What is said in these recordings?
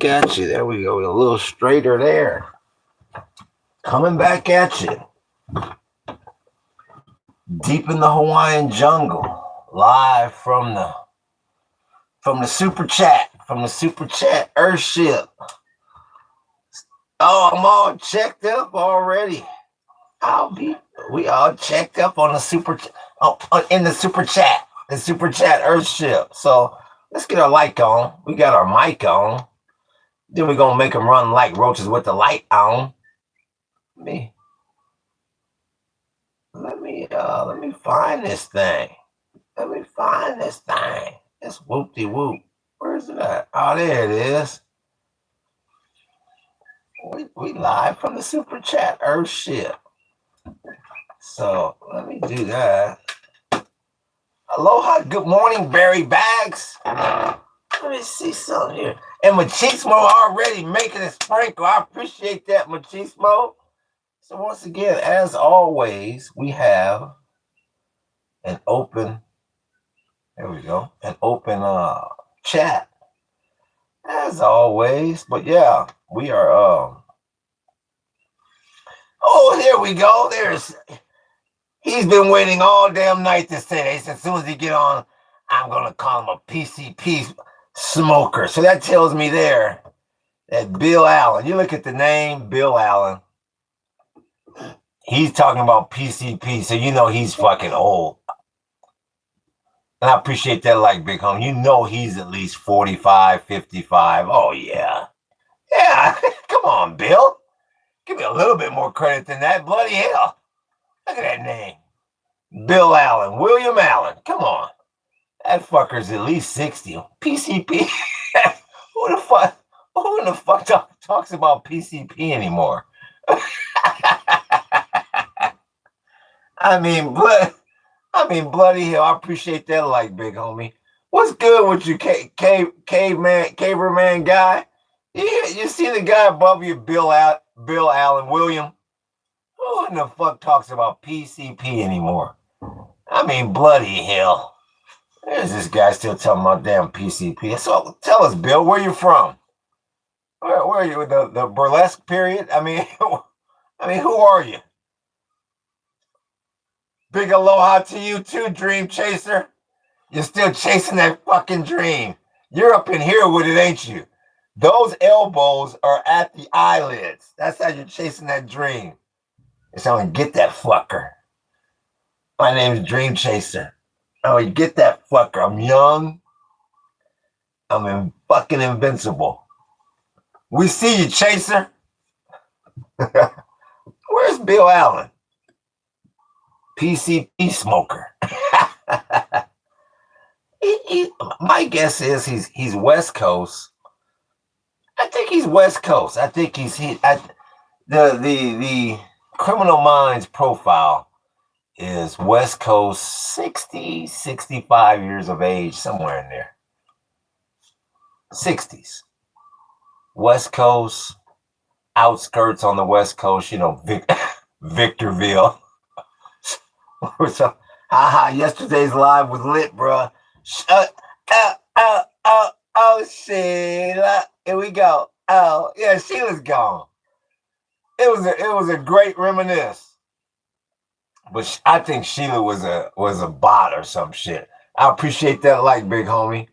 back at you. There we go. A little straighter there. Coming back at you. Deep in the Hawaiian jungle. Live from the Superchat. From the Superchat Earthship. Oh, I'm all checked up already. We all checked up on the in the Superchat. The Superchat Earthship. So let's get our light on. We got our mic on. Then we're gonna make them run like roaches with the light on. Let me find this thing. It's whoop-de-whoop. Where's it at? Oh, there it is. We live from the Superchat Earthship. So let me do that. Aloha, good morning, Barry Bags. Let me see something here. And Machismo already making a sprinkle. I appreciate that, Machismo. So once again, as always, we have an open, there we go, an open chat. As always. But yeah, we are, oh, here we go. He's been waiting all damn night to say that. He said, as soon as he get on, I'm going to call him a PCP smoker. So that tells me there that Bill Allen, you look at the name, Bill Allen, he's talking about PCP, so you know he's fucking old. And I appreciate that, like, Big Home. You know he's at least 45, 55. Oh, yeah. Yeah, come on, Bill. Give me a little bit more credit than that. Bloody hell. Look at that name. Bill Allen. William Allen. Come on. That fucker's at least 60. PCP? Who in the fuck talks about PCP anymore? I mean, bloody hell. I appreciate that, like, Big Homie. What's good with you, caveman guy? You see the guy above you, Bill Allen, William? Who in the fuck talks about PCP anymore? I mean, bloody hell. There's this guy still talking about damn PCP. So tell us, Bill, where you from? Where are you? The burlesque period? I mean, who are you? Big aloha to you too, Dream Chaser. You're still chasing that fucking dream. You're up in here with it, ain't you? Those elbows are at the eyelids. That's how you're chasing that dream. It's how you get that fucker. My name is Dream Chaser. Oh, you get that fucker. I'm young. I'm fucking invincible. We see you, Chaser. Where's Bill Allen? PCP smoker. My guess is he's West Coast. I think he's West Coast. I think the Criminal Minds profile is West Coast, 60, 65 years of age, somewhere in there. 60s. West Coast, outskirts on the West Coast, you know, Victorville. So, yesterday's live was lit, bro. Oh, Sheila. Here we go. Oh, yeah, Sheila's gone. It was a great reminisce. But I think Sheila was a bot or some shit. I appreciate that, like, Big Homie.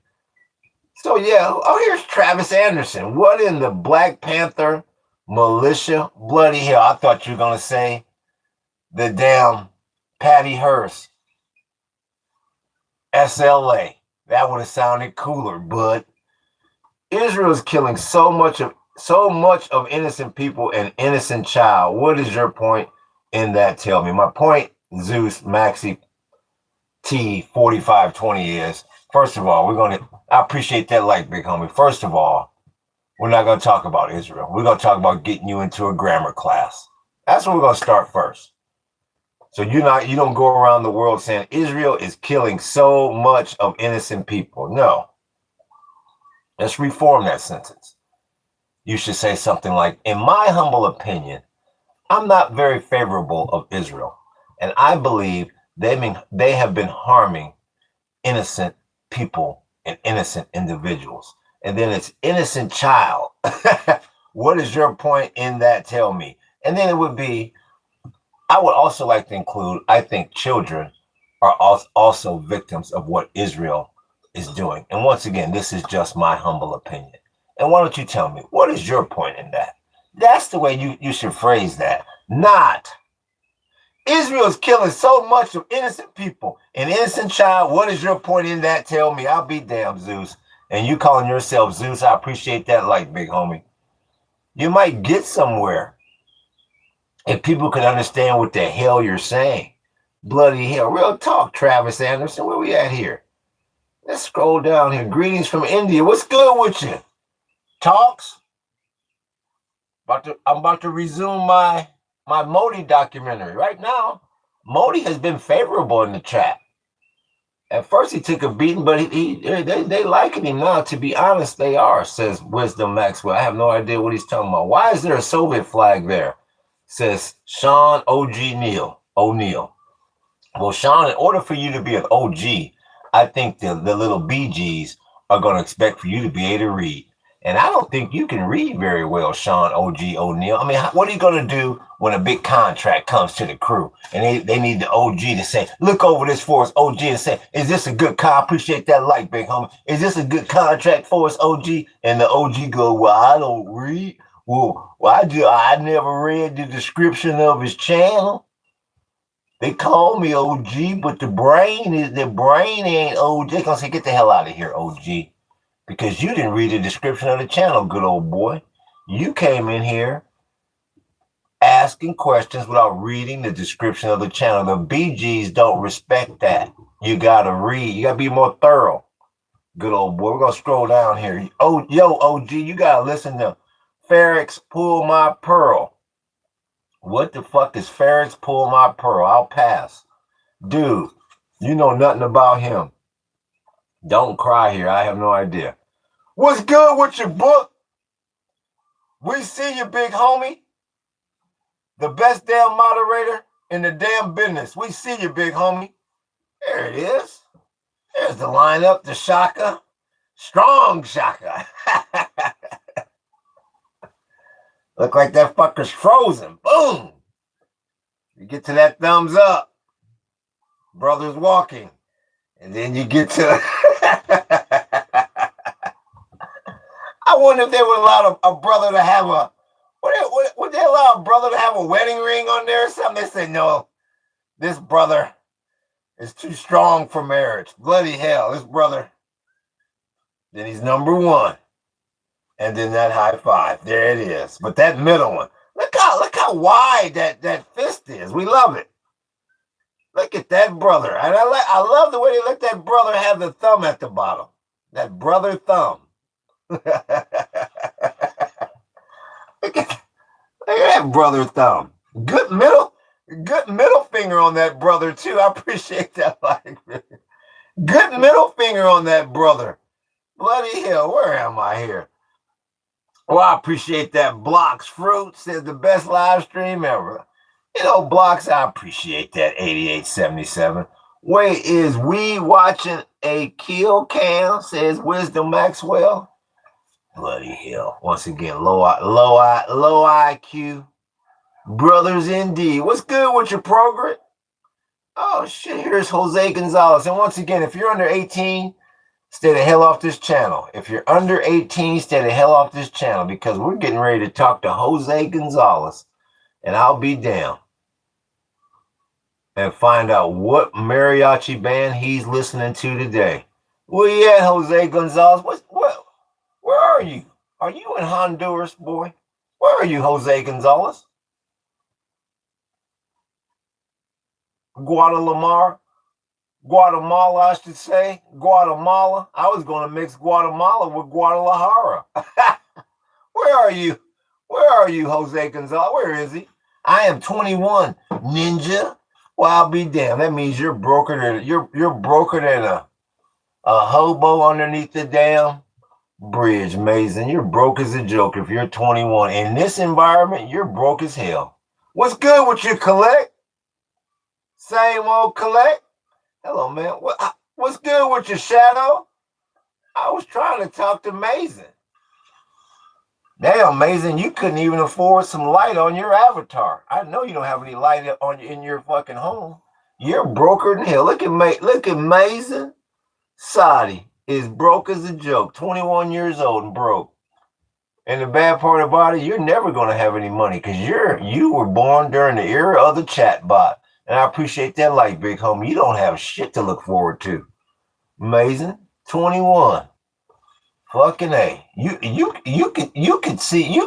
So yeah, oh, here's Travis Anderson. What in the Black Panther militia? Bloody hell! I thought you were gonna say the damn Patty Hearst, SLA. That would have sounded cooler, but Israel is killing so much of innocent people and innocent child. What is your point in that? Tell me. My point, Zeus Maxi T 4520 is, first of all, I appreciate that, like, Big Homie. First of all, we're not gonna talk about Israel. We're gonna talk about getting you into a grammar class. That's where we're gonna start first. So you don't go around the world saying Israel is killing so much of innocent people. No. Let's reform that sentence. You should say something like, in my humble opinion, I'm not very favorable of Israel. And I believe they have been harming innocent people and innocent individuals. and then it's innocent child. What is your point in that? Tell me. And then it would be, I would also like to include, I think children are also victims of what Israel is doing. And once again, this is just my humble opinion. And why don't you tell me, what is your point in that? That's the way you should phrase that. Not, Israel's killing so much of innocent people. An innocent child, what is your point in that? Tell me. I'll be damned, Zeus. And you calling yourself Zeus, I appreciate that, like, big homie. You might get somewhere if people could understand what the hell you're saying. Bloody hell. Real talk, Travis Anderson. Where we at here? Let's scroll down here. Greetings from India. What's good with you? Talks? I'm about to resume my Modi documentary. Right now, Modi has been favorable in the chat. At first, he took a beating, but they liking him now. To be honest, they are, says Wisdom Maxwell. I have no idea what he's talking about. Why is there a Soviet flag there? Says Sean O'Neill. Well, Sean, in order for you to be an OG, I think the little BGs are going to expect for you to be able to read. And I don't think you can read very well, Sean O'Neill. I mean, what are you going to do when a big contract comes to the crew and they need the OG to say, look over this for us, OG, and say, is this a good I appreciate that like, big homie. Is this a good contract for us, OG? And the OG go, well, I don't read. Well, I never read the description of his channel. They call me OG, but the brain ain't OG. They're going to say, get the hell out of here, OG. Because you didn't read the description of the channel, good old boy. You came in here asking questions without reading the description of the channel. The BGs don't respect that. You got to read. You got to be more thorough, good old boy. We're going to scroll down here. Oh, yo, OG, you got to listen to Ferrex Pull My Pearl. What the fuck is Ferrex Pull My Pearl? I'll pass. Dude, you know nothing about him. Don't cry here. I have no idea. What's good with your book? We see you, big homie. The best damn moderator in the damn business. We see you, big homie. There it is. There's the lineup, the Shaka. Strong Shaka. Look like that fucker's frozen. Boom. You get to that thumbs up. Brothers walking. And then you get to... I wonder if they would allow a brother to have a... Would they allow a brother to have a wedding ring on there or something? They say, no, this brother is too strong for marriage. Bloody hell, this brother. Then he's number one. And then that high five. There it is. But that middle one. Look how wide that fist is. We love it. Look at that brother. And I love the way they let that brother have the thumb at the bottom. That brother thumb. Look at that brother thumb. Good middle finger on that brother too. I appreciate that. Good middle finger on that brother. Bloody hell, where am I here? Well, I appreciate that. Blocks Fruit says the best live stream ever. You know, Blocks, I appreciate that. 8877. Wait, is we watching a kill cam? Says Wisdom Maxwell. Bloody hell. Once again, low IQ. Brothers indeed. What's good with your program? Oh, shit. Here's Jose Gonzalez. And once again, if you're under 18, stay the hell off this channel. If you're under 18, stay the hell off this channel because we're getting ready to talk to Jose Gonzalez. And I'll be down and find out what mariachi band he's listening to today. Where you at, Jose Gonzalez? Where are you? Are you in Honduras, boy? Where are you, Jose Gonzalez? Guatemala, I should say. Guatemala. I was going to mix Guatemala with Guadalajara. Where are you? Where are you, Jose Gonzalez? Where is he? I am 21, ninja. Well, I'll be damned. That means you're broker than a hobo underneath the damn bridge, Mason. You're broke as a joke if you're 21. In this environment, you're broke as hell. What's good with you, Collect? Same old Collect. Hello, man. What's good with your Shadow? I was trying to talk to Mason. Damn, Mason, you couldn't even afford some light on your avatar. I know you don't have any light in your fucking home. You're broker than hell. Look at Mason. Sadi is broke as a joke. 21 years old and broke. And the bad part about it, you're never going to have any money because you were born during the era of the chat bot. And I appreciate that light, big homie. You don't have shit to look forward to. Amazing. 21. Fucking A. You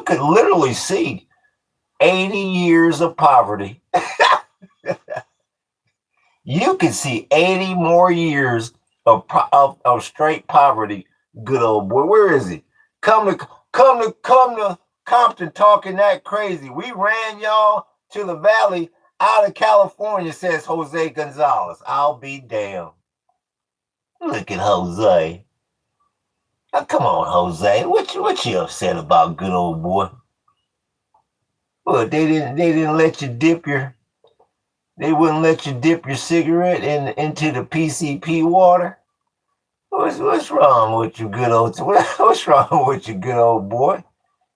could literally see 80 years of poverty. You could see 80 more years of straight poverty. Good old boy. Where is he? Come to Compton talking that crazy. We ran y'all to the valley out of California, says Jose Gonzalez. I'll be damned. Look at Jose. Now, come on, Jose. What you upset about, good old boy? Well, they didn't let you they wouldn't let you dip your cigarette into the PCP water. What's wrong with you, good old? What's wrong with you, good old boy?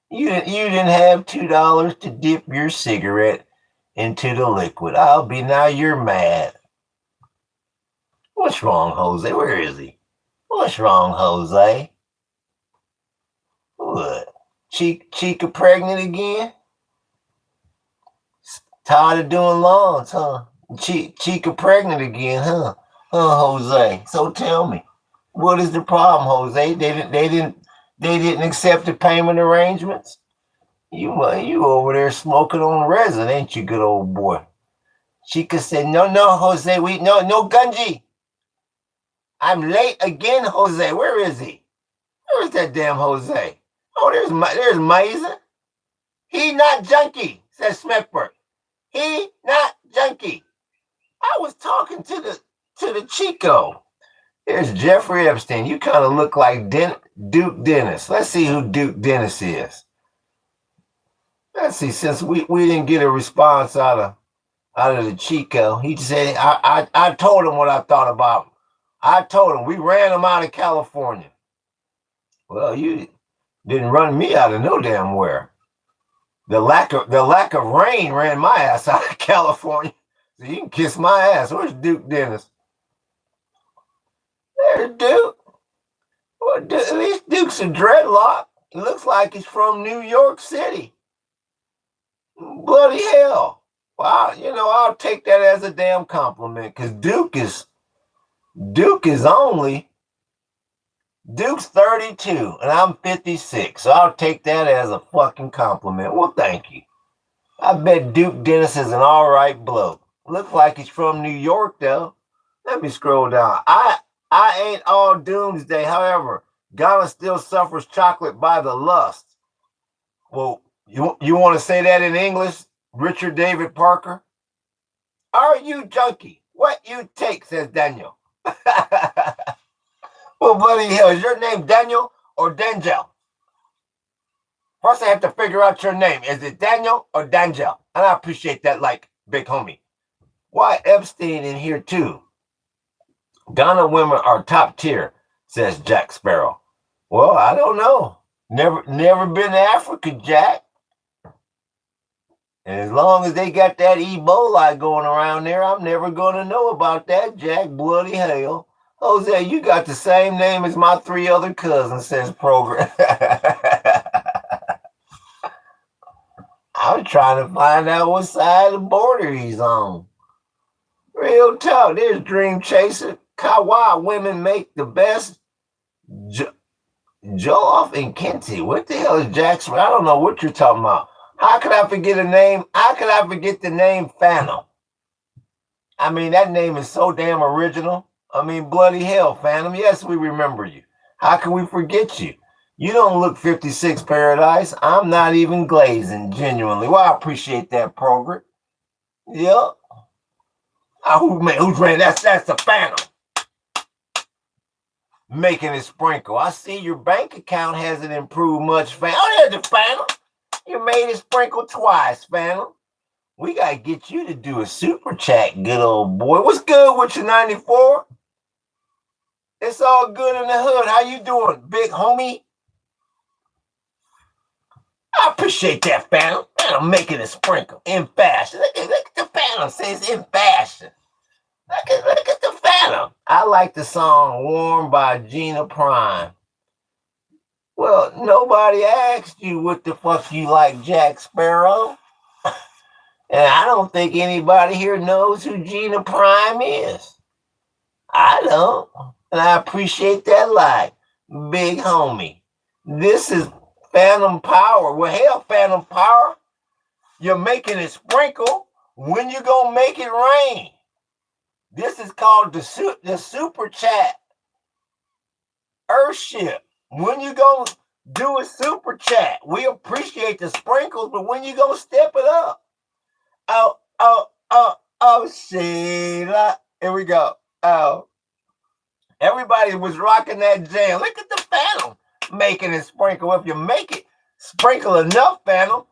You didn't have $2 to dip your cigarette into the liquid. Now you're mad. What's wrong, Jose? Where is he? What's wrong, Jose? What? Chica pregnant again? Tired of doing lawns, huh? Chica pregnant again, huh? Huh, Jose? So tell me, what is the problem, Jose? They didn't accept the payment arrangements. You over there smoking on resin, ain't you, good old boy? Chica said, no, Jose, no Gunji. I'm late again, Jose. Where is he? Where's that damn Jose? Oh, there's Mason. He not junkie, says Smithburg. He not junkie. I was talking to the Chico. There's Jeffrey Epstein. You kind of look like Duke Dennis. Let's see who Duke Dennis is. Let's see. Since we didn't get a response out of the Chico, he said I told him what I thought about him. I told him we ran him out of California. Well, you didn't run me out of no damn where. The lack of rain ran my ass out of California. So you can kiss my ass. Where's Duke Dennis? There's Duke. Well, at least Duke's a dreadlock. He looks like he's from New York City. Bloody hell. Well, I'll take that as a damn compliment because Duke's 32 and I'm 56. So I'll take that as a fucking compliment. Well, thank you. I bet Duke Dennis is an all right bloke. Looks like he's from New York, though. Let me scroll down. I ain't all doomsday. However, Ghana still suffers chocolate by the lust. Well, you want to say that in English, Richard David Parker? Are you junkie? What you take, says Daniel. Well, bloody hell, is your name Daniel or Dangel? First, I have to figure out your name. Is it Daniel or Dangel? And I appreciate that, like, big homie. Why Epstein in here, too? Ghana women are top tier, says Jack Sparrow. Well, I don't know. Never been to Africa, Jack. And as long as they got that Ebola going around there, I'm never going to know about that, Jack. Bloody hell. Jose, you got the same name as my 3 other cousins, says Program. I'm trying to find out what side of the border he's on. Real talk. There's Dream Chaser. Kawa women make the best jollof in Kenti. What the hell is Jackson? I don't know what you're talking about. How could I forget a name? How could I forget the name Phantom? I mean, that name is so damn original. I mean, bloody hell, Phantom. Yes, we remember you. How can we forget you? You don't look 56 Paradise. I'm not even glazing, genuinely. Well, I appreciate that, Program. Yep. Who's ran? That's the Phantom. Making it sprinkle. I see your bank account hasn't improved much, Phantom. Oh, there's the Phantom. You made it sprinkle twice, Phantom. We got to get you to do a super chat, good old boy. What's good with you, 94? It's all good in the hood. How you doing, big homie? I appreciate that, Phantom. Phantom making a sprinkle in fashion. Look at the Phantom says in fashion. Look at the Phantom. I like the song Warm by Gina Prime. Well, nobody asked you what the fuck you like, Jack Sparrow. And I don't think anybody here knows who Gina Prime is. I don't. And I appreciate that like, big homie. This is Phantom Power. Well, hell, Phantom Power. You're making it sprinkle. When you gonna make it rain? This is called the Superchat Earthship. When you gonna do a super chat? We appreciate the sprinkles, but when you gonna step it up? Oh, Sheila. Here we go. Oh. Everybody was rocking that jam. Look at the Phantom making it sprinkle. If you make it sprinkle enough, Phantom,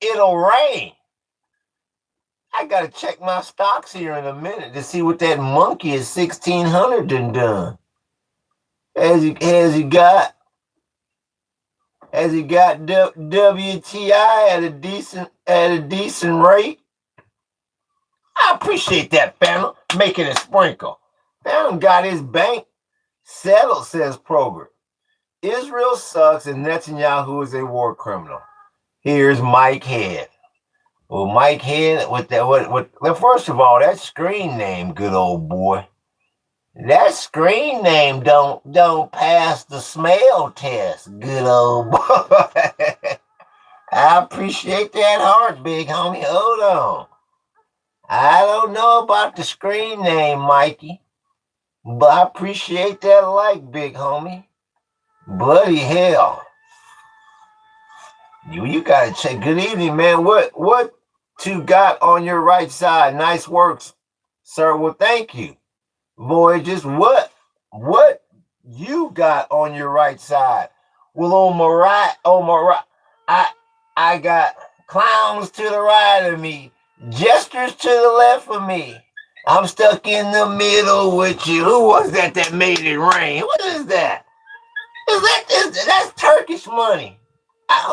it'll rain. I gotta check my stocks here in a minute to see what that monkey is 1600 done. Has he got WTI at a decent rate? I appreciate that, Phantom, making it sprinkle. Phantom got his bank settled, says Prober. Israel sucks and Netanyahu is a war criminal. Here's Mike Head. Well, Mike Head, with that, well, first of all, that screen name, good old boy. That screen name don't pass the smell test, good old boy. I appreciate that heart, big homie. Hold on. I don't know about the screen name, Mikey, but I appreciate that like, big homie. Bloody hell. You gotta check. Good evening, man. What you got on your right side? Nice works, sir. Well, thank you. Voyages, what you got on your right side? Well, on my right, I got clowns to the right of me, jesters to the left of me. I'm stuck in the middle with you. Who was that made it rain? What is that? That's Turkish money.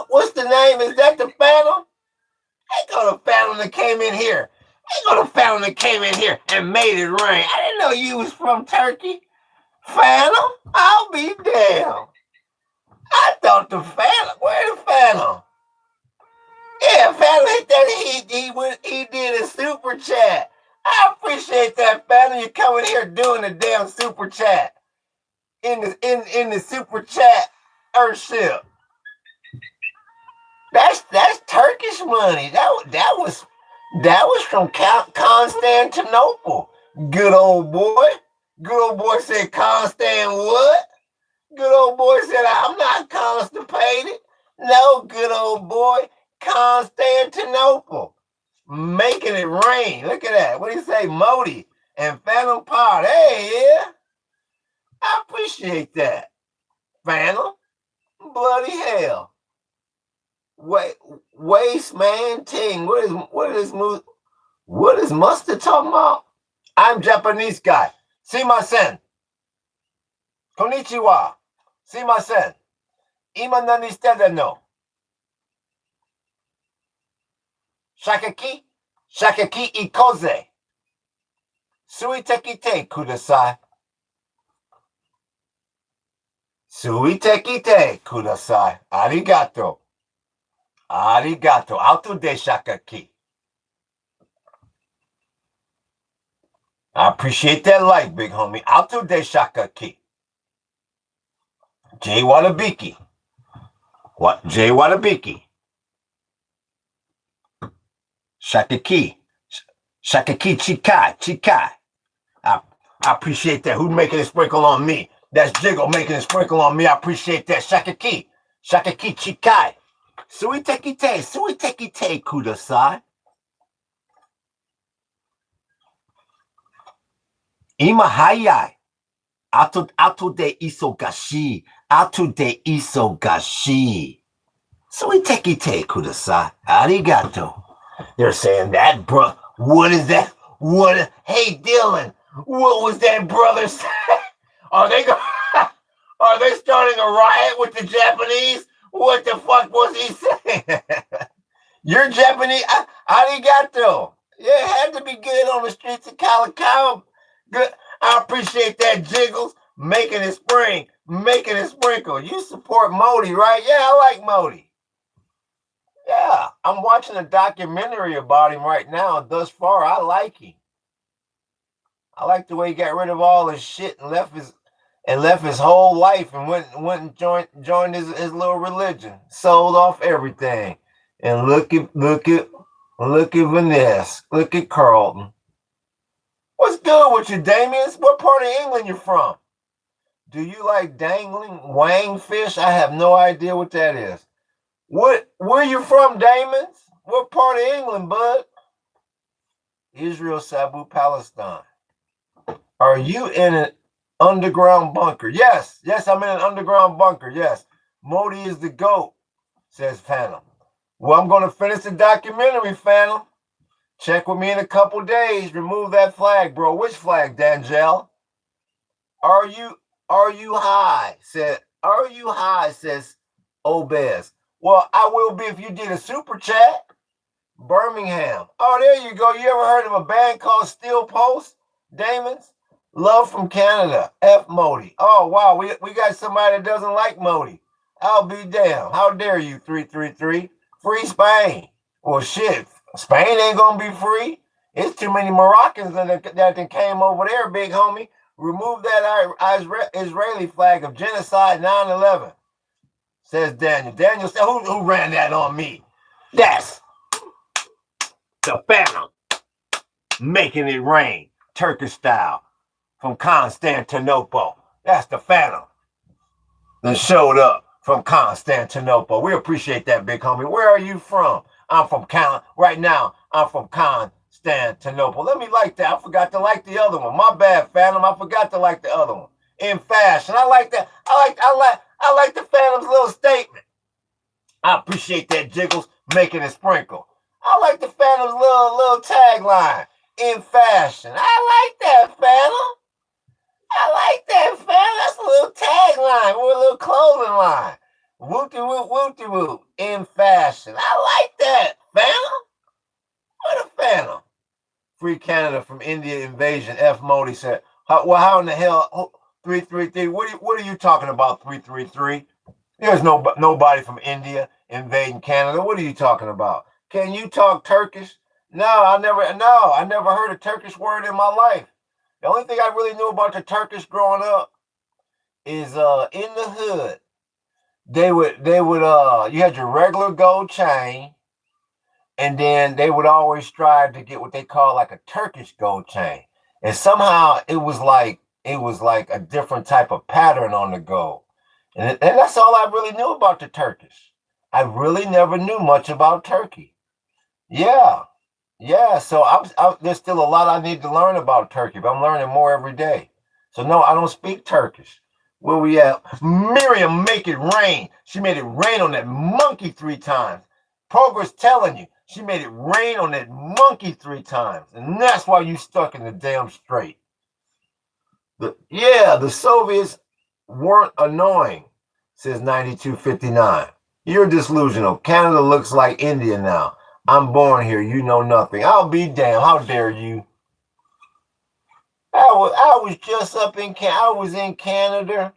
What's the name? Is that the Phantom? Ain't gonna Phantom that came in here. Ain't gonna Phantom that came in here and made it rain. I didn't know you was from Turkey. Phantom? I'll be damned. I thought the Phantom. Where the Phantom? Yeah, Phantom hit that. He did a super chat. I appreciate that, Phantom. You coming here doing a damn super chat in the super chat Earthship. That's Turkish money. That was from Constantinople. Good old boy. Good old boy said Constant what? Good old boy said I'm not constipated. No, good old boy. Constantinople. Making it rain. Look at that. What do you say? Modi and Phantom Pod. Hey, yeah. I appreciate that. Phantom. Bloody hell. Waste man ting. What is Mustard talking about? I'm Japanese guy. Sumimasen. Konnichiwa. Sumimasen. Ima nani shite no? Shakeki ikoze. Suiteki te kudasai. Suiteki te kudasai. Arigato. Arigato. Auto de shakaki. I appreciate that like, big homie. Auto de shakaki. J Watabiki. What? J Watabiki. Shakaki. Shakaki chikai. I appreciate that. Who's making a sprinkle on me? That's Jiggle making a sprinkle on me. I appreciate that. Shakaki chikai. Suiteki te kudasai. Ima hayai. Ato de isogashi. Suiteki te kudasai. Arigato. They're saying that, bro. What is that? Hey, Dylan. What was that brother say? Are they are they starting a riot with the Japanese? What the fuck was he saying? You're Japanese? Arigato. Yeah, it had to be good on the streets of Calico. Good. I appreciate that, Jiggles. Making it spring, making it sprinkle. You support Modi, right? Yeah, I like Modi. Yeah, I'm watching a documentary about him right now. Thus far, I like him. I like the way he got rid of all his shit and left his whole life and went and joined his little religion. Sold off everything. And look at Vanessa. Look at Carlton. What's good with you, Damien? What part of England you from? Do you like dangling wang fish? I have no idea what that is. Where you from, Damon? What part of England, bud? Israel, Sabu, Palestine. Are you in an underground bunker? Yes, I'm in an underground bunker. Yes. Modi is the GOAT, says Phantom. Well, I'm going to finish the documentary, Phantom. Check with me in a couple days. Remove that flag, bro. Which flag, Dangel? Are you high? Are you high? Says Obez. Well, I will be if you did a super chat. Birmingham. Oh, there you go. You ever heard of a band called Steel Post? Damons? Love from Canada. F Modi. Oh, wow. We got somebody that doesn't like Modi. I'll be damned. How dare you, 333? Free Spain. Well, shit. Spain ain't going to be free. It's too many Moroccans that came over there, big homie. Remove that Israeli flag of genocide 9/11. Says Daniel. Daniel said, who ran that on me? That's the Phantom. Making it rain. Turkish style. From Constantinople. That's the Phantom. That showed up from Constantinople. We appreciate that, big homie. Where are you from? I'm from right now. I'm from Constantinople. Let me like that. I forgot to like the other one. My bad, Phantom. I forgot to like the other one. In fashion. I like that. I like the Phantom's little statement. I appreciate that, Jiggles, making it sprinkle. I like the Phantom's little tagline. In fashion. I like that, Phantom. I like that, Phantom. That's a little tagline or a little clothing line. Whoop-de-whoop, whoop-de-whoop. In fashion. I like that, Phantom. What a Phantom. Free Canada from India invasion. F. Modi said, how in the hell, 333, what are you talking about, 333? There's nobody from India invading Canada. What are you talking about? Can you talk Turkish? No, I never heard a Turkish word in my life. The only thing I really knew about the Turkish growing up is in the hood, they would you had your regular gold chain, and then they would always strive to get what they call like a Turkish gold chain. And somehow it was like a different type of pattern on the gold. And that's all I really knew about the Turkish. I really never knew much about Turkey. Yeah. So there's still a lot I need to learn about Turkey, but I'm learning more every day. So no, I don't speak Turkish. Where we at? Miriam, make it rain. She made it rain on that monkey 3 times. Progress telling you, she made it rain on that monkey 3 times. And that's why you stuck in the damn strait. The Soviets weren't annoying, says 9259. You're delusional. Canada looks like India now. I'm born here. You know nothing. I'll be damned. How dare you? I was just up in I was in Canada.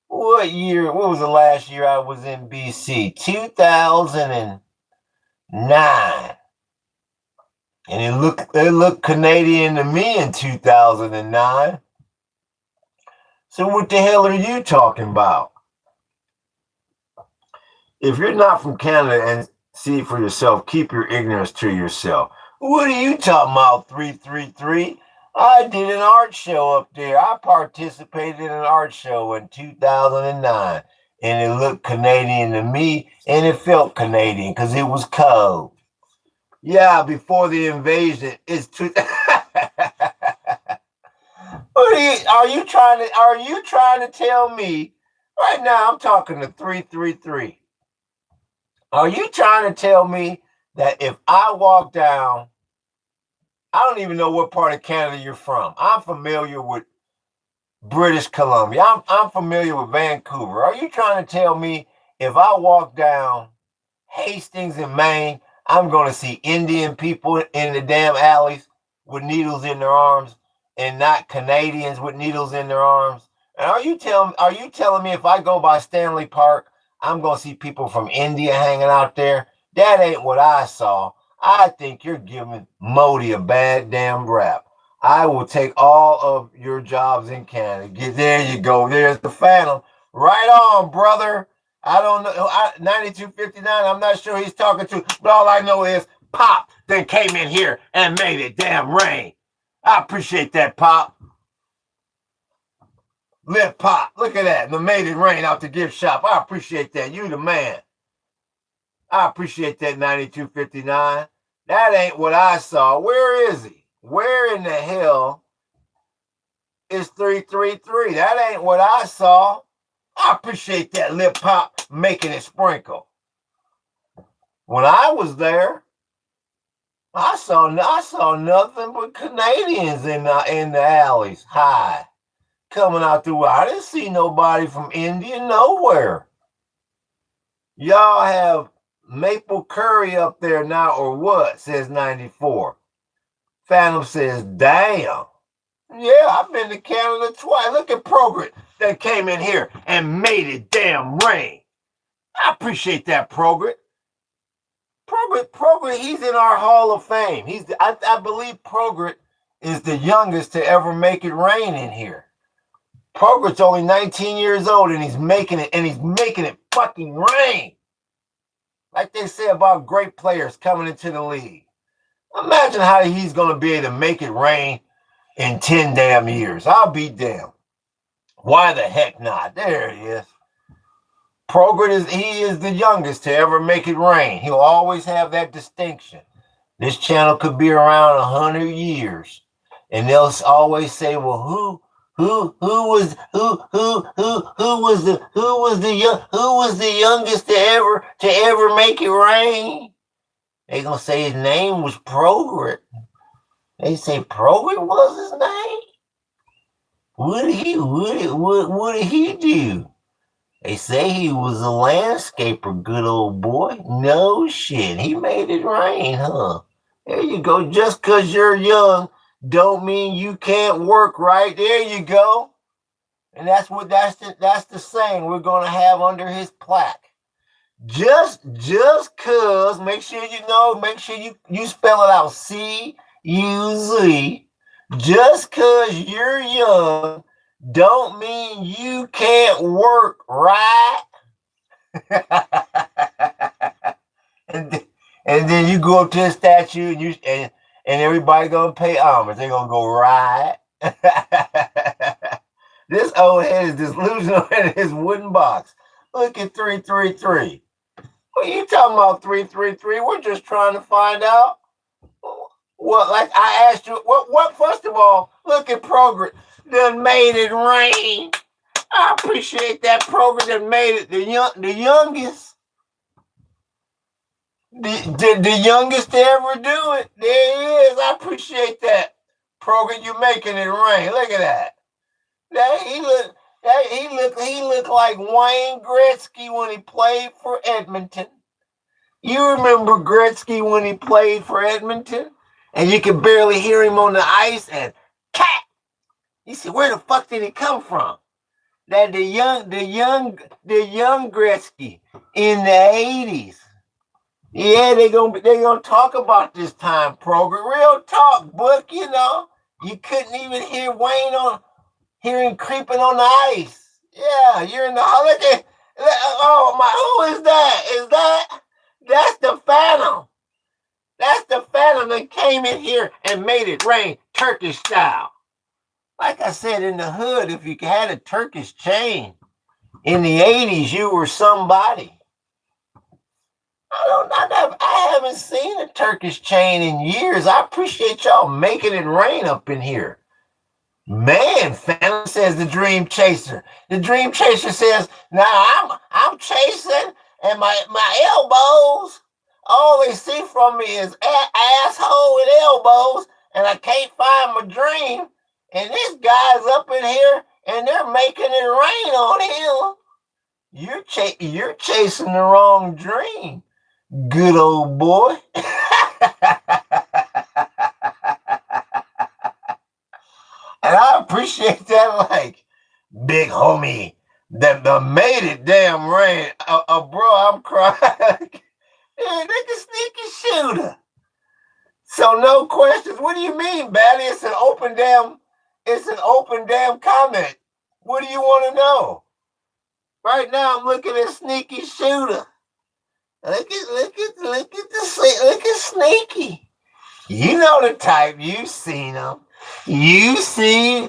What year? What was the last year I was in BC? 2009. And it looked Canadian to me in 2009. So what the hell are you talking about? If you're not from Canada and see it for yourself, keep your ignorance to yourself. What are you talking about, 333? I did an art show up there. I participated in an art show in 2009. And it looked Canadian to me, and it felt Canadian because it was cold. Yeah, before the invasion, it's Are you trying to tell me right now? I'm talking to 333. Are you trying to tell me that if I walk down, I don't even know what part of Canada you're from. I'm familiar with British Columbia. I'm familiar with Vancouver. Are you trying to tell me if I walk down Hastings in Maine, I'm going to see Indian people in the damn alleys with needles in their arms and not Canadians with needles in their arms? And are you telling me if I go by Stanley Park, I'm going to see people from India hanging out there? That ain't what I saw. I think you're giving Modi a bad damn rap. I will take all of your jobs in Canada. There you go. There's the Phantom. Right on, brother. I don't know. 9259, I'm not sure he's talking to, but all I know is Pop then came in here and made it damn rain. I appreciate that, Pop. Lip Pop. Look at that. And made it rain out the gift shop. I appreciate that. You the man. I appreciate that, 9259. That ain't what I saw. Where is he? Where in the hell is 333? That ain't what I saw. I appreciate that, Lip Pop, making it sprinkle. When I was there, I saw nothing but Canadians in the alleys, high, coming out through. I didn't see nobody from India nowhere. Y'all have maple curry up there now or what? Says 94. Phantom says, damn. Yeah, I've been to Canada twice. Look at Progrit that came in here and made it damn rain. I appreciate that, Progrit. Progrit, he's in our Hall of Fame. I believe Progrit is the youngest to ever make it rain in here. Progrit's only 19 years old and he's making it fucking rain. Like they say about great players coming into the league. Imagine how he's going to be able to make it rain in 10 damn years. I'll be damned. Why the heck not? There he is. Progrit is the youngest to ever make it rain. He'll always have that distinction. This channel could be around 100 years. And they'll always say, well, who was the youngest to ever make it rain? They gonna say his name was Progrit. They say Progrit was his name. What did he do? They say he was a landscaper, good old boy. No shit, he made it rain, huh? There you go. Just because you're young don't mean you can't work, right? There you go. And that's the saying we're gonna have under his plaque. Just cause, make sure you spell it out, C-U-Z. Just cause you're young don't mean you can't work, right? and then you go up to the statue and everybody gonna pay homage. They're gonna go, right? This old head is delusional in his wooden box. Look at 333. What are you talking about, 333? We're just trying to find out. Well, like I asked you, what first of all, look at Progrit that made it rain. I appreciate that Progrit that made it the youngest. The youngest to ever do it. There he is. I appreciate that. Progrit, you're making it rain. Look at that. He looked like Wayne Gretzky when he played for Edmonton. You remember Gretzky when he played for Edmonton? And you could barely hear him on the ice and cat. You see, where the fuck did he come from? That the young Gretzky in the 80s. Yeah, they gonna talk about this time, Progrit. Real talk, book, you know. You couldn't even hear hear him creeping on the ice. Yeah, you're in the look at, oh my, who is that? That's the Phantom. That's the Phantom that came in here and made it rain Turkish style. Like I said, in the hood, if you had a Turkish chain in the 80s, you were somebody. I haven't seen a Turkish chain in years. I appreciate y'all making it rain up in here. Man, Phantom says the Dream Chaser. The Dream Chaser says, now I'm chasing and my elbows, all they see from me is asshole and elbows, and I can't find my dream. And this guy's up in here and they're making it rain on him. You're chasing the wrong dream, good old boy. And I appreciate that, like, big homie that made it damn rain. Bro, I'm crying. Yeah, nigga, sneaky shooter. So no questions. What do you mean, Batty? It's an open damn comment. What do you want to know? Right now I'm looking at sneaky shooter. Look at Sneaky. You know the type. You've seen him. You see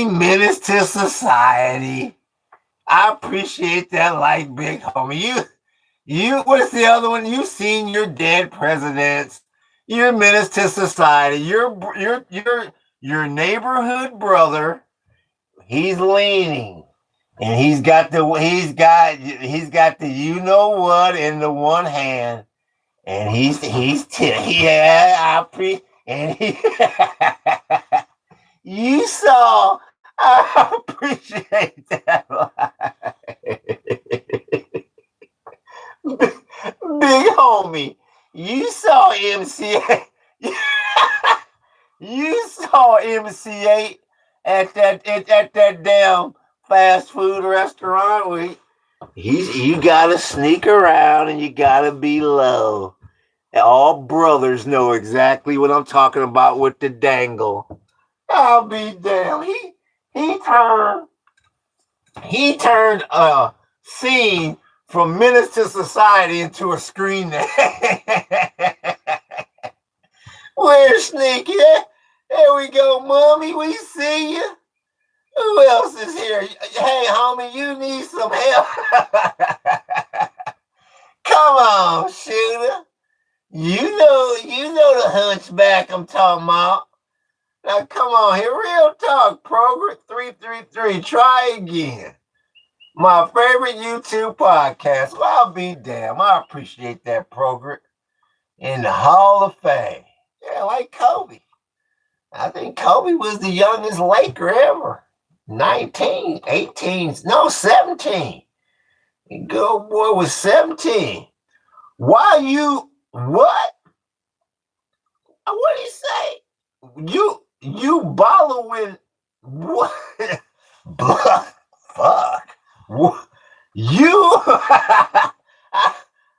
Menace to Society. I appreciate that, like, big homie. You what's the other one? You've seen your dead presidents. You're Menace to Society. Your neighborhood brother. He's leaning. And he's got the you know what in the one hand. And yeah, and he you saw, I appreciate that. Big homie, you saw MCA. You saw MC8 at that damn fast food restaurant where you gotta sneak around and you gotta be low. All brothers know exactly what I'm talking about with the dangle. I'll be damn. He turned a scene from Menace to Society into a screen name. Where's Sneaky? There we go, mommy. We see you. Who else is here? Hey, homie, you need some help. Come on, shooter. You know the hunchback I'm talking about. Now, come on here. Real talk, Program 333. Try again. My favorite YouTube podcast. Well, I'll be damn. I appreciate that program. In the Hall of Fame. Yeah, like Kobe. I think Kobe was the youngest Laker ever. 19, 18, no, 17. The good boy was 17. Why you, what? What did he say? You following, what? Fuck. You, I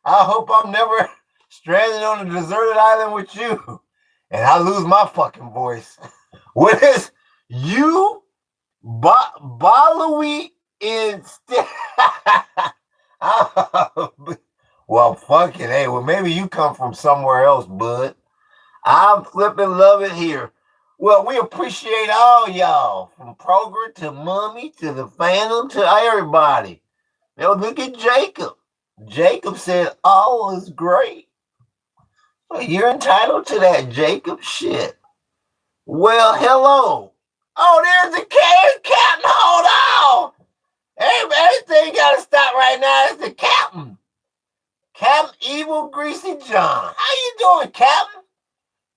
hope I'm never stranded on a deserted island with you and I lose my fucking voice. What is you, Balawi instead? Well, fuck it. Hey, well, maybe you come from somewhere else, bud. I'm flipping love it here. Well, we appreciate all y'all, from Program to Mummy to the Phantom to everybody. Now look at Jacob. Jacob said all is great. Well, you're entitled to that, Jacob. Shit. Well, hello. Oh, there's the captain. Hold on. Everything got to stop right now. It's the captain. Captain Evil Greasy John. How you doing, Captain?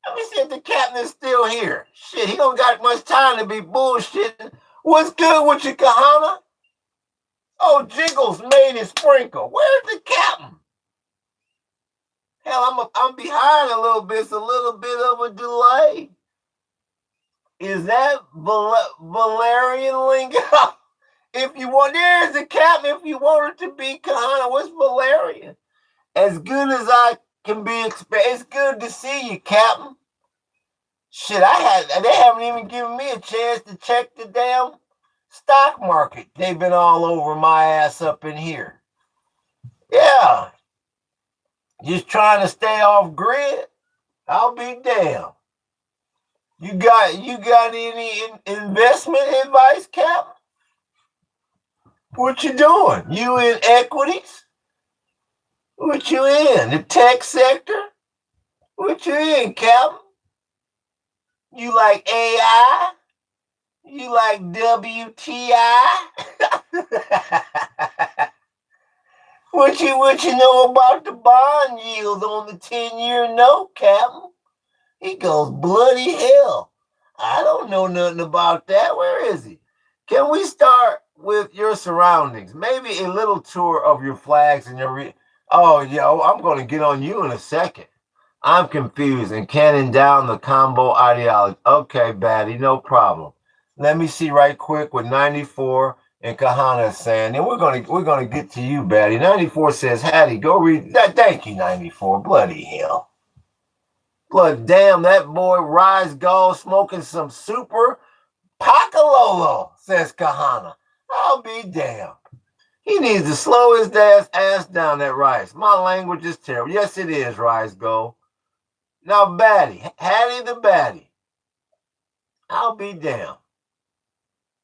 Let me see if the captain is still here. Shit, he don't got much time to be bullshitting. What's good with you, Kahana? Oh, Jiggles made it sprinkle. Where's the captain? Hell, I'm behind a little bit. It's a little bit of a delay. Is that Valerian lingo? If you want, there's the captain. If you want it to be Kahana, what's Valerian? As good as I can be expected. It's good to see you, Captain. Shit, they haven't even given me a chance to check the damn stock market. They've been all over my ass up in here. Yeah. Just trying to stay off grid. I'll be damned. You got any investment advice, Captain? What you doing? You in equities? What you in? The tech sector? What you in, Captain? You like AI? You like WTI? What you know about the bond yield on the 10-year note, Captain? He goes, bloody hell. I don't know nothing about that. Where is he? Can we start with your surroundings? Maybe a little tour of your flags and your oh, yo, I'm going to get on you in a second. I'm confused and canning down the combo ideology. Okay, Batty, no problem. Let me see right quick what 94 and Kahana is saying. And we're gonna get to you, Batty. 94 says, Hattie, go read that. Thank you, 94. Bloody hell. Blood damn, that boy Rise Gold smoking some super Pacalolo, says Kahana. I'll be damned. He needs to slow his ass down, that Rice. My language is terrible. Yes, it is, Rise Gold. Now, Batty, Hattie the Batty. I'll be damned.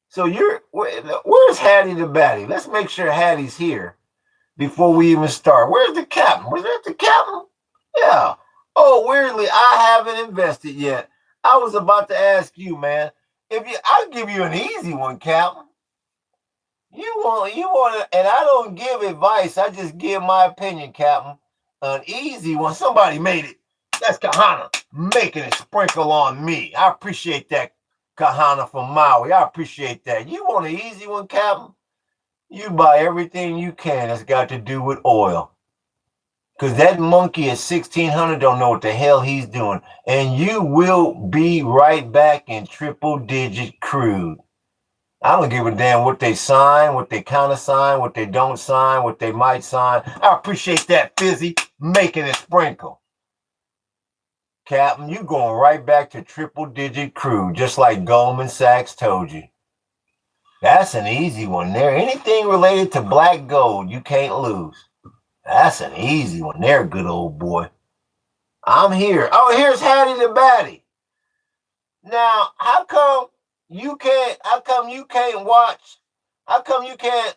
So where's Hattie the Batty? Let's make sure Hattie's here before we even start. Where's the captain? Was that the captain? Yeah. Oh, weirdly, I haven't invested yet. I was about to ask you, man. I'll give you an easy one, Captain. You want, and I don't give advice. I just give my opinion, Captain. An easy one. Somebody made it. That's Kahana making it sprinkle on me. I appreciate that, Kahana from Maui. I appreciate that. You want an easy one, Captain? You buy everything you can that's got to do with oil. Because that monkey at 1600 don't know what the hell he's doing. And you will be right back in triple-digit crude. I don't give a damn what they sign, what they kind of sign, what they don't sign, what they might sign. I appreciate that, Fizzy, making it sprinkle. Captain, you going right back to triple-digit crude, just like Goldman Sachs told you. That's an easy one there. Anything related to black gold, you can't lose. That's an easy one there, good old boy. I'm here. Oh, here's Hattie the Batty. Now, how come you can't watch? How come you can't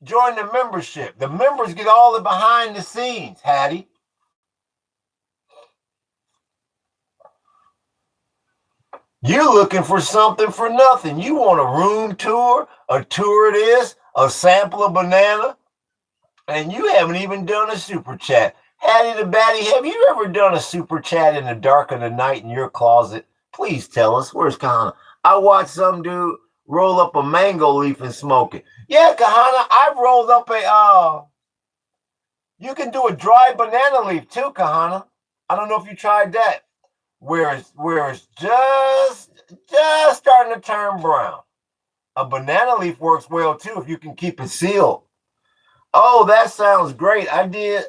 join the membership? The members get all the behind the scenes, Hattie. You're looking for something for nothing. You want a room tour, a tour of this, a sample of banana, and you haven't even done a super chat. Hattie the Batty, have you ever done a super chat in the dark of the night in your closet? Please tell us. Where's Kahana? I watched some dude roll up a mango leaf and smoke it. Yeah, Kahana, I've rolled up you can do a dry banana leaf too, Kahana. I don't know if you tried that. Where it's just starting to turn brown. A banana leaf works well too if you can keep it sealed. Oh, that sounds great. I did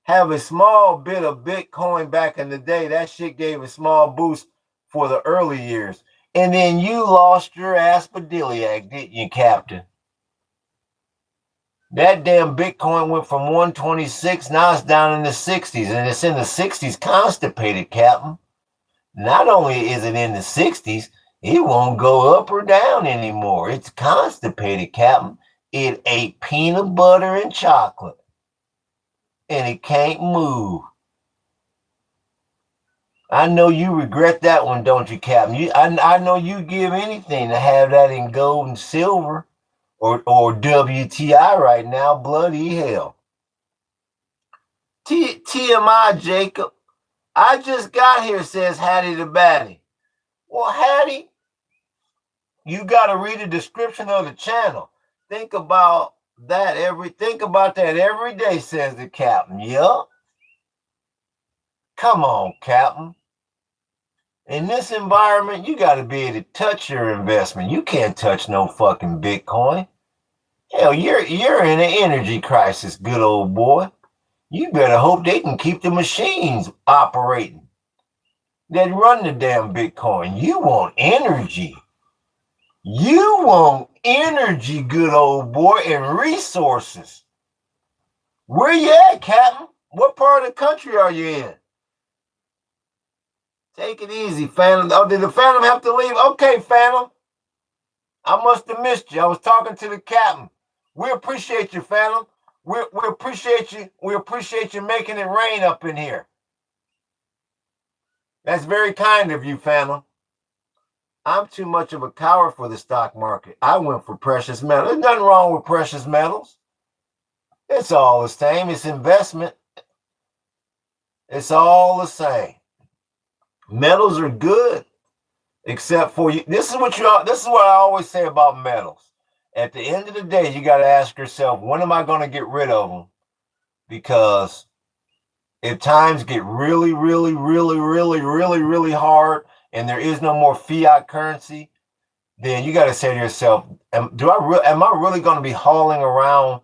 have a small bit of Bitcoin back in the day. That shit gave a small boost for the early years. And then you lost your aspidiliac, didn't you, Captain? That damn Bitcoin went from 126, now it's down in the 60s. And it's in the 60s constipated, Captain. Not only is it in the 60s, it won't go up or down anymore. It's constipated, Captain. It ate peanut butter and chocolate. And it can't move. I know you regret that one, don't you, Captain? I know you give anything to have that in gold and silver or WTI right now. Bloody hell. TMI, Jacob. I just got here, says Hattie the Batty. Well, Hattie, you got to read the description of the channel. Think about that every day, says the Captain. Yup. Come on, Captain. In this environment, you got to be able to touch your investment. You can't touch no fucking Bitcoin. Hell, you're in an energy crisis, good old boy. You better hope they can keep the machines operating that run the damn Bitcoin. You want energy. You want energy, good old boy, and resources. Where you at, Captain? What part of the country are you in? Take it easy, Phantom. Oh, did the Phantom have to leave? Okay, Phantom. I must have missed you. I was talking to the Captain. We appreciate you, Phantom. We appreciate you. We appreciate you making it rain up in here. That's very kind of you, Phantom. I'm too much of a coward for the stock market. I went for precious metals. There's nothing wrong with precious metals. It's all the same. It's investment. It's all the same. Metals are good. Except for you. This is what I always say about metals. At the end of the day, you got to ask yourself, when am I going to get rid of them? Because if times get really, really, really, really, really, really hard and there is no more fiat currency, then you got to say to yourself, am I really going to be hauling around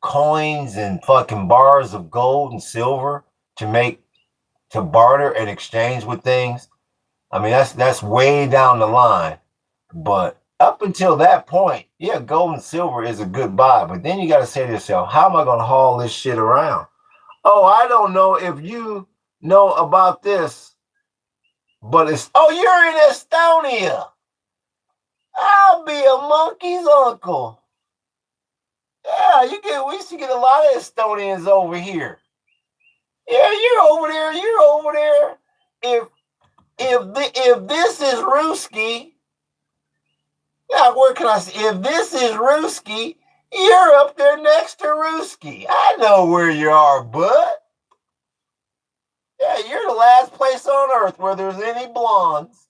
coins and fucking bars of gold and silver to barter and exchange with things? I mean, that's way down the line. But up until that point, yeah, gold and silver is a good buy. But then you got to say to yourself, how am I going to haul this shit around? Oh, I don't know if you know about this, but you're in Estonia. I'll be a monkey's uncle. Yeah, we used to get a lot of Estonians over here. Yeah, you're over there. If this is Ruski, now where can I see? If this is Ruski, you're up there next to Ruski. I know where you are, bud. Yeah, you're the last place on earth where there's any blondes.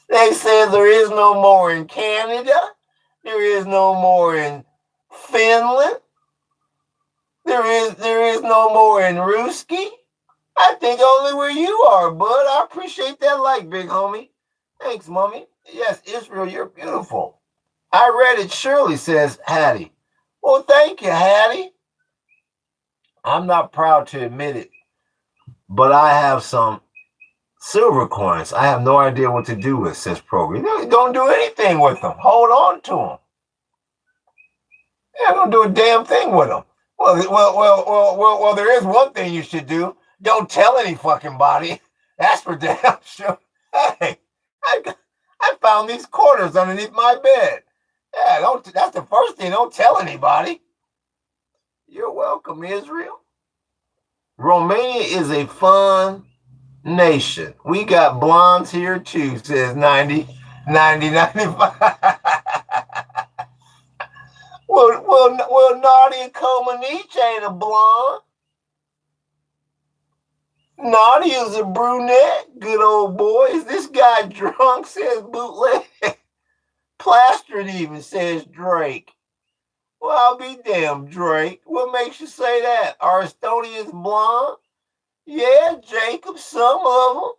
They say there is no more in Canada. There is no more in Finland. There is no more in Ruski. I think only where you are, bud. I appreciate that like, big homie. Thanks, mommy. Yes, Israel, you're beautiful. I read it. Shirley says, Hattie. Well, thank you, Hattie. I'm not proud to admit it, but I have some silver coins. I have no idea what to do with, says Program. Don't do anything with them. Hold on to them. Yeah, don't do a damn thing with them. Well, there is one thing you should do. Don't tell any fucking body. That's for damn sure. Hey, I found these quarters underneath my bed. Yeah, that's the first thing. Don't tell anybody. You're welcome, Israel. Romania is a fun nation. We got blondes here too, says 90, 95. Well, Nadia Comaneci ain't a blonde. Nadia's a brunette. Good old boy. Is this guy drunk, says Bootleg. Plastered even, says Drake. Well, I'll be damned, Drake. What makes you say that? Are Estonians blonde? Yeah, Jacob, some of them.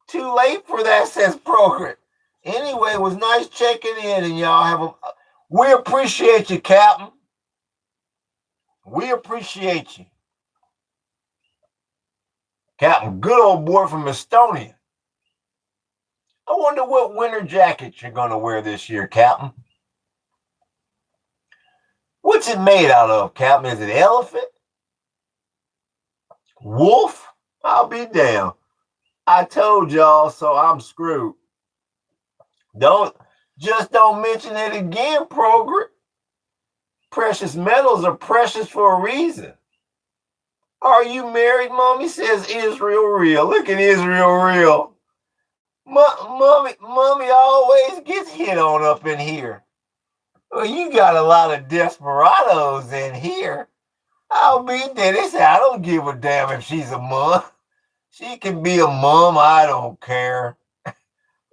Too late for that, says Program. Anyway, it was nice checking in, and y'all we appreciate you, Captain. We appreciate you. Captain, good old boy from Estonia. I wonder what winter jacket you're going to wear this year, Captain. What's it made out of, Captain? Is it elephant? Wolf? I'll be damned. I told y'all, so I'm screwed. Don't mention it again, Program. Precious metals are precious for a reason. Are you married, Mommy? Says Israel Real. Look at Israel Real. Mommy always gets hit on up in here. Well, you got a lot of desperados in here. I'll be there. They say, I don't give a damn if she's a mom. She can be a mom. I don't care.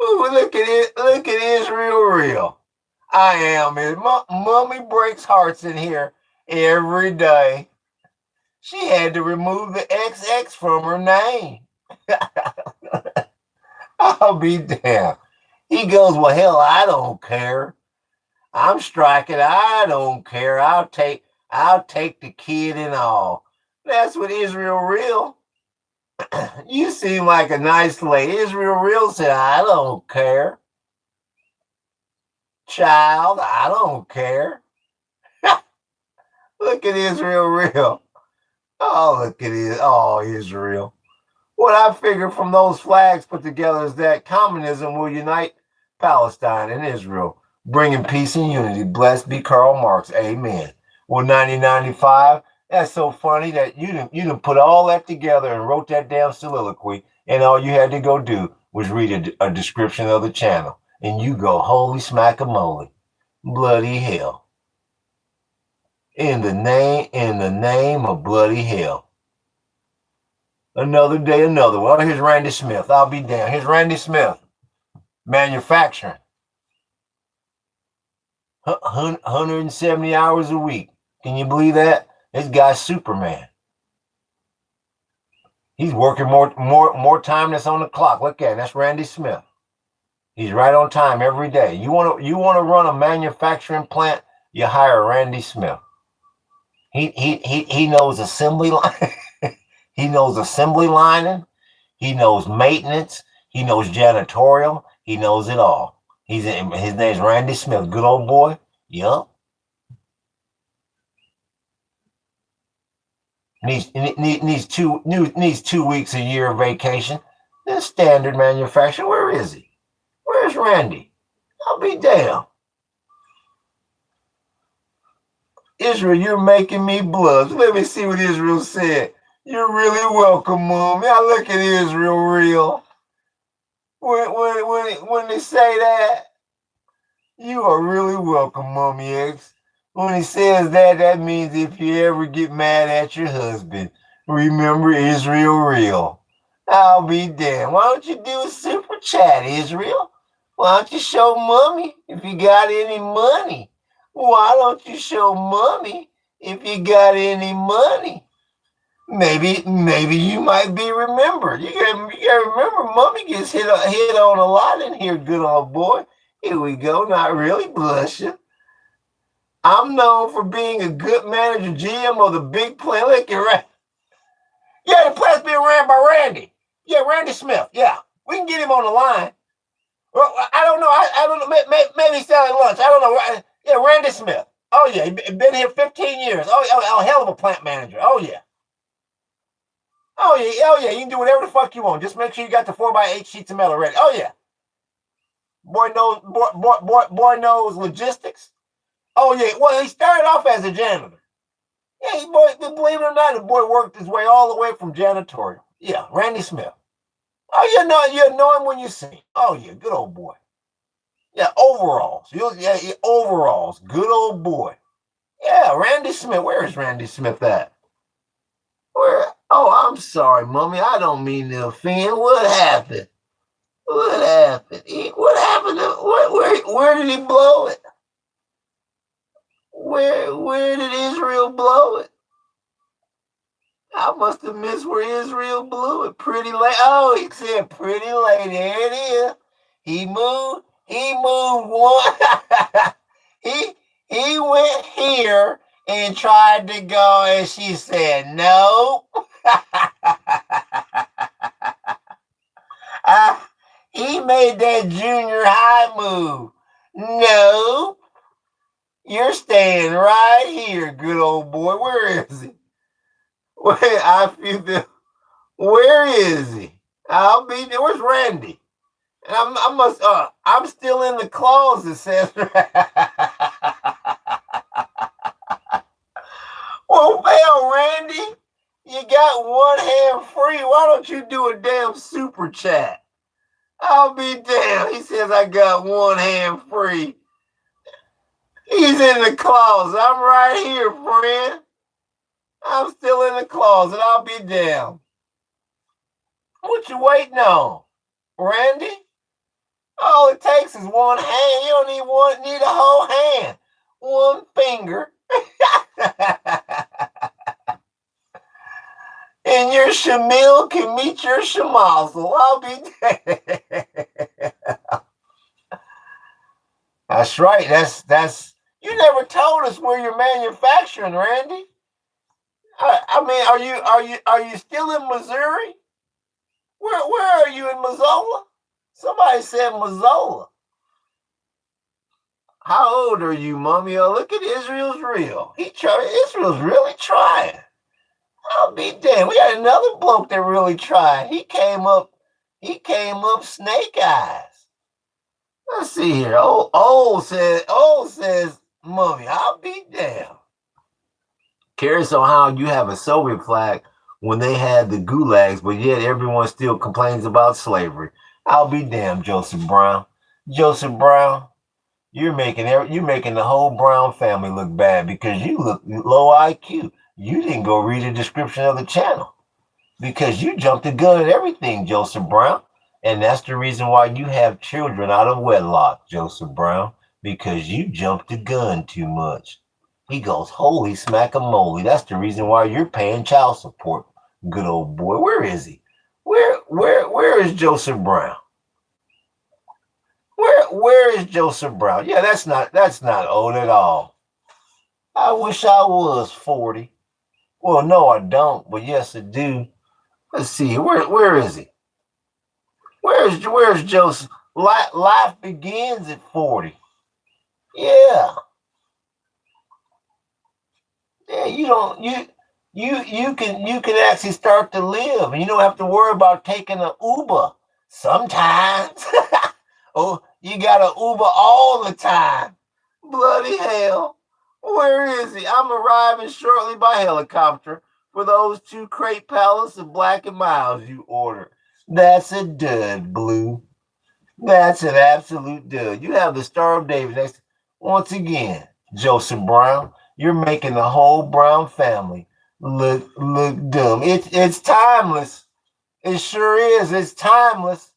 Ooh, look at it. Look at Israel Real. I am. Mommy breaks hearts in here every day. She had to remove the XX from her name. I'll be damned. He goes, well, hell, I don't care. I'm striking. I don't care. I'll take the kid and all. That's what Israel Real. You seem like a nice lady. Israel Real said, I don't care. Child, I don't care. Look at Israel Real. Oh, look at it. Oh, Israel. What I figure from those flags put together is that communism will unite Palestine and Israel, bringing peace and unity. Blessed be Karl Marx. Amen. Well, 1995, that's so funny that you didn't put all that together and wrote that damn soliloquy, and all you had to go do was read a description of the channel, and you go, holy smack-a-moly, bloody hell. In the name of bloody hell. Another day, another one. Oh, here's Randy Smith. I'll be damned. Here's Randy Smith. Manufacturing. 170 hours a week. Can you believe that? This guy's Superman. He's working more time that's on the clock. Look at him. That's Randy Smith. He's right on time every day. You want to run a manufacturing plant, you hire Randy Smith. He knows assembly line. He knows assembly lining. He knows maintenance. He knows janitorial. He knows it all. His name's Randy Smith. Good old boy. Yup. Needs 2 weeks a year of vacation. That's standard manufacturing. Where is he? Where's Randy? I'll be damned. Israel, you're making me blush. Let me see what Israel said. You're really welcome, Mommy. I look at Israel real. When they say that, you are really welcome, Mommy X. When he says that, that means if you ever get mad at your husband, remember Israel real. I'll be damned. Why don't you do a super chat, Israel? Why don't you show Mommy if you got any money? Why don't you show Mommy if you got any money? Maybe you might be remembered. You gotta remember, Mommy gets hit on a lot in here, good old boy. Here we go, not really blushing. I'm known for being a good manager, GM of the big plant. Look at right. Yeah, the plant's being ran by Randy. Yeah, Randy Smith. Yeah, we can get him on the line. Well, I don't know. I don't know. Maybe he's selling lunch. I don't know. Yeah, Randy Smith. Oh yeah, he been here 15 years. Oh, hell of a plant manager. Oh yeah. Oh yeah. You can do whatever the fuck you want. Just make sure you got the 4x8 sheets of metal ready. Oh yeah. Boy knows logistics. Oh yeah. Well, he started off as a janitor. Yeah, believe it or not, the boy worked his way all the way from janitorial. Yeah, Randy Smith. Oh, you know him when you see him. Oh yeah, good old boy. Yeah, overalls. Overalls. Good old boy. Yeah, Randy Smith. Where is Randy Smith at? Where? Oh, I'm sorry, Mommy. I don't mean to offend. What happened? What happened? What happened? Where did he blow it? Where did Israel blow it? I must have missed where Israel blew it. Pretty late. Oh, he said pretty late. There it is. He moved one. he went here and tried to go, and she said no. He made that junior high move. No. You're staying right here, good old boy. Where is he? Where is he? I'll be there. Where's Randy? And I'm still in the closet, says. Well, hell, Randy, you got one hand free. Why don't you do a damn super chat? I'll be damned. He says I got one hand free. He's in the closet. I'm right here, friend. I'm still in the closet. I'll be damned. What you waiting on, Randy? All it takes is one hand. You don't need a whole hand. One finger. And your Shamil can meet your Shamazel. I'll be damned. That's right. That's. You never told us where you're manufacturing, Randy. I mean, are you still in Missouri? Where are you in Missoula? Somebody said Missoula. How old are you, Mommy? Oh, look at Israel's real. Israel's really trying. I'll be damned. We got another bloke that really tried. He came up snake eyes. Let's see here. Old says, Mommy, I'll be damned. Curious on how you have a Soviet flag when they had the gulags, but yet everyone still complains about slavery. I'll be damned, Joseph Brown. Joseph Brown, you're making the whole Brown family look bad because you look low IQ. You didn't go read the description of the channel. because you jumped the gun at everything, Joseph Brown. And that's the reason why you have children out of wedlock, Joseph Brown, because you jumped the gun too much. He goes, holy smack-a-moly. That's the reason why you're paying child support, good old boy. Where is he? Where is Joseph Brown? Where is Joseph Brown? Yeah, that's not old at all. I wish I was 40. Well, no, I don't, but yes, I do. Let's see. Where is he? Where's Joseph? Life begins at 40. Yeah. Yeah, you can actually start to live, and you don't have to worry about taking an Uber sometimes. Oh, you got an Uber all the time. Bloody hell. Where is he? I'm arriving shortly by helicopter for those 2 crate pallets of Black and Miles you ordered. That's a dud, Blue. That's an absolute dud. You have the Star of David next. Once again, Joseph Brown, you're making the whole Brown family look dumb. It's timeless. It sure is. It's timeless.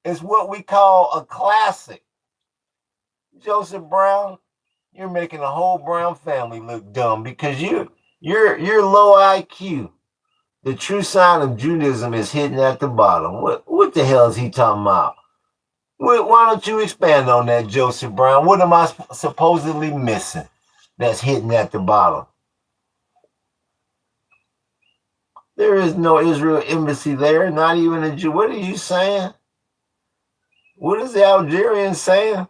It's what we call a classic. Joseph Brown, you're making the whole Brown family look dumb because you're low IQ. The true sign of Judaism is hidden at the bottom. What the hell is he talking about? Why don't you expand on that, Joseph Brown? What am I supposedly missing that's hidden at the bottom? There is no Israel embassy there, not even a Jew. What are you saying? What is the Algerian saying?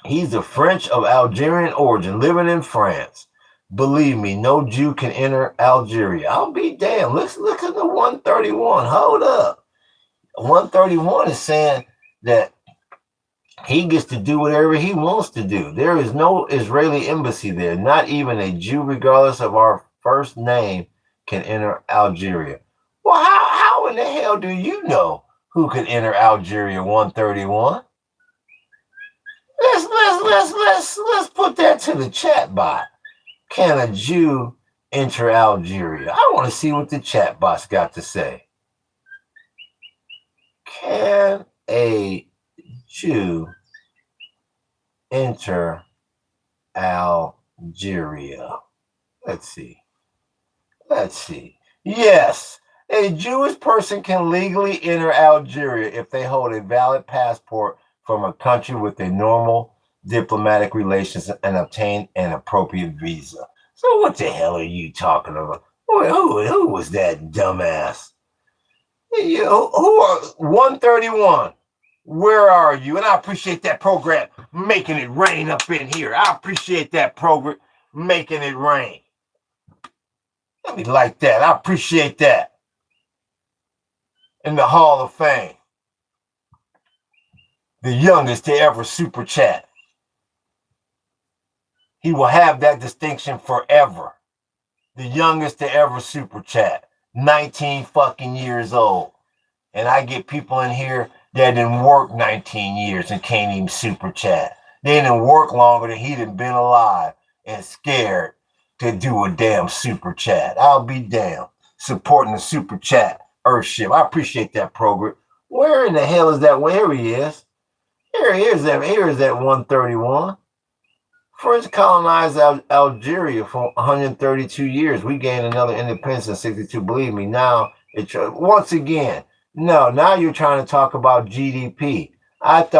He's a French of Algerian origin, living in France. Believe me, no Jew can enter Algeria. I'll be damned. Look at the 131. Hold up. 131 is saying that he gets to do whatever he wants to do. There is no Israeli embassy there. Not even a Jew, regardless of our first name, can enter Algeria. Well, how in the hell do you know who can enter Algeria? 131. Let's put that to the chat bot. Can a Jew enter Algeria? I want to see what the chat bot's got to say. Can a Jew enter Algeria? Let's see. Yes, a Jewish person can legally enter Algeria if they hold a valid passport from a country with a normal diplomatic relations and obtain an appropriate visa. So what the hell are you talking about? Who was that dumbass? Who are 131? Where are you? And I appreciate that program making it rain up in here. I appreciate that program making it rain. Let me like that. I appreciate that. In the Hall of Fame. The youngest to ever super chat. He will have that distinction forever. The youngest to ever super chat. 19 fucking years old. And I get people in here that didn't work 19 years and can't even super chat. They didn't work longer than he done been alive and scared to do a damn super chat. I'll be damned. Supporting the super chat Earthship. I appreciate that program. Where in the hell is that? Where he is? Here is that 131. French colonized Algeria for 132 years. We gained another independence in 62. Believe me, now once again. No, now you're trying to talk about GDP. What's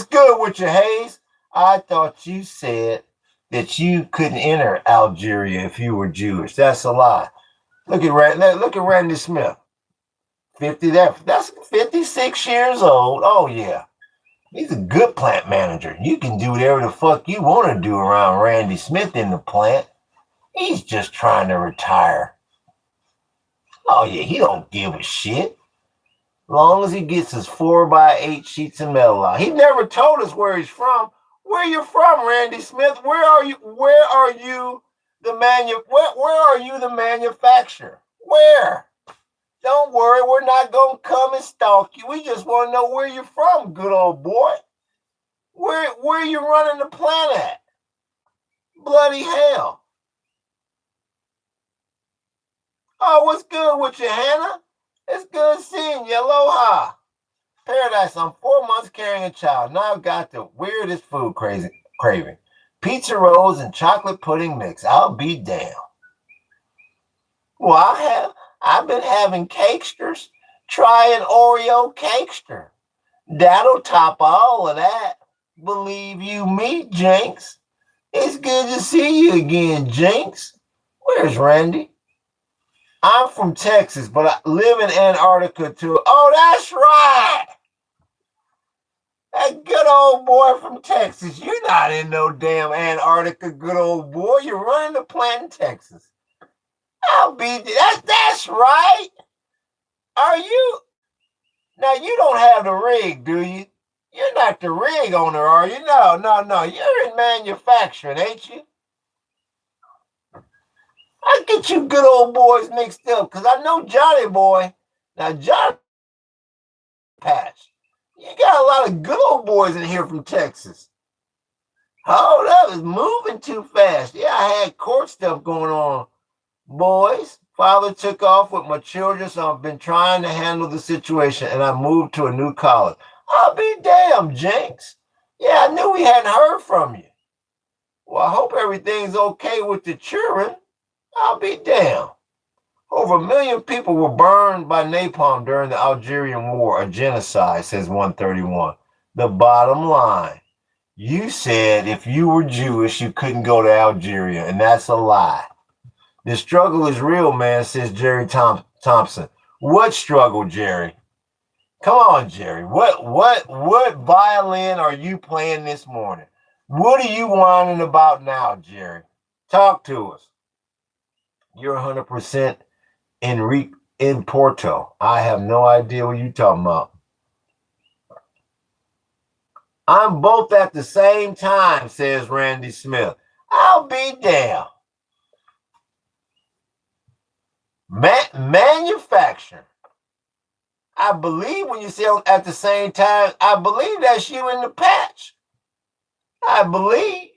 good with you, Hayes? I thought you said that you couldn't enter Algeria if you were Jewish. That's a lie. Look at Randy Smith. 50, that's 56 years old. Oh yeah. He's a good plant manager. You can do whatever the fuck you want to do around Randy Smith in the plant. He's just trying to retire. Oh yeah, he don't give a shit. Long as he gets his 4x8 sheets of metal out. He never told us where he's from. Where you from, Randy Smith? Where are you the manufacturer? Where? Don't worry, we're not gonna come and stalk you. We just want to know where you're from, good old boy. Where you running the plant at? Bloody hell. Oh, what's good with you, Hannah? It's good seeing you. Aloha. Paradise, I'm 4 months carrying a child. Now I've got the weirdest food craving. Pizza rolls and chocolate pudding mix. I'll be damned. Well, I've been having cakesters. Try an Oreo cakester. That'll top all of that. Believe you me, Jinx. It's good to see you again, Jinx. Where's Randy? I'm from Texas, but I live in Antarctica too. Oh, that's right. That good old boy from Texas. You're not in no damn Antarctica, good old boy. You're running the plant in Texas. I'll be that. That's right. Are you? Now you don't have the rig, do you? You're not the rig owner, are you? No. You're in manufacturing, ain't you? I get you good old boys mixed up because I know Johnny Boy. Now Johnny Patch, you got a lot of good old boys in here from Texas. Hold up, it's moving too fast. Yeah, I had court stuff going on. Boys, father took off with my children, so I've been trying to handle the situation, and I moved to a new college. I'll be damned, Jinx. Yeah, I knew we hadn't heard from you. Well, I hope everything's okay with the children. I'll be damned. Over 1 million people were burned by napalm during the Algerian War, a genocide, says 131. The bottom line, you said if you were Jewish, you couldn't go to Algeria, and that's a lie. The struggle is real, man, says Jerry Thompson. What struggle, Jerry? Come on, Jerry. What violin are you playing this morning? What are you whining about now, Jerry? Talk to us. You're 100% in Porto. I have no idea what you're talking about. I'm both at the same time, says Randy Smith. I'll be damned. Manufacturing. I believe when you say at the same time, I believe that's you in the patch. I believe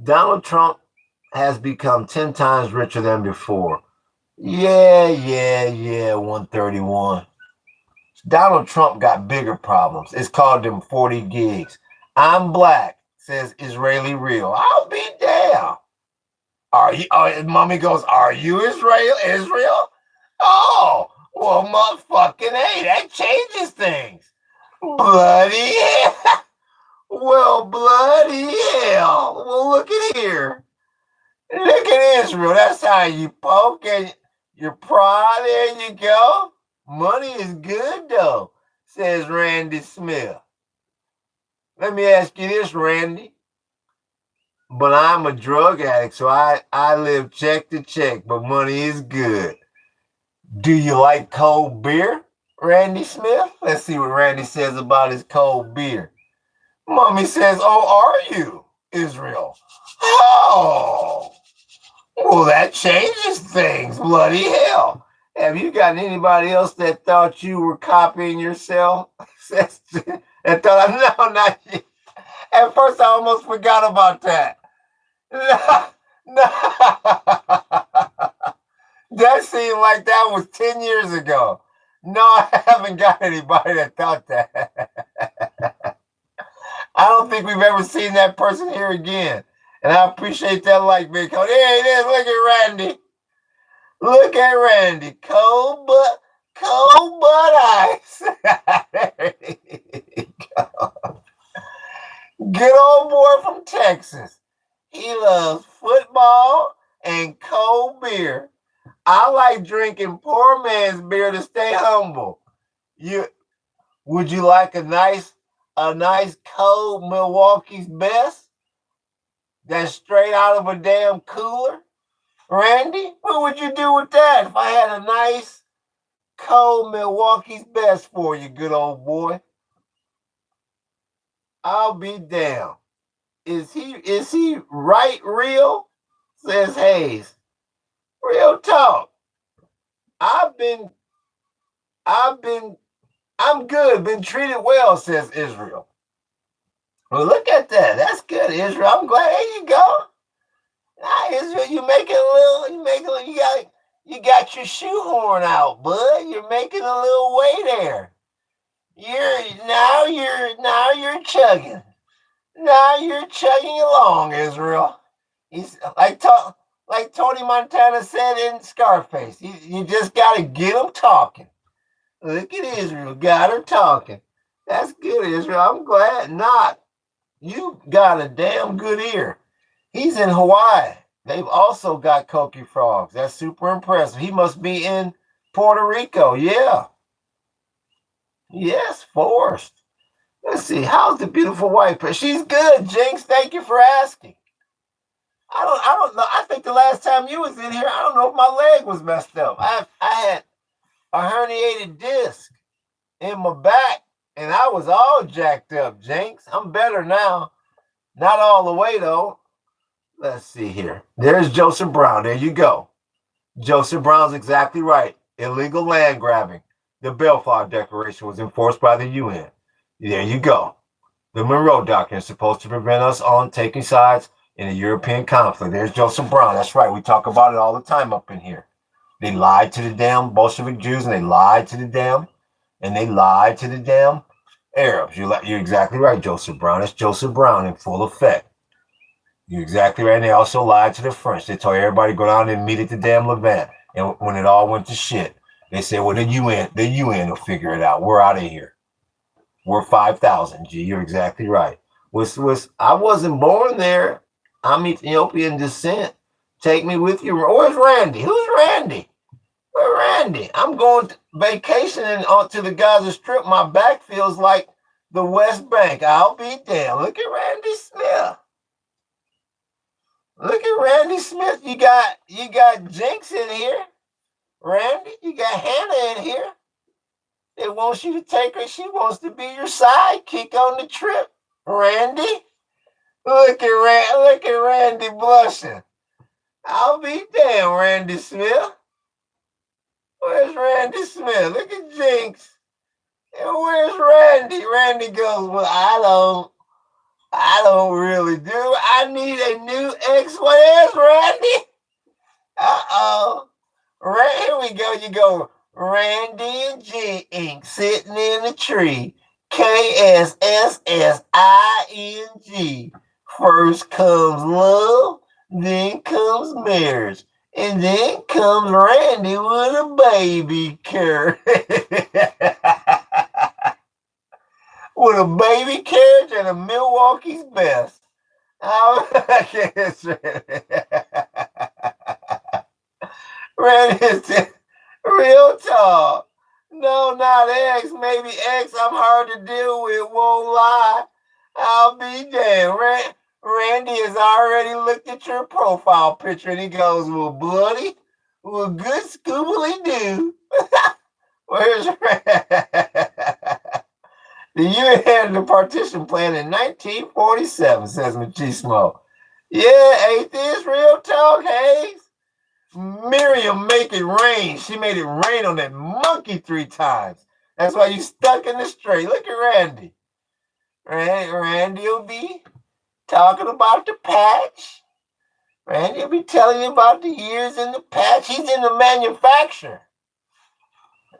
Donald Trump has become 10 times richer than before. Yeah, 131. Donald Trump got bigger problems. It's called them 40 gigs. I'm black, says Israeli Real. I'll be damned. Are you? Mommy goes, are you Israel? Oh, well, motherfucking hey, that changes things. Bloody hell. Well, bloody hell. Well, look at here. Look at Israel. That's how you poke and you're proud. There you go. Money is good, though, says Randy Smith. Let me ask you this, Randy. But I'm a drug addict, so I live check to check, but money is good. Do you like cold beer, Randy Smith? Let's see what Randy says about his cold beer. Mommy says, oh, are you, Israel? Oh, well, that changes things. Bloody hell. Have you got anybody else that thought you were copying yourself? And thought, no, not you. At first, I almost forgot about that. No. That seemed like that was 10 years ago. No, I haven't got anybody that thought that. I don't think we've ever seen that person here again. And I appreciate that like, big coat. There it is. Look at Randy. Look at Randy. Cold butt ice. There you go. Good old boy from Texas. He loves football and cold beer. I like drinking poor man's beer to stay humble. Would you like a nice cold Milwaukee's Best that's straight out of a damn cooler? Randy, what would you do with that if I had a nice cold Milwaukee's Best for you, good old boy? I'll be damned. Is he right real? Says Hayes. Real talk. I'm good, been treated well, says Israel. Well, look at that. That's good, Israel. I'm glad. There you go. Israel, you got You got your shoehorn out, bud. You're making a little way there. You're chugging. Now you're chugging along, Israel. He's like Tony Montana said in Scarface. You just got to get them talking. Look at Israel, got her talking. That's good, Israel. I'm glad not. You got a damn good ear. He's in Hawaii. They've also got coqui frogs. That's super impressive. He must be in Puerto Rico. Yeah. Yes, Forrest. Let's see. How's the beautiful wife? She's good, Jinx. Thank you for asking. I don't know. I think the last time you was in here, I don't know if my leg was messed up. I had a herniated disc in my back, and I was all jacked up, Jinx. I'm better now. Not all the way, though. Let's see here. There's Joseph Brown. There you go. Joseph Brown's exactly right. Illegal land grabbing. The Balfour Declaration was enforced by the UN. There you go. The Monroe Doctrine is supposed to prevent us on taking sides in the European conflict. There's Joseph Brown. That's right. We talk about it all the time up in here. They lied to the damn Bolshevik Jews, and they lied to the damn Arabs. You're exactly right, Joseph Brown. It's Joseph Brown in full effect. You're exactly right. And they also lied to the French. They told everybody to go down and meet at the damn Levant. And when it all went to shit, they said, well, the UN will figure it out. We're out of here. We're 5,000, G. You're exactly right. I wasn't born there. I'm Ethiopian descent. Take me with you. Where's Randy? Who's Randy? Where's Randy? I'm going vacationing onto the Gaza Strip. My back feels like the West Bank. I'll be damned. Look at Randy Smith. Look at Randy Smith. You got Jinx in here. Randy, you got Hannah in here. They want you to take her. She wants to be your sidekick on the trip. Randy. Look at Randy blushing. I'll be damned, Randy Smith. Where's Randy Smith? Look at Jinx. And where's Randy? Randy goes, well, I don't really do. I need a new ex. Where's Randy? Uh-oh. Here we go. You go, Randy and Jinx sitting in a tree. KSSSING. First comes love, then comes marriage, and then comes Randy with a baby carriage. With a baby carriage and a Milwaukee's best. Randy's real talk. No, not X. Maybe X. I'm hard to deal with. Won't lie. I'll be damned. Randy has already looked at your profile picture and he goes, well, buddy, well, good scoobily-doo. Where's Randy? The UN had the partition plan in 1947, says Machismo. Yeah, ain't this real talk, Hayes? Miriam make it rain. She made it rain on that monkey 3 times. That's why you stuck in the straight. Look at Randy. Randy will be talking about the patch. Randy will be telling you about the years in the patch. He's in the manufacturer.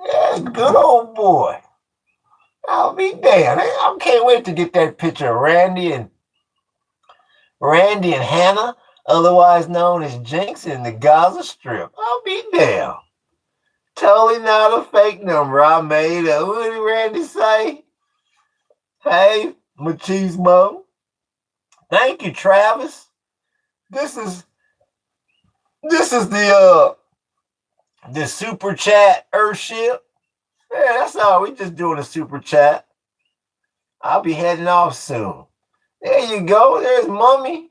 Yeah, good old boy. I'll be damned. I can't wait to get that picture of Randy and Hannah, otherwise known as Jinx, in the Gaza Strip. I'll be damned. Totally not a fake number I made up. What did Randy say? Hey, Machismo. Thank you, Travis. This is the Superchat Earthship. Yeah, that's all. We just doing a super chat. I'll be heading off soon. There you go. There's Mummy.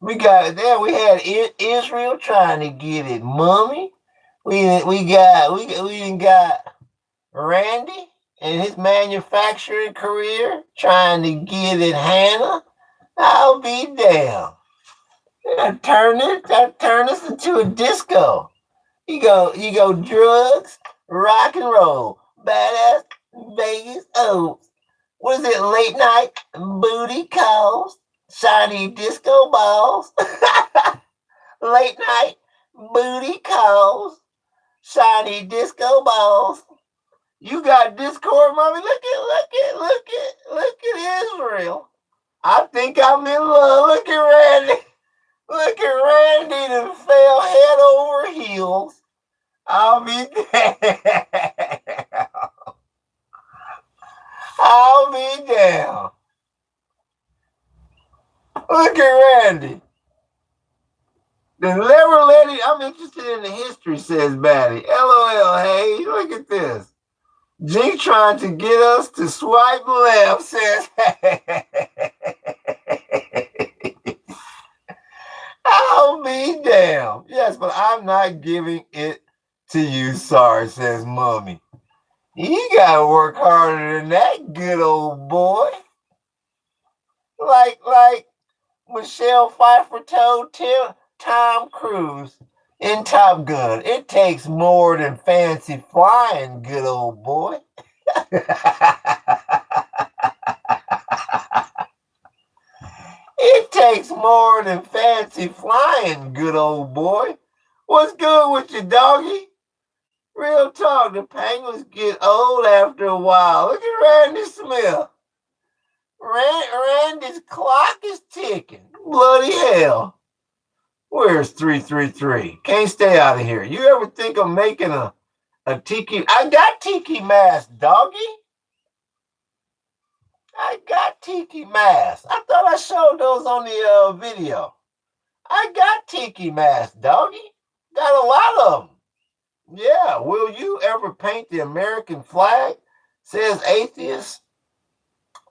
We had Israel trying to get it, Mummy. We got Randy and his manufacturing career trying to get it, Hannah. I'll be damned. That turn this into a disco. You go drugs, rock and roll, badass, Vegas, what is it, late night, booty calls, shiny disco balls. Late night booty calls, shiny disco balls. You got Discord, mommy. Look at Israel. I think I'm in love. Look at Randy. Look at Randy that fell head over heels. I'll be damn. I'll be damn. Look at Randy. The never let it. I'm interested in the history, says Batty. LOL, hey, look at this. G trying to get us to swipe left, says, I'll be damned. Yes, but I'm not giving it to you, sorry, says Mummy. You gotta work harder than that, good old boy. Like Michelle Pfeiffer told Tom Cruise in Top Gun, it takes more than fancy flying, good old boy. It takes more than fancy flying, good old boy. What's good with you, doggy? Real talk, the penguins get old after a while. Look at Randy Smith. Randy's clock is ticking. Bloody hell. Where's 333? Can't stay out of here. You ever think of making a tiki? I got tiki mask, doggy. I got tiki masks. I thought I showed those on the video. I got tiki masks, doggy. Got a lot of them. Yeah, will you ever paint the American flag? Says atheist.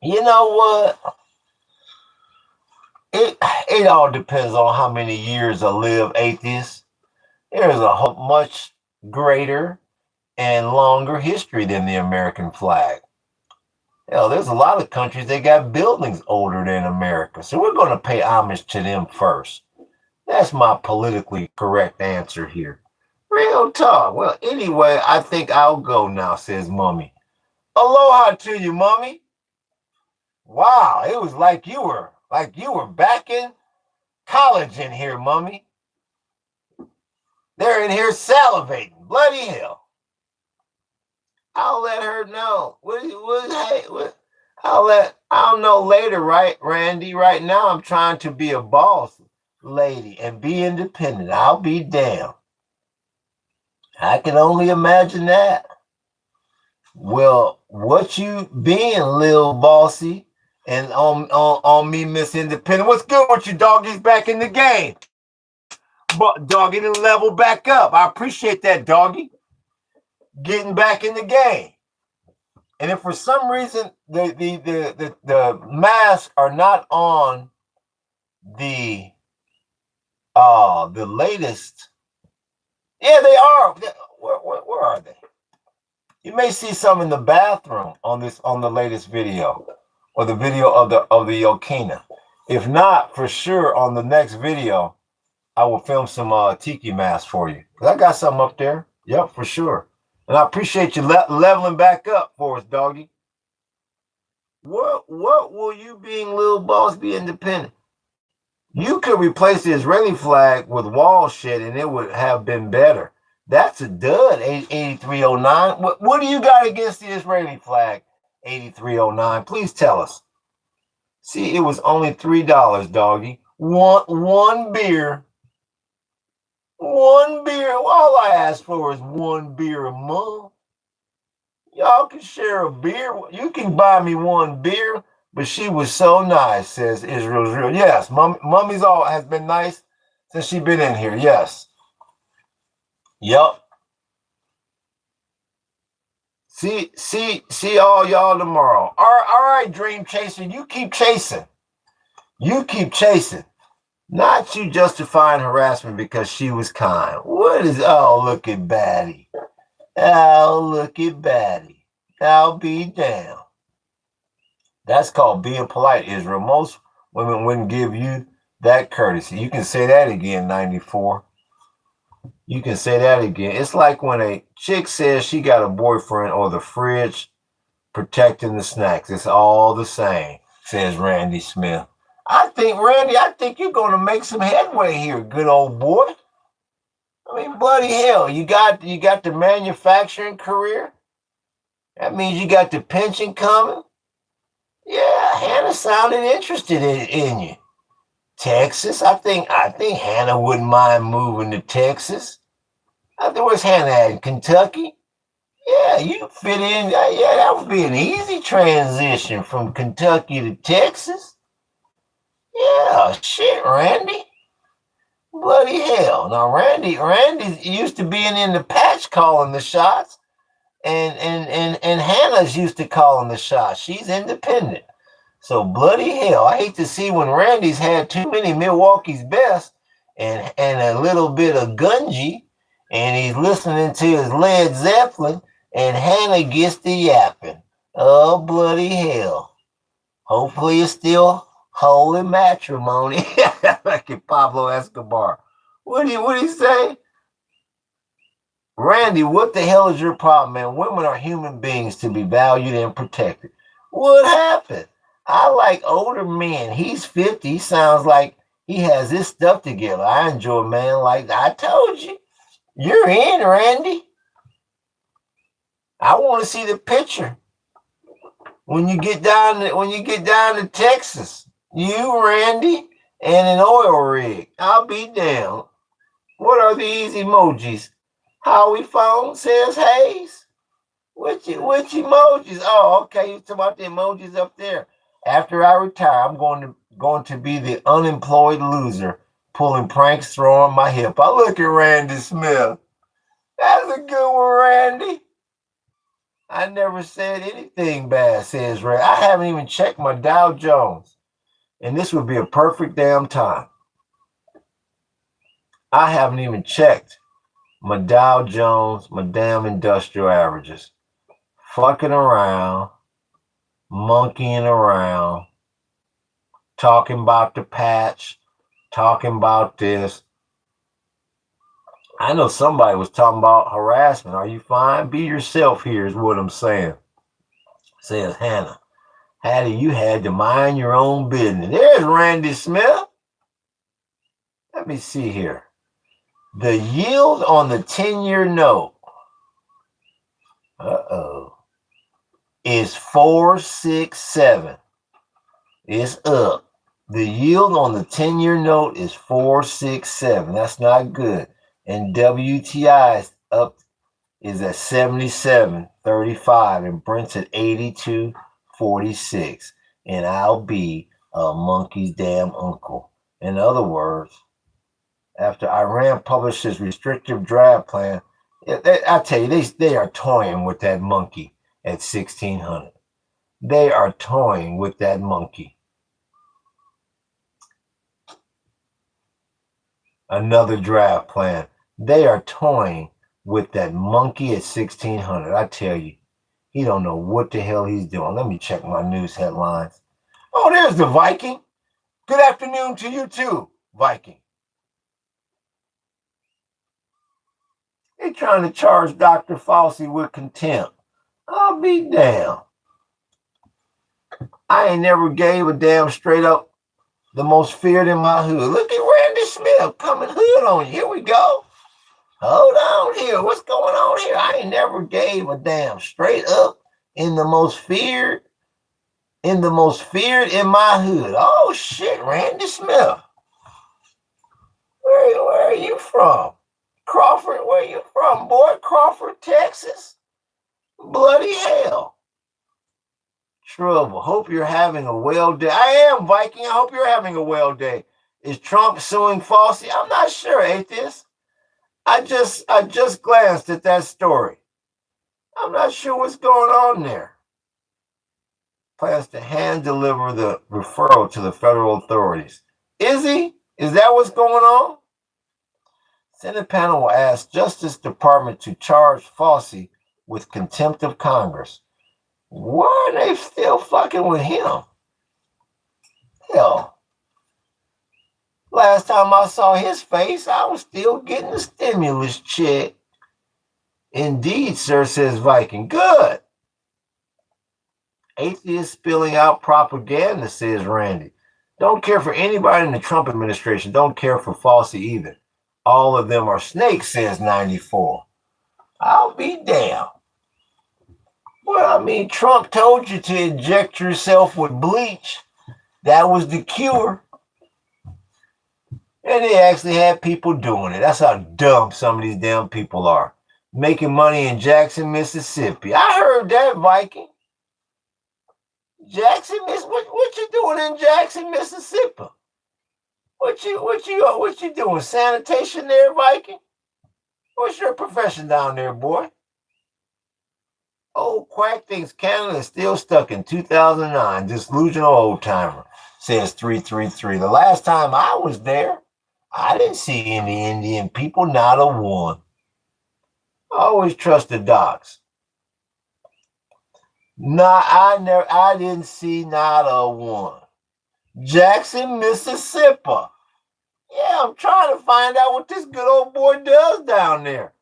You know what? It all depends on how many years I live, atheist. There's a much greater and longer history than the American flag. Hell, there's a lot of countries that got buildings older than America. So we're going to pay homage to them first. That's my politically correct answer here. Real talk. Well, anyway, I think I'll go now, says Mummy. Aloha to you, Mummy. Wow, it was like you were back in college in here, Mummy. They're in here salivating. Bloody hell. I'll let her know. I'll know later, right, Randy? Right now, I'm trying to be a boss lady and be independent. I'll be damned. I can only imagine that. Well, what you being, Lil Bossy, and on me, Miss Independent? What's good with you, doggies? Back in the game, but doggy the level back up. I appreciate that, doggy. Getting back in the game. And if for some reason the masks are not on the latest, yeah, they are. Where are they? You may see some in the bathroom on the latest video, or the video of the Yokina. If not, for sure on the next video, I will film some tiki masks for you. I got something up there. Yep, for sure. And I appreciate you leveling back up for us, doggy. What will you, being Lil Boss, be independent? You could replace the Israeli flag with wall shit and it would have been better. That's a dud, 8309. What do you got against the Israeli flag, 8309? Please tell us. See, it was only $3, doggy. One beer. One beer. All I ask for is one beer a month. Y'all can share a beer. You can buy me one beer, but she was so nice, says Israel's Real. Yes, Mummy's all has been nice since she been in here. Yes. Yup. See all y'all tomorrow. All right, Dream Chaser. You keep chasing. You keep chasing. Not you justifying harassment because she was kind. What is, oh, look at Batty. Oh, look at Batty. I'll be damned. That's called being polite, Israel. Most women wouldn't give you that courtesy. You can say that again, 94. You can say that again. It's like when a chick says she got a boyfriend or the fridge protecting the snacks. It's all the same, says Randy Smith. I think you're going to make some headway here, good old boy. I mean, bloody hell, you got the manufacturing career. That means you got the pension coming. Yeah, Hannah sounded interested in you. Texas, I think Hannah wouldn't mind moving to Texas. I think where's Hannah at? In Kentucky? Yeah, you fit in. Yeah, that would be an easy transition from Kentucky to Texas. Yeah, shit, Randy. Bloody hell. Now, Randy used to being in the patch calling the shots, and Hannah's used to calling the shots. She's independent. So bloody hell, I hate to see when Randy's had too many Milwaukee's best and a little bit of Gunji, and he's listening to his Led Zeppelin, and Hannah gets to yapping. Oh, bloody hell. Hopefully it's still holy matrimony. Like Pablo Escobar. What do you say? Randy, what the hell is your problem, man? Women are human beings to be valued and protected. What happened? I like older men. He's 50. He sounds like he has his stuff together. I enjoy a man like that. I told you. You're in, Randy. I want to see the picture. When you get down to Texas, you, Randy, and an oil rig. I'll be down. What are these emojis? Howie phone says Hayes. Which emojis? Oh, okay. You talking about the emojis up there. After I retire, I'm going to be the unemployed loser, pulling pranks, throwing my hip. I look at Randy Smith. That's a good one, Randy. I never said anything bad, says Randy. I haven't even checked my Dow Jones, and this would be a perfect damn time. I haven't even checked my Dow Jones, my damn industrial averages. Fucking around, monkeying around, talking about the patch, talking about this. I know somebody was talking about harassment. Are you fine? Be yourself here is what I'm saying. Says Hannah. Hattie, you had to mind your own business. There's Randy Smith. Let me see here. The yield on the 10-year note is 4.67. It's up. The yield on the 10-year note is 4.67. That's not good. And WTI is at 77.35, and Brent's at 82.46. And I'll be a monkey's damn uncle. In other words, after Iran published his restrictive draft plan, I tell you, they are toying with that monkey at 1,600. They are toying with that monkey. Another draft plan. They are toying with that monkey at 1,600. I tell you, he don't know what the hell he's doing. Let me check my news headlines. Oh, there's the Viking. Good afternoon to you too, Viking. They're trying to charge Dr. Fauci with contempt. I'll be damned. I ain't never gave a damn straight up the most feared in my hood. Look at Randy Smith coming hood on you. Here we go. Hold on here. What's going on here? I ain't never gave a damn straight up in the most feared in my hood. Oh shit, Randy Smith. Where are you from? Crawford, where you from, boy? Crawford, Texas? Bloody hell. Trouble. Hope you're having a well day. I am, Viking. I hope you're having a well day. Is Trump suing Fauci? I'm not sure, atheist. I just glanced at that story. I'm not sure what's going on there. Plans to hand deliver the referral to the federal authorities. Is he? Is that what's going on? Senate panel will ask Justice Department to charge Fauci with contempt of Congress. Why are they still fucking with him? Hell. Last time I saw his face, I was still getting a stimulus check. Indeed, sir, says Viking. Good. Atheist spilling out propaganda, says Randy. Don't care for anybody in the Trump administration. Don't care for Falsey either. All of them are snakes, says 94. I'll be damned. Well, I mean, Trump told you to inject yourself with bleach. That was the cure. And they actually had people doing it. That's how dumb some of these damn people are. Making money in Jackson, Mississippi. I heard that, Viking. Jackson, what you doing in Jackson, Mississippi? What you doing? Sanitation there, Viking? What's your profession down there, boy? Old Quack thinks Canada is still stuck in 2009. Disillusional old timer, says 333. The last time I was there, I didn't see any Indian people, not a one. I always trust the docs. I didn't see not a one. Jackson, Mississippi. Yeah, I'm trying to find out what this good old boy does down there.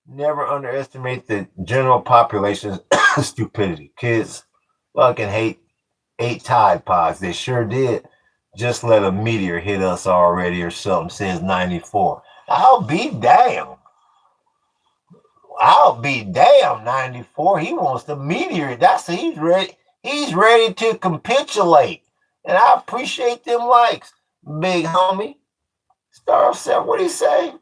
Never underestimate the general population's stupidity. Kids fucking ate Tide Pods. They sure did. Just let a meteor hit us already or something, says 94. I'll be damned. I'll be damned, 94. He wants the meteor. He's ready. He's ready to capitulate. And I appreciate them likes, big homie. Star 7, what'd he say?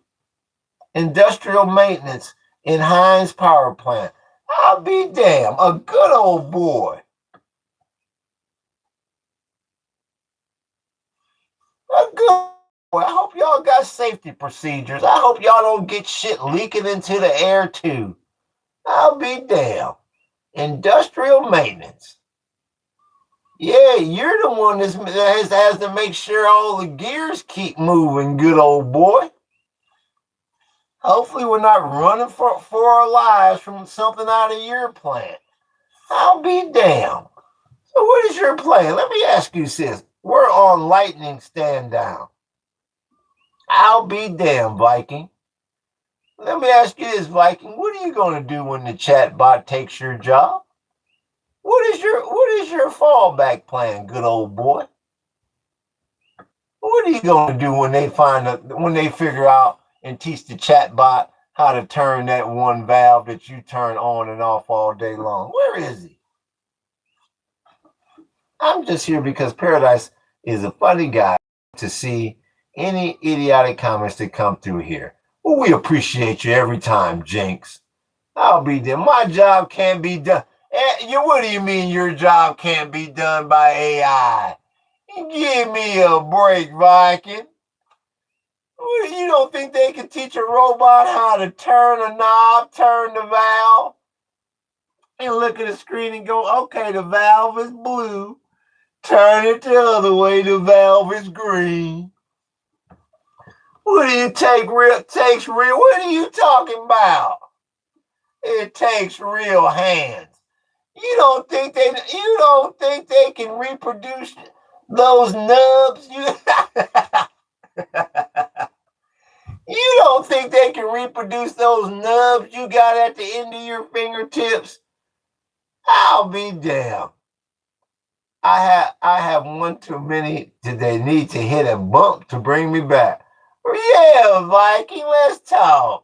Industrial maintenance in Heinz Power Plant. I'll be damned. A good old boy. A good boy. I hope y'all got safety procedures. I hope y'all don't get shit leaking into the air too. I'll be damned. Industrial maintenance. Yeah, you're the one that has to make sure all the gears keep moving, good old boy. Hopefully we're not running for our lives from something out of your plant. I'll be damned. So what is your plan? Let me ask you, sis. We're on lightning stand down. I'll be damned, Viking. Let me ask you this, Viking. What are you going to do when the chat bot takes your job? What is your fallback plan, good old boy? What are you going to do when they figure out and teach the chat bot how to turn that one valve that you turn on and off all day long? Where is he? I'm just here because Paradise is a funny guy to see any idiotic comments that come through here. Well, we appreciate you every time, Jinx. I'll be there. My job can't be done. What do you mean your job can't be done by AI? Give me a break, Viking. You don't think they can teach a robot how to turn a knob, turn the valve, and look at the screen and go, okay, the valve is blue. Turn it the other way, the valve is green. What do you take real? Takes real. What are you talking about? It takes real hands. You don't think they can reproduce those nubs? You don't think they can reproduce those nubs you got at the end of your fingertips? I'll be damned. I have one too many. Did they need to hit a bump to bring me back? Yeah, Viking, let's talk.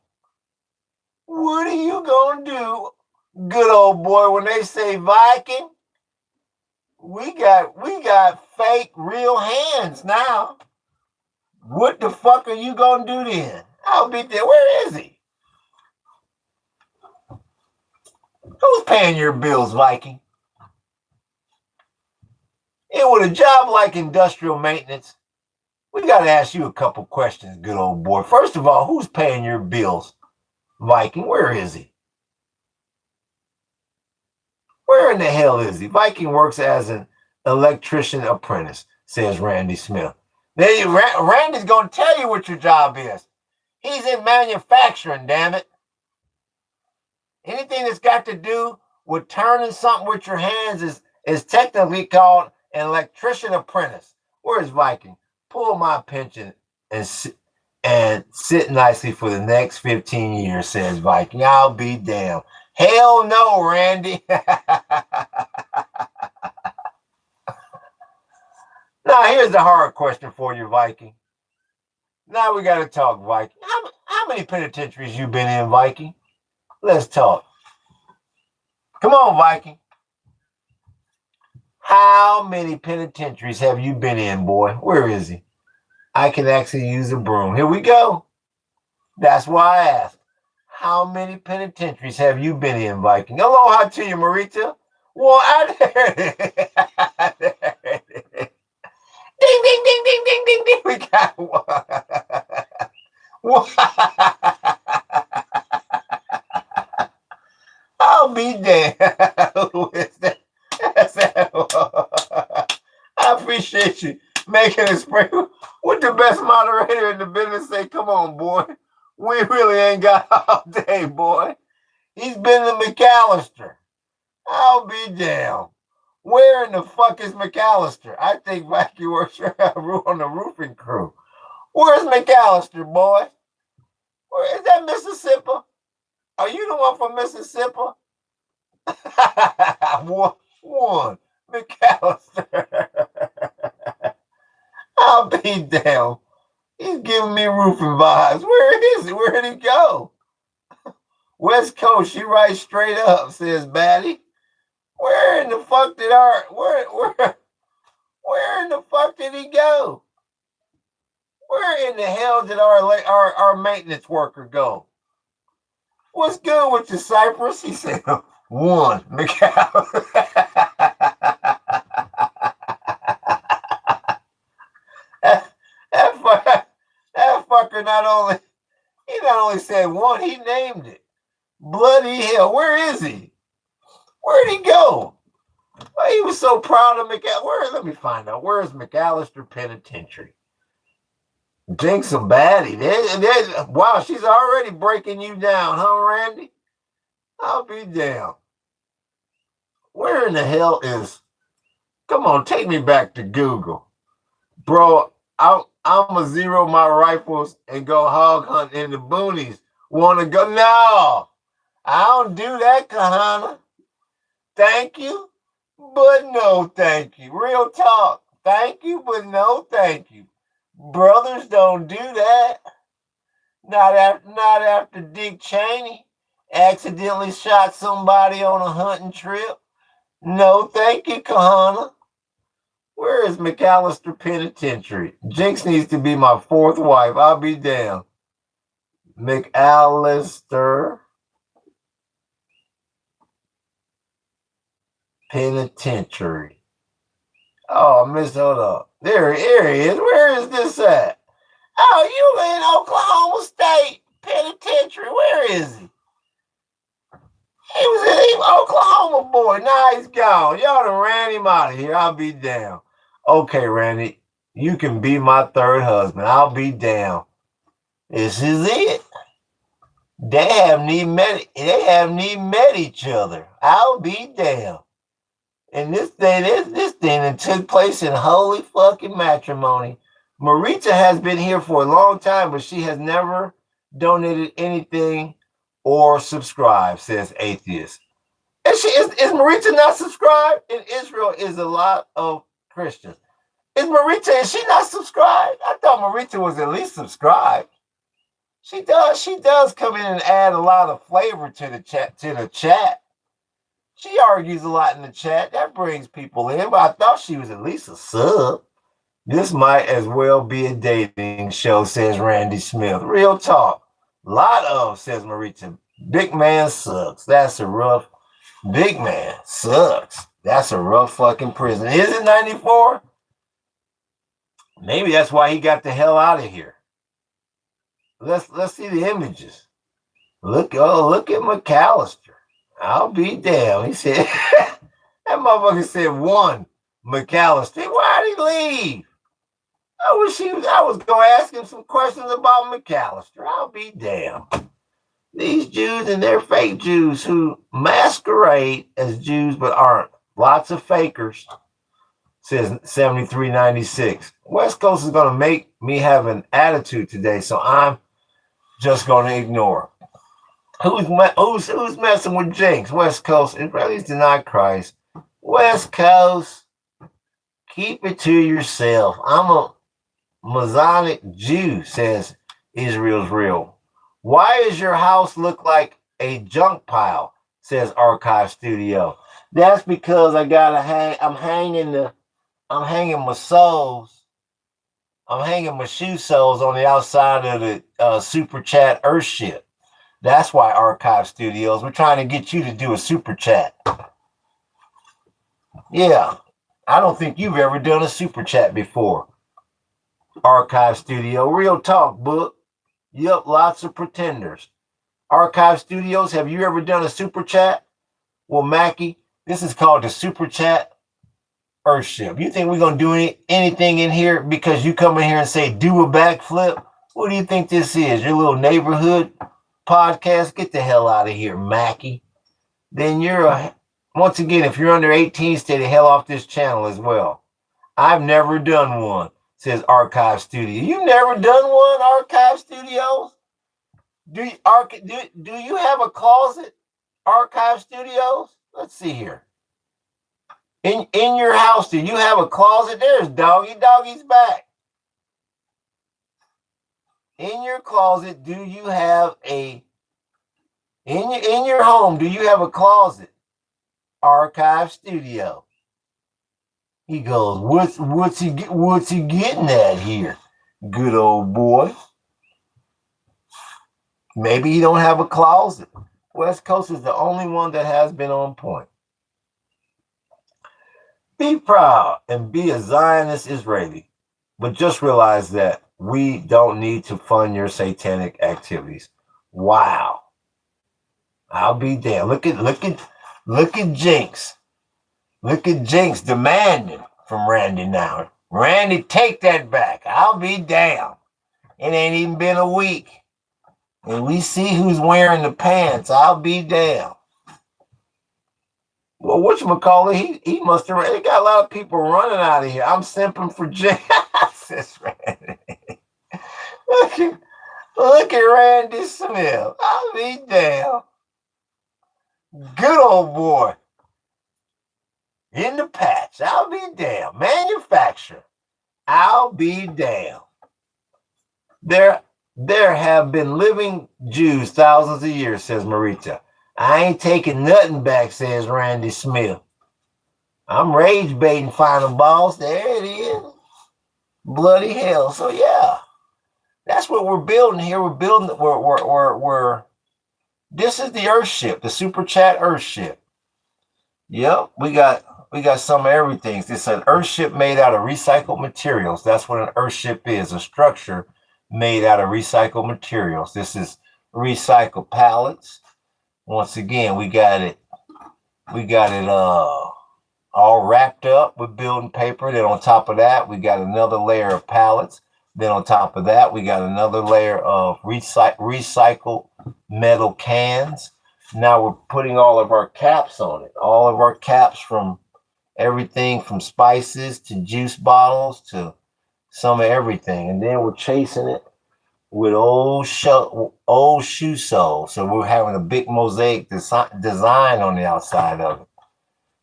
What are you gonna do, good old boy, when they say Viking? We got fake real hands now. What the fuck are you gonna do then? I'll be there. Where is he? Who's paying your bills, Viking? And with a job like industrial maintenance, we got to ask you a couple questions, good old boy. First of all, who's paying your bills, Viking? Where is he? Where in the hell is he? Viking works as an electrician apprentice, says Randy Smith. Randy's going to tell you what your job is. He's in manufacturing, damn it. Anything that's got to do with turning something with your hands is technically called an electrician apprentice. Where's Viking? Pull my pension and sit nicely for the next 15 years, says Viking. I'll be damned. Hell no, Randy. No, Now, here's the hard question for you, Viking. Now we got to talk, Viking. How many penitentiaries you been in, Viking? Let's talk. Come on, Viking. How many penitentiaries have you been in, boy? Where is he? I can actually use a broom. Here we go. That's why I asked. How many penitentiaries have you been in, Viking? Aloha to you, Marita. Well, ding, ding, ding, ding, ding, ding, ding. We got one. I'll be damned. Who is that? I appreciate you making it spring. What the best moderator in the business say? Come on, boy. We really ain't got all day, boy. He's been to McAllister. I'll be damned. Where in the fuck is McAllister? I think Viking works on the roofing crew. Where's McAllister, boy? Where is that, Mississippi? Are you the one from Mississippi? one. McAllister. I'll be damned. He's giving me roofing vibes. Where is he? Where did he go? West Coast, she right straight up, says Batty. Where in the fuck did where in the fuck did he go? Where in the hell did our maintenance worker go? What's good with you, Cypress? He said, one. McAllister. That fucker not only said one, he named it. Bloody hell, where is he? Where'd he go? Well, he was so proud of McAllister. Let me find out. Where's McAllister Penitentiary? Jinx a baddie. Wow, she's already breaking you down, huh, Randy? I'll be damned. Where in the hell is... Come on, take me back to Google. Bro, I'm going to zero my rifles and go hog hunt in the boonies. Want to go? No, I don't do that, Kahana. Thank you, but no thank you. Real talk. Thank you, but no thank you. Brothers don't do that. Not after Dick Cheney accidentally shot somebody on a hunting trip. No thank you, Kahana. Where is McAllister Penitentiary? Jinx needs to be my fourth wife. I'll be damned. McAllister Penitentiary. Oh, I missed. Hold up. There he is. Where is this at? Oh, you in Oklahoma State Penitentiary. Where is he? He was in Oklahoma, boy. Now he's gone. Y'all done ran him out of here. I'll be damned. Okay, Randy, you can be my third husband. I'll be damned. This is it. They haven't even met each other. I'll be damned. And this thing that took place in holy fucking matrimony. Marita has been here for a long time, but she has never donated anything or subscribed, says Atheist. And is Marita not subscribed? In Israel is a lot of Christians. Is she not subscribed? I thought Marita was at least subscribed. She does come in and add a lot of flavor to the chat. She argues a lot in the chat. That brings people in, but I thought she was at least a sub. This might as well be a dating show, says Randy Smith. Real talk. Lot of, says Marita. Big man sucks. That's a rough. Big man sucks. That's a rough fucking prison. Is it 94? Maybe that's why he got the hell out of here. Let's see the images. Look at McAllister. I'll be damned. He said, that motherfucker said one McAllister. Why'd he leave? I was going to ask him some questions about McAllister. I'll be damned. These Jews and their fake Jews who masquerade as Jews but aren't. Lots of fakers, says 7396. West Coast is going to make me have an attitude today, so I'm just going to ignore. Who's messing with Jinx? West Coast. Israelis deny Christ. West Coast. Keep it to yourself. I'm a Masonic Jew, says Israel's Real. Why does your house look like a junk pile, says Archive Studio. That's because I gotta hang. I'm hanging my soles. I'm hanging my shoe soles on the outside of the Superchat Earthship. That's why Archive Studios. We're trying to get you to do a super chat. Yeah, I don't think you've ever done a super chat before. Archive Studio, real talk, book. Yep, lots of pretenders. Archive Studios, have you ever done a super chat? Well, Mackie, this is called the Super Chat Earthship. You think we're going to do anything in here because you come in here and say, do a backflip? What do you think this is? Your little neighborhood podcast? Get the hell out of here, Mackie. Then once again, if you're under 18, stay the hell off this channel as well. I've never done one, says Archive Studio. You've never done one, Archive Studios? Do you have a closet, Archive Studios? Let's see here. In your house, do you have a closet? There's Doggy. Doggy's back. In your closet, do you have in your home, do you have a closet? Archive Studio. He goes, what's he getting at here? Good old boy. Maybe he don't have a closet. West Coast is the only one that has been on point. Be proud and be a Zionist Israeli, but just realize that we don't need to fund your satanic activities. Wow. I'll be damned. Look at Jinx. Look at Jinx demanding from Randy now. Randy, take that back. I'll be damned. It ain't even been a week. And we see who's wearing the pants. I'll be damned. Well, whatchamacallit, he must have, they got a lot of people running out of here. I'm simping for Jinx. Says Randy. Look at Randy Smith. I'll be damned. Good old boy. In the patch. I'll be damned. Manufacturer. I'll be damned. There have been living Jews thousands of years, says Marita. I ain't taking nothing back, says Randy Smith. I'm rage baiting, final boss. There it is. Bloody hell. So yeah, that's what we're building here. We're building. We're this is the Earthship, the Super Chat Earthship. Yep, we got some of everything. It's an Earthship made out of recycled materials. That's what an Earthship is, a structure made out of recycled materials. This is recycled pallets. Once again, we got it all wrapped up with building paper. Then on top of that, we got another layer of pallets. Then on top of that, we got another layer of recycled metal cans. Now we're putting all of our caps on it. All of our caps from everything from spices to juice bottles to some of everything. And then we're chasing it with old shoe soles. So we're having a big mosaic design on the outside of it.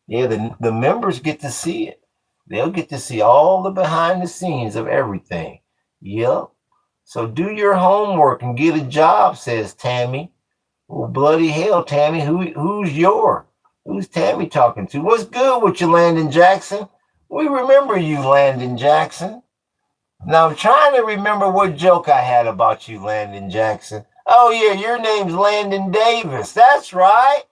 Yeah, the members get to see it. They'll get to see all the behind the scenes of everything. Yep. So do your homework and get a job, says Tammy. Well, bloody hell, Tammy. Who's Tammy talking to? What's good with you, Landon Jackson? We remember you, Landon Jackson. Now I'm trying to remember what joke I had about you, Landon Jackson. Oh yeah, your name's Landon Davis. That's right.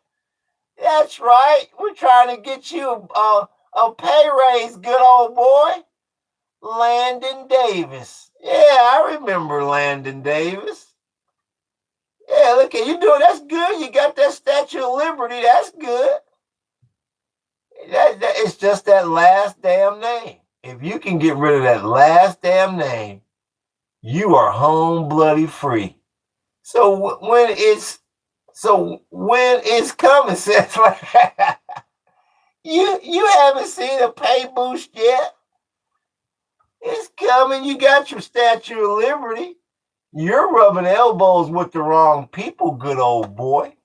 That's right. We're trying to get you a pay raise, good old boy. Landon Davis. Yeah, I remember Landon Davis. Yeah, look at you doing. That's good. You got that Statue of Liberty. That's good. It's just that last damn name. If you can get rid of that last damn name, you are home bloody free. So when it's coming, says you haven't seen a pay boost yet. It's coming. You got your Statue of Liberty. You're rubbing elbows with the wrong people, good old boy.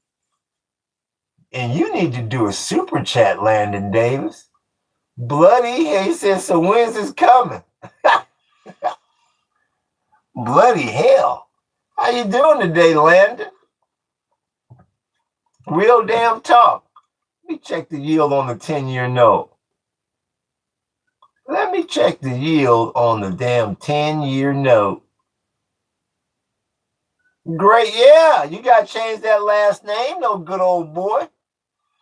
And you need to do a super chat, Landon Davis. Bloody, he says, so when's this coming? Bloody hell. How you doing today, Landon? Real damn talk. Let me check the yield on the 10-year note. Let me check the yield on the damn 10-year note. Great, yeah. You got to change that last name, no good old boy.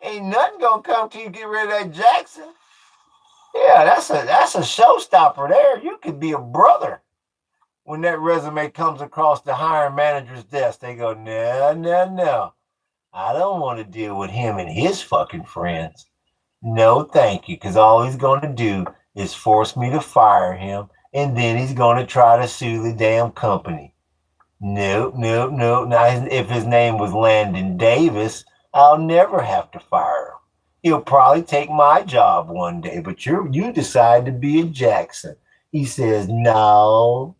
Ain't nothing going to come till you get rid of that Jackson. Yeah, that's a showstopper there. You could be a brother. When that resume comes across the hiring manager's desk, they go, no. I don't want to deal with him and his fucking friends. No, thank you, because all he's going to do is force me to fire him, and then he's going to try to sue the damn company. No. Now, if his name was Landon Davis, I'll never have to fire him. He'll probably take my job one day, but you decide to be a Jackson. He says, no,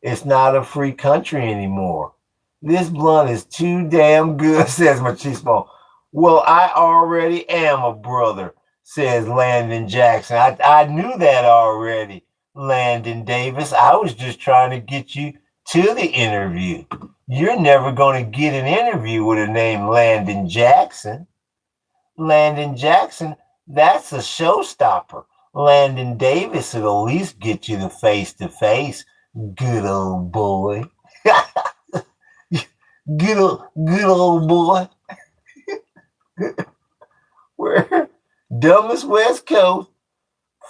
it's not a free country anymore. This blunt is too damn good, says Machismo. Well, I already am a brother, says Landon Jackson. I knew that already, Landon Davis. I was just trying to get you to the interview. You're never going to get an interview with a name Landon Jackson. Landon Jackson, that's a showstopper. Landon Davis will at least get you the face-to-face. Good old boy. Good old boy. We're dumbest West Coast.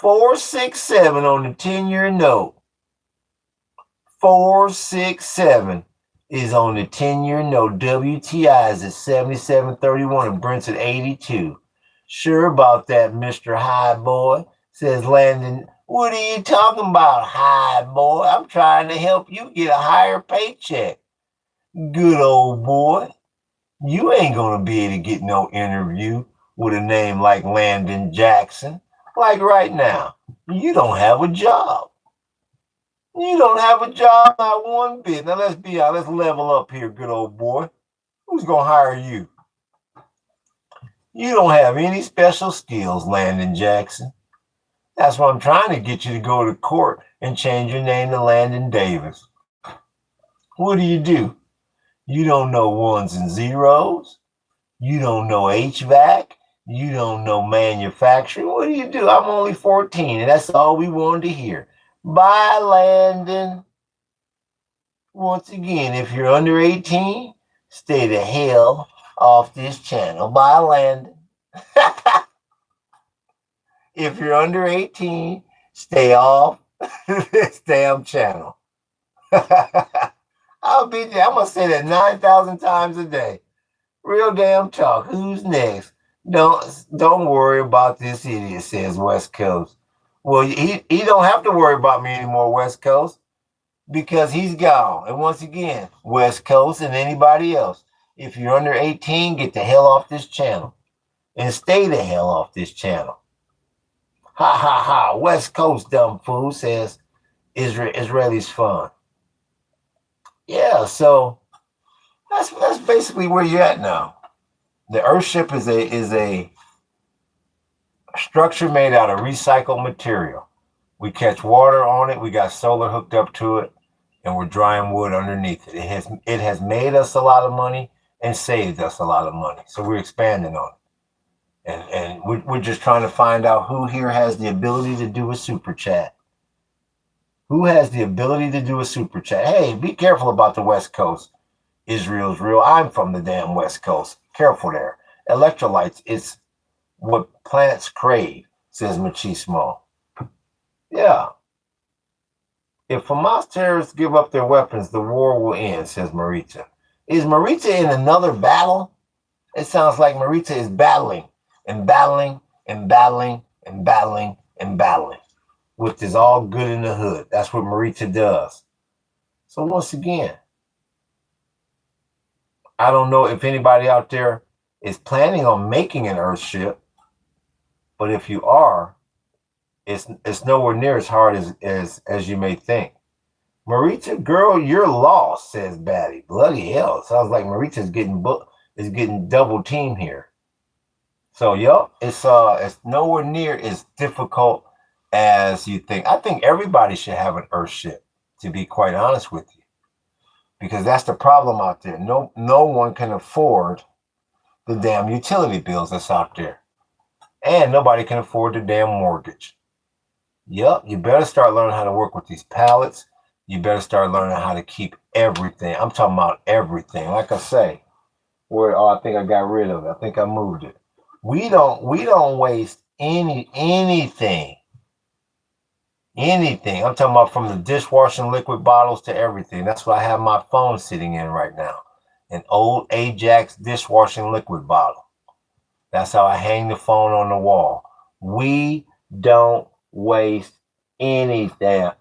467 on the 10-year note. 467 is on the 10-year note. WTI is at 77.31 and Brent's at 82. Sure about that, Mr. High Boy, says Landon. What are you talking about, High Boy? I'm trying to help you get a higher paycheck. Good old boy. You ain't going to be able to get no interview with a name like Landon Jackson. Like right now, you don't have a job. You don't have a job, not one bit. Now let's be honest, let's level up here, good old boy. Who's going to hire you? You don't have any special skills, Landon Jackson. That's why I'm trying to get you to go to court and change your name to Landon Davis. What do? You don't know ones and zeros. You don't know HVAC. You don't know manufacturing. What do? I'm only 14, and that's all we wanted to hear. Bye, Landon. Once again, if you're under 18, stay the hell off this channel. Bye, Landon. If you're under 18, stay off this damn channel. I'm going to say that 9,000 times a day. Real damn talk. Who's next? Don't worry about this idiot, says West Coast. Well, he don't have to worry about me anymore, West Coast, because he's gone. And once again, West Coast and anybody else, if you're under 18, get the hell off this channel. And stay the hell off this channel. Ha. West Coast, dumb fool, says Israeli's fun. Yeah, so that's basically where you're at now. The Earthship is a structure made out of recycled material. We catch water on it. We got solar hooked up to it, and we're drying wood underneath it. It has made us a lot of money and saved us a lot of money. So we're expanding on it, and we're just trying to find out who here has the ability to do a super chat. Who has the ability to do a super chat? Hey, be careful about the West Coast. Israel's real. I'm from the damn West Coast. Careful there. Electrolytes, it's what plants crave, says Machismo. Yeah. If Hamas terrorists give up their weapons, the war will end, says Marita. Is Marita in another battle? It sounds like Marita is battling, which is all good in the hood. That's what Marita does. So once again, I don't know if anybody out there is planning on making an Earthship, but if you are, it's nowhere near as hard as you may think. Marita, girl, you're lost, says Batty. Bloody hell. Sounds like Marita is getting double teamed here. So, yup, it's nowhere near as difficult as you think. I think everybody should have an Earthship, to be quite honest with you, because that's the problem out there. No one can afford the damn utility bills that's out there, and nobody can afford the damn mortgage. Yup, you better start learning how to work with these pallets. You better start learning how to keep everything. I'm talking about everything. Like I say, I think I got rid of it. I think I moved it. We don't waste anything. Anything. I'm talking about from the dishwashing liquid bottles to everything. That's what I have my phone sitting in right now. An old Ajax dishwashing liquid bottle. That's how I hang the phone on the wall. We don't waste any damn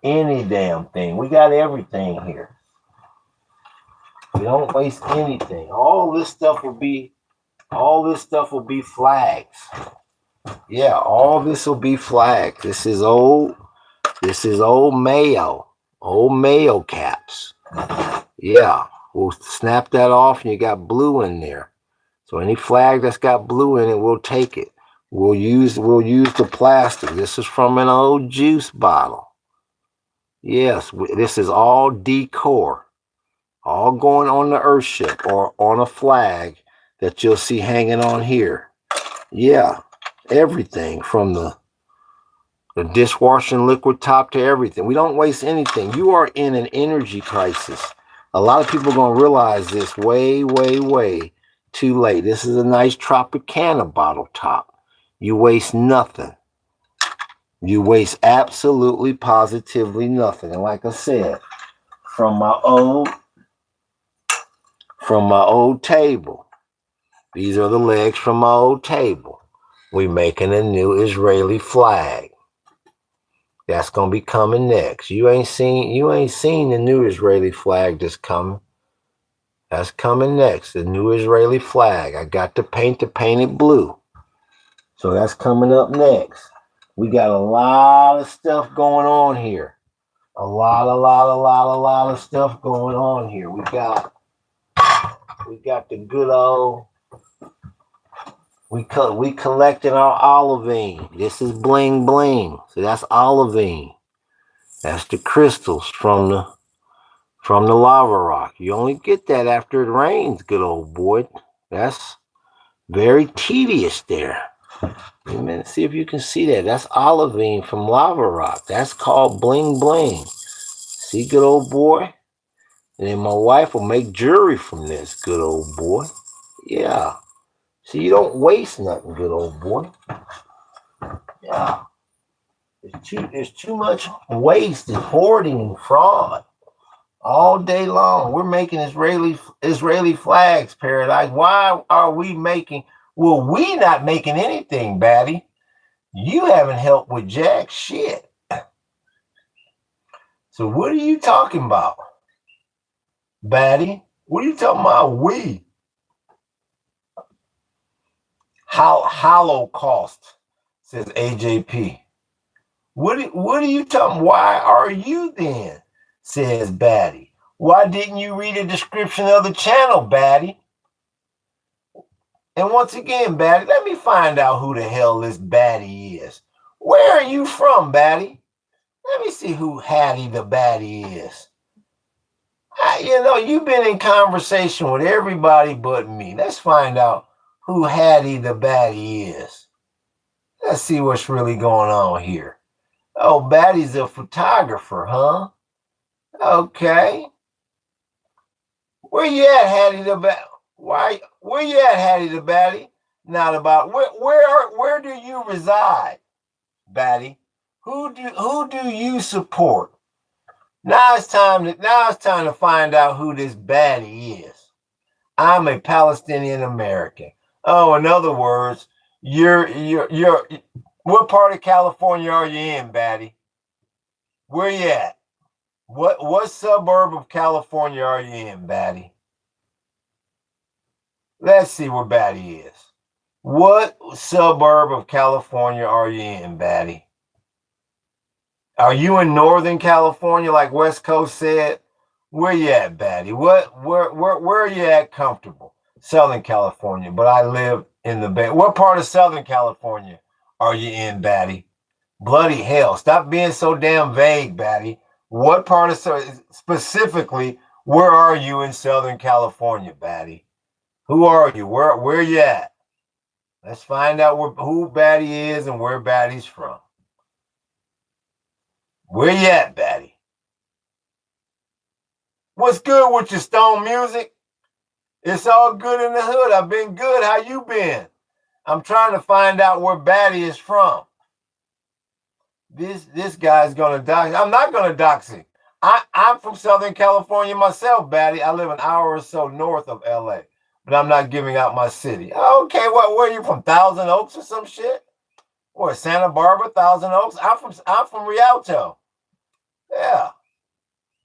thing. We got everything here. We don't waste anything. All this stuff will be flags. Yeah, all this will be flags. This is old mayo. Old mayo caps. Yeah. We'll snap that off and you got blue in there. So any flag that's got blue in it, we'll take it. We'll use the plastic. This is from an old juice bottle. Yes, this is all decor. All going on the Earthship or on a flag that you'll see hanging on here. Yeah, everything from the dishwashing liquid top to everything. We don't waste anything. You are in an energy crisis. A lot of people are going to realize this way, way, way too late. This is a nice Tropicana bottle top. You waste nothing. You waste absolutely, positively nothing. And like I said, from my old table, these are the legs from my old table. We making a new Israeli flag. That's gonna be coming next. You ain't seen the new Israeli flag that's coming. That's coming next. The new Israeli flag. I got to paint it blue. So that's coming up next. We got a lot of stuff going on here. A lot of stuff going on here. We got the good old. We collecting our olivine. This is bling bling. So that's olivine. That's the crystals from the lava rock. You only get that after it rains, good old boy. That's very tedious there. Amen. See if you can see that. That's olivine from lava rock. That's called bling bling. See, good old boy? And then my wife will make jewelry from this, good old boy. Yeah. See, you don't waste nothing, good old boy. Yeah. There's too much waste and hoarding and fraud all day long. We're making Israeli flags, Paradise. Why are we making? Well, we not making anything, Batty. You haven't helped with jack shit. So what are you talking about, Batty? What are you talking about? We. Holocaust, says AJP. What are you talking? Why are you then? Says Batty. Why didn't you read a description of the channel, Batty? And once again, Batty, let me find out who the hell this Batty is. Where are you from, Batty? Let me see who Hattie the Batty is. You've been in conversation with everybody but me. Let's find out who Hattie the Batty is. Let's see what's really going on here. Oh, Batty's a photographer, huh? Okay. Where you at, Hattie the Batty? Where you at, Hattie the Batty? Not about where do you reside, Batty? Who do you support? Now it's time to find out who this Batty is. I'm a Palestinian American. Oh, in other words, you're what part of California are you in, Batty? Where you at? What suburb of California are you in, Batty? Let's see where Batty is. What suburb of California are you in, Batty? Are you in Northern California, like West Coast said? Where you at, Batty? Where are you at comfortable? Southern California, but I live in the Bay. What part of Southern California are you in, Batty? Bloody hell. Stop being so damn vague, Batty. What part of, specifically, where are you in Southern California, Batty? Who are you? Where you at? Let's find out who Batty is and where Batty's from. Where you at, Batty? What's good with your stone music? It's all good in the hood. I've been good. How you been? I'm trying to find out where Batty is from. This guy's gonna dox. I'm not gonna dox him. I'm from Southern California myself, Batty. I live an hour or so north of LA, but I'm not giving out my city. Okay, where are you from? Thousand Oaks or some shit? Or Santa Barbara, Thousand Oaks? I'm from Rialto. Yeah.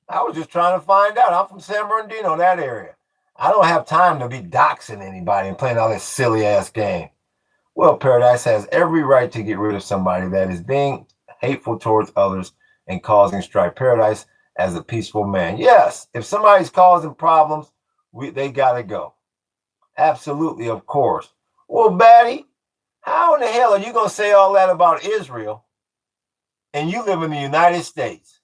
I was just trying to find out. I'm from San Bernardino, that area. I don't have time to be doxing anybody and playing all this silly ass game. Well, Paradise has every right to get rid of somebody that is being hateful towards others and causing strife. Paradise as a peaceful man. Yes, if somebody's causing problems, they gotta go. Absolutely, of course. Well, Batty, how in the hell are you gonna say all that about Israel and you live in the United States?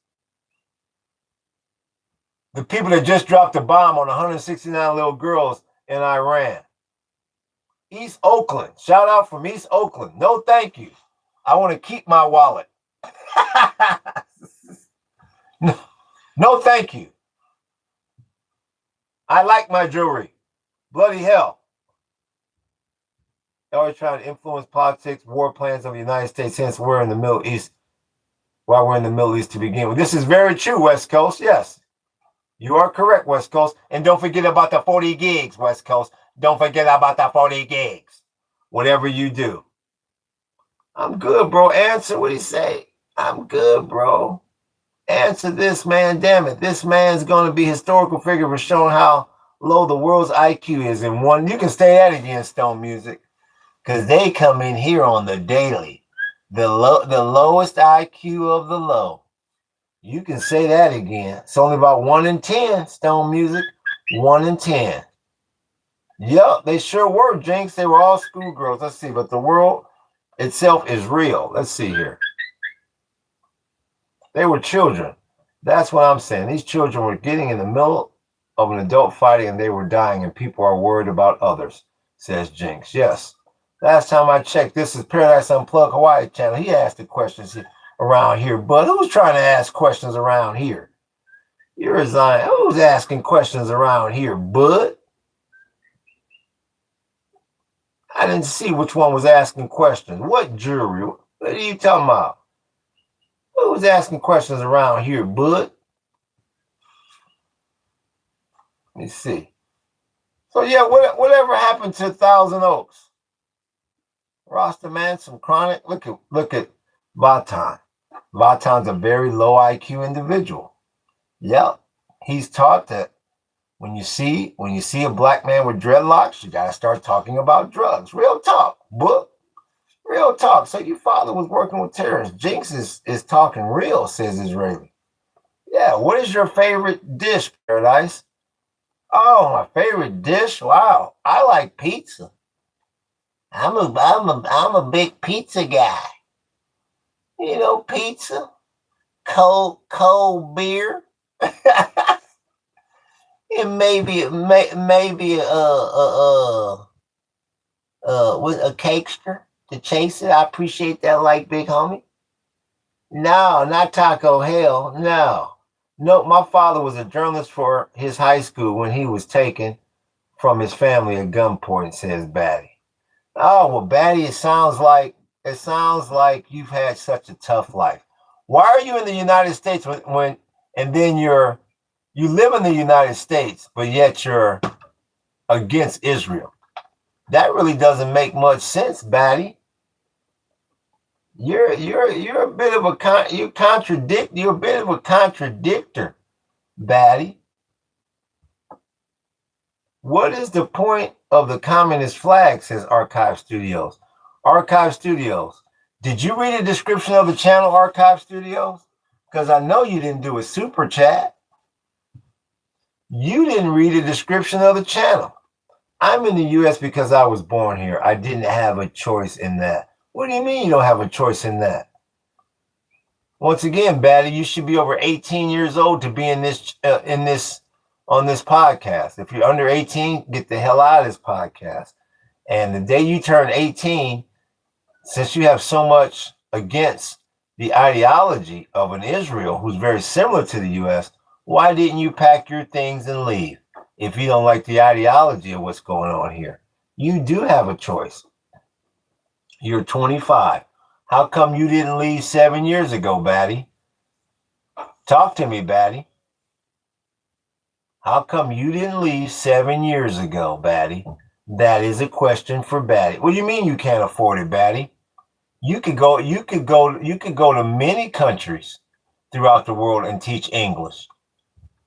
The people that just dropped a bomb on 169 little girls in Iran. East Oakland. Shout out from East Oakland. No, thank you. I want to keep my wallet. No, thank you. I like my jewelry. Bloody hell. They're always trying to influence politics, war plans of the United States since we're in the Middle East. While we're in the Middle East to begin with. This is very true, West Coast. Yes. You are correct, West Coast. And don't forget about the 40 gigs, West Coast. Don't forget about the 40 gigs. Whatever you do. I'm good, bro. Answer what he say. I'm good, bro. Answer this, man. Damn it. This man's going to be a historical figure for showing how low the world's IQ is in one. You can say that again, Stone Music. Because they come in here on the daily. The lowest IQ of the low. You can say that again. It's only about 1 in 10, Stone Music. 1 in 10. Yep, they sure were, Jinx. They were all schoolgirls. Let's see, but the world itself is real. Let's see here. They were children. That's what I'm saying. These children were getting in the middle of an adult fighting and they were dying, and people are worried about others, says Jinx. Yes. Last time I checked, this is Paradise Unplugged Hawaii channel. He asked the questions around here, but who's trying to ask questions around here? You resign. Who's asking questions around here, bud? I didn't see which one was asking questions. What jury? What are you talking about? Who's asking questions around here, bud? Let me see. So yeah, whatever happened to Thousand Oaks? Rasta man, some chronic. Look at Vatan. Vatan's a very low IQ individual. Yep. He's taught that when you see a black man with dreadlocks, you gotta start talking about drugs. Real talk, book. Real talk. So your father was working with terrorists. Jinx is talking real, says Israeli. Yeah, what is your favorite dish, Paradise? Oh, my favorite dish? Wow. I like pizza. I'm a big pizza guy. You know, pizza, cold beer, and maybe a cakester to chase it. I appreciate that, like big homie. No, not Taco Hell. No, my father was a journalist for his high school when he was taken from his family at gunpoint, says Batty. Oh, well, Batty, it sounds like you've had such a tough life. Why are you in the United States when you live in the United States, but yet you're against Israel? That really doesn't make much sense, Batty. You're a bit of a contradictor, Batty. What is the point of the communist flag, says Archive Studios. Archive Studios. Did you read a description of the channel, Archive Studios? Because I know you didn't do a super chat. You didn't read a description of the channel. I'm in the U.S. because I was born here. I didn't have a choice in that. What do you mean you don't have a choice in that? Once again, Batty, you should be over 18 years old to be in this on this podcast. If you're under 18, get the hell out of this podcast. And the day you turn 18, since you have so much against the ideology of an Israel who's very similar to the U.S., why didn't you pack your things and leave if you don't like the ideology of what's going on here? You do have a choice. You're 25. How come you didn't leave 7 years ago, Batty? Talk to me, Batty. How come you didn't leave 7 years ago, Batty? That is a question for Batty. What do you mean you can't afford it, Batty? You could go to many countries throughout the world and teach English.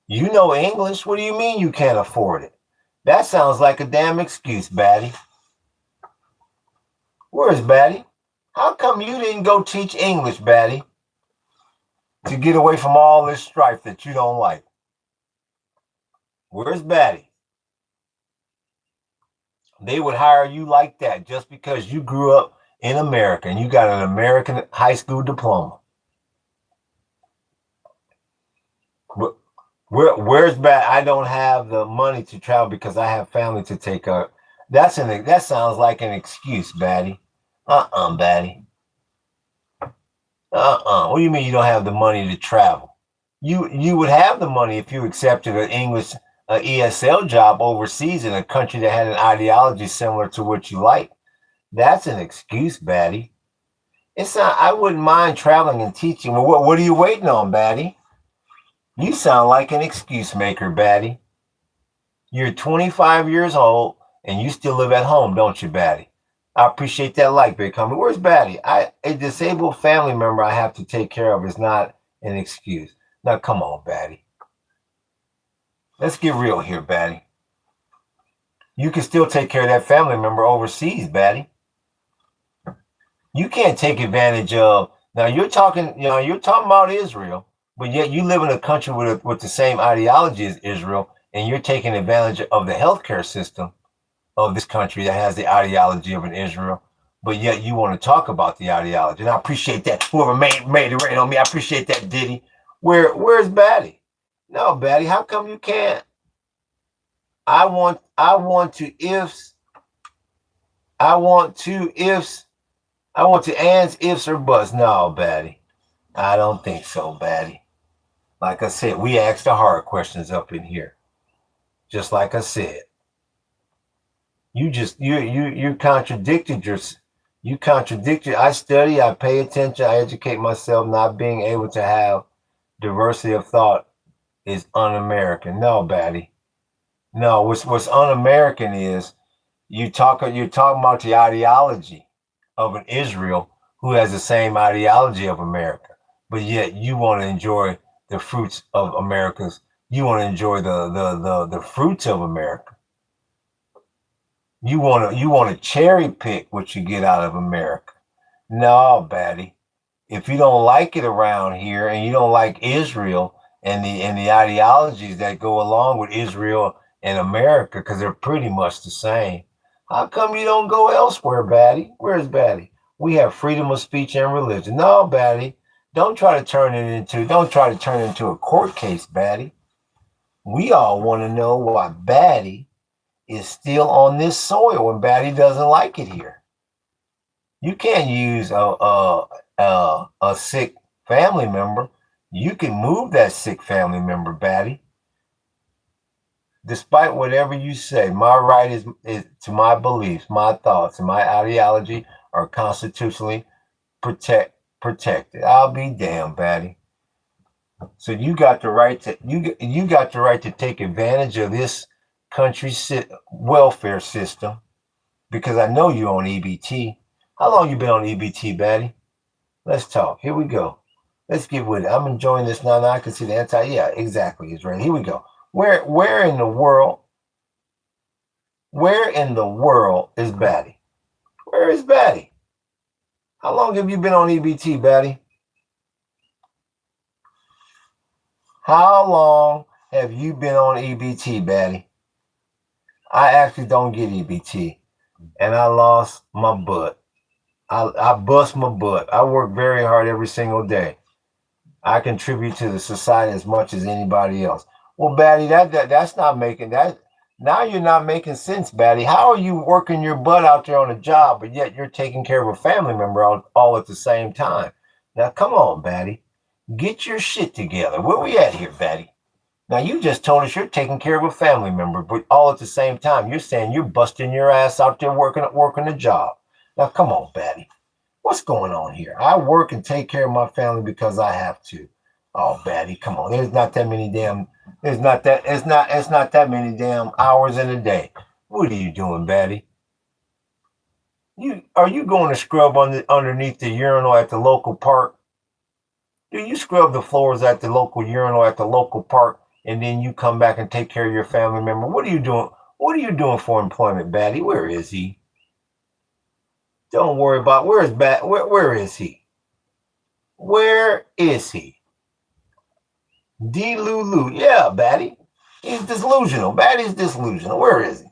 You know English. What do you mean you can't afford it? That sounds like a damn excuse, Batty. Where's Batty? How come you didn't go teach English, Batty? To get away from all this strife that you don't like. Where's Batty? They would hire you like that just because you grew up in America and you got an American high school diploma. Where's Batty? I don't have the money to travel because I have family to take care of. That sounds like an excuse, Batty. Batty. What do you mean you don't have the money to travel? You would have the money if you accepted an English ESL job overseas in a country that had an ideology similar to what you like. That's an excuse, Batty. It's not. I wouldn't mind traveling and teaching. Well, what are you waiting on, Batty? You sound like an excuse maker, Batty. You're 25 years old and you still live at home, don't you, Batty? I appreciate that like, Big Homie. Where's Batty? A disabled family member I have to take care of is not an excuse. Now, come on, Batty. Let's get real here, Batty. You can still take care of that family member overseas, Batty. You can't take advantage of. Now, you're talking about Israel, but yet you live in a country with the same ideology as Israel, and you're taking advantage of the healthcare system of this country that has the ideology of an Israel, but yet you want to talk about the ideology. And I appreciate that. Whoever made it rain on me, I appreciate that, Diddy. Where's Batty? No, Batty, how come you can't? I want to ands, ifs, or buts. No, Batty. I don't think so, Batty. Like I said, we asked the hard questions up in here. Just like I said. You contradicted yourself. You contradicted. I study, I pay attention, I educate myself. Not being able to have diversity of thought is un-American. No, Batty. No, what's un-American is you're talking about the ideology of an Israel who has the same ideology of America, but yet you want to enjoy the fruits of America's. You want to enjoy the fruits of America. You want to cherry pick what you get out of America. No, Batty. If you don't like it around here and you don't like Israel and the ideologies that go along with Israel and America, because they're pretty much the same, how come you don't go elsewhere, Batty? Where's Batty? We have freedom of speech and religion. No, Batty. Don't try to turn it into a court case, Batty. We all want to know why Batty is still on this soil when Batty doesn't like it here. You can't use a sick family member. You can move that sick family member, Batty. Despite whatever you say, my right is to my beliefs, my thoughts, and my ideology are constitutionally protected. I'll be damned, Batty. So you got the right to take advantage of this country's welfare system, because I know you're on EBT. How long you been on EBT, Batty? Let's talk. Here we go. Let's get with it. I'm enjoying this now. I can see the yeah, exactly. It's right. Here we go. Where in the world is Batty? Where is Batty? How long have you been on EBT, Batty? How long have you been on EBT, Batty? I actually don't get EBT, and I lost my butt. I bust my butt. I work very hard every single day. I contribute to the society as much as anybody else. Well, Batty, that's not making that. Now you're not making sense, Batty. How are you working your butt out there on a job, but yet you're taking care of a family member all at the same time? Now, come on, Batty. Get your shit together. Where we at here, Batty? Now, you just told us you're taking care of a family member, but all at the same time, you're saying you're busting your ass out there working a job. Now, come on, Batty. What's going on here? I work and take care of my family because I have to. Oh, Batty, come on. There's not that many damn. There's not that. It's not that many damn hours in a day. What are you doing, Batty? Are you going to scrub underneath the urinal at the local park? Do you scrub the floors at the local urinal at the local park, and then you come back and take care of your family member? What are you doing? What are you doing for employment, Batty? Where is he? Don't worry about where is he? Where is he? D Lulu. Yeah, Batty. He's delusional. Batty's delusional. Where is he?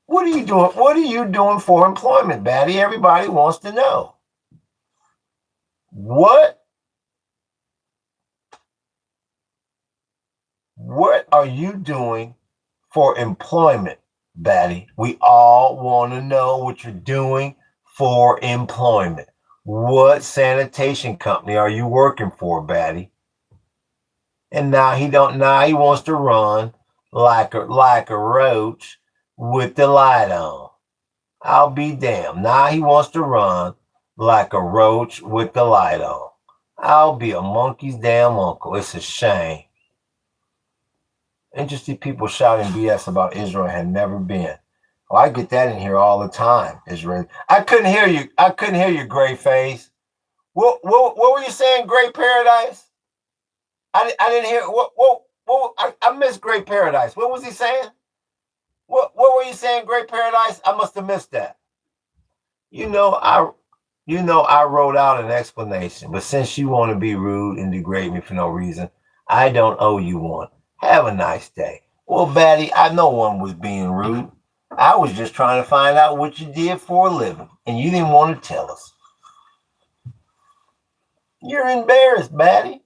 What are you doing? What are you doing for employment, Batty? Everybody wants to know. What are you doing for employment, Batty? We all want to know what you're doing for employment. What sanitation company are you working for, Batty? And now he wants to run like a roach with the light on. I'll be damned. Now he wants to run like a roach with the light on. I'll be a monkey's damn uncle. It's a shame. Interested people shouting BS about Israel had never been. Well, I get that in here all the time, Israel. I couldn't hear you, Gray Face. What were you saying, Great Paradise? I didn't hear. I missed Great Paradise. What was he saying? What were you saying, Great Paradise? I must have missed that. I wrote out an explanation, but since you want to be rude and degrade me for no reason, I don't owe you one. Have a nice day. Well, Batty, I know one was being rude. I was just trying to find out what you did for a living, and you didn't want to tell us. You're embarrassed, Batty.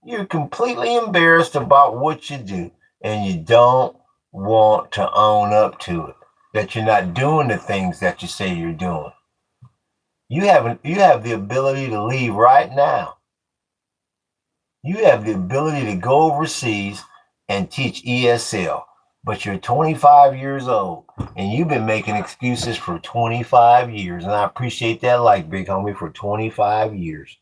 You're completely embarrassed about what you do, and you don't want to own up to it, that you're not doing the things that you say you're doing. You have the ability to leave right now. You have the ability to go overseas and teach ESL, but you're 25 years old, and you've been making excuses for 25 years, and I appreciate that, like, big homie, for 25 years.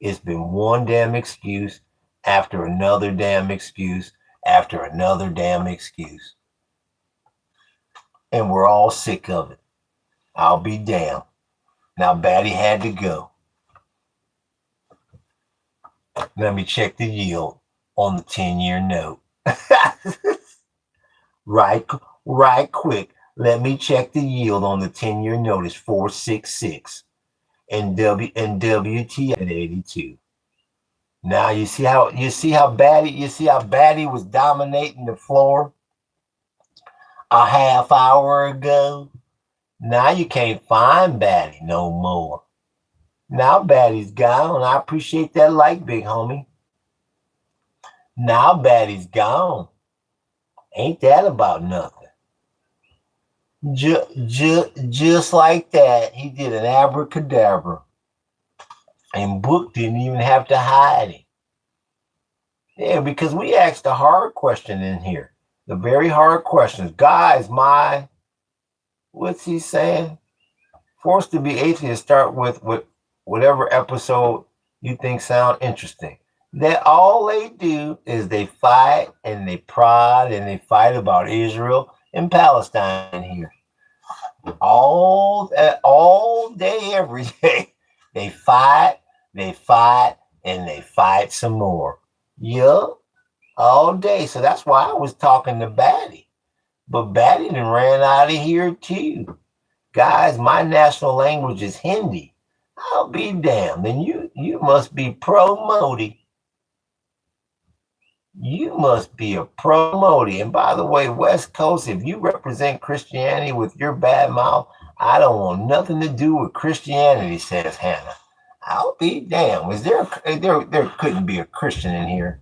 It's been one damn excuse after another damn excuse after another damn excuse. And we're all sick of it. I'll be damned. Now, Batty had to go. Let me check the yield on the 10-year note. Right quick. Let me check the yield on the 10-year note. It's 466. And WT at 82. Now you see how Batty was dominating the floor a half hour ago. Now you can't find Batty no more. Now Batty's gone. I appreciate that like, big homie. Now Batty's gone. Ain't that about nothing? Just like that, he did an abracadabra. And Book didn't even have to hide him. Yeah, because we asked a hard question in here. The very hard questions. Guys, what's he saying? Forced to be atheist, start with whatever episode you think sound interesting. That all they do is they fight and they prod and they fight about Israel and Palestine here. All day, every day. They fight, and they fight some more. Yeah, all day. So that's why I was talking to Batty. But Batty done ran out of here too. Guys, my national language is Hindi. I'll be damned. And you must be pro-Modi. You must be a pro Modi. And by the way, West Coast, if you represent Christianity with your bad mouth, I don't want nothing to do with Christianity, says Hannah. I'll be damned. Is there couldn't be a Christian in here.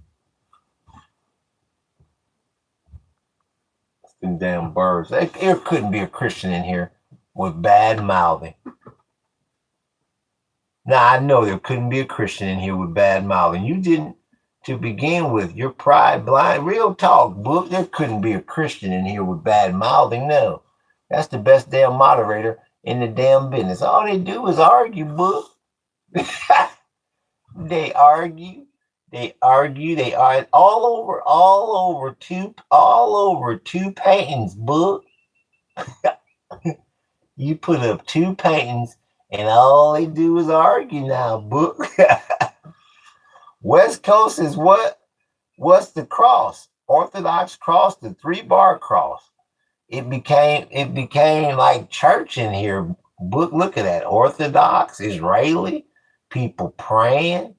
Them damn birds. There couldn't be a Christian in here with bad mouthing. Now I know there couldn't be a Christian in here with bad mouthing. You didn't to begin with. Your pride blind. Real talk, book. There couldn't be a Christian in here with bad mouthing. No. That's the best damn moderator in the damn business. All they do is argue, book. They argue. They are all over two paintings, book. You put up two paintings and all they do is argue now, book. West Coast is what? What's the cross? Orthodox cross, the 3-bar cross. It became like church in here. Book, look at that. Orthodox, Israeli, people praying,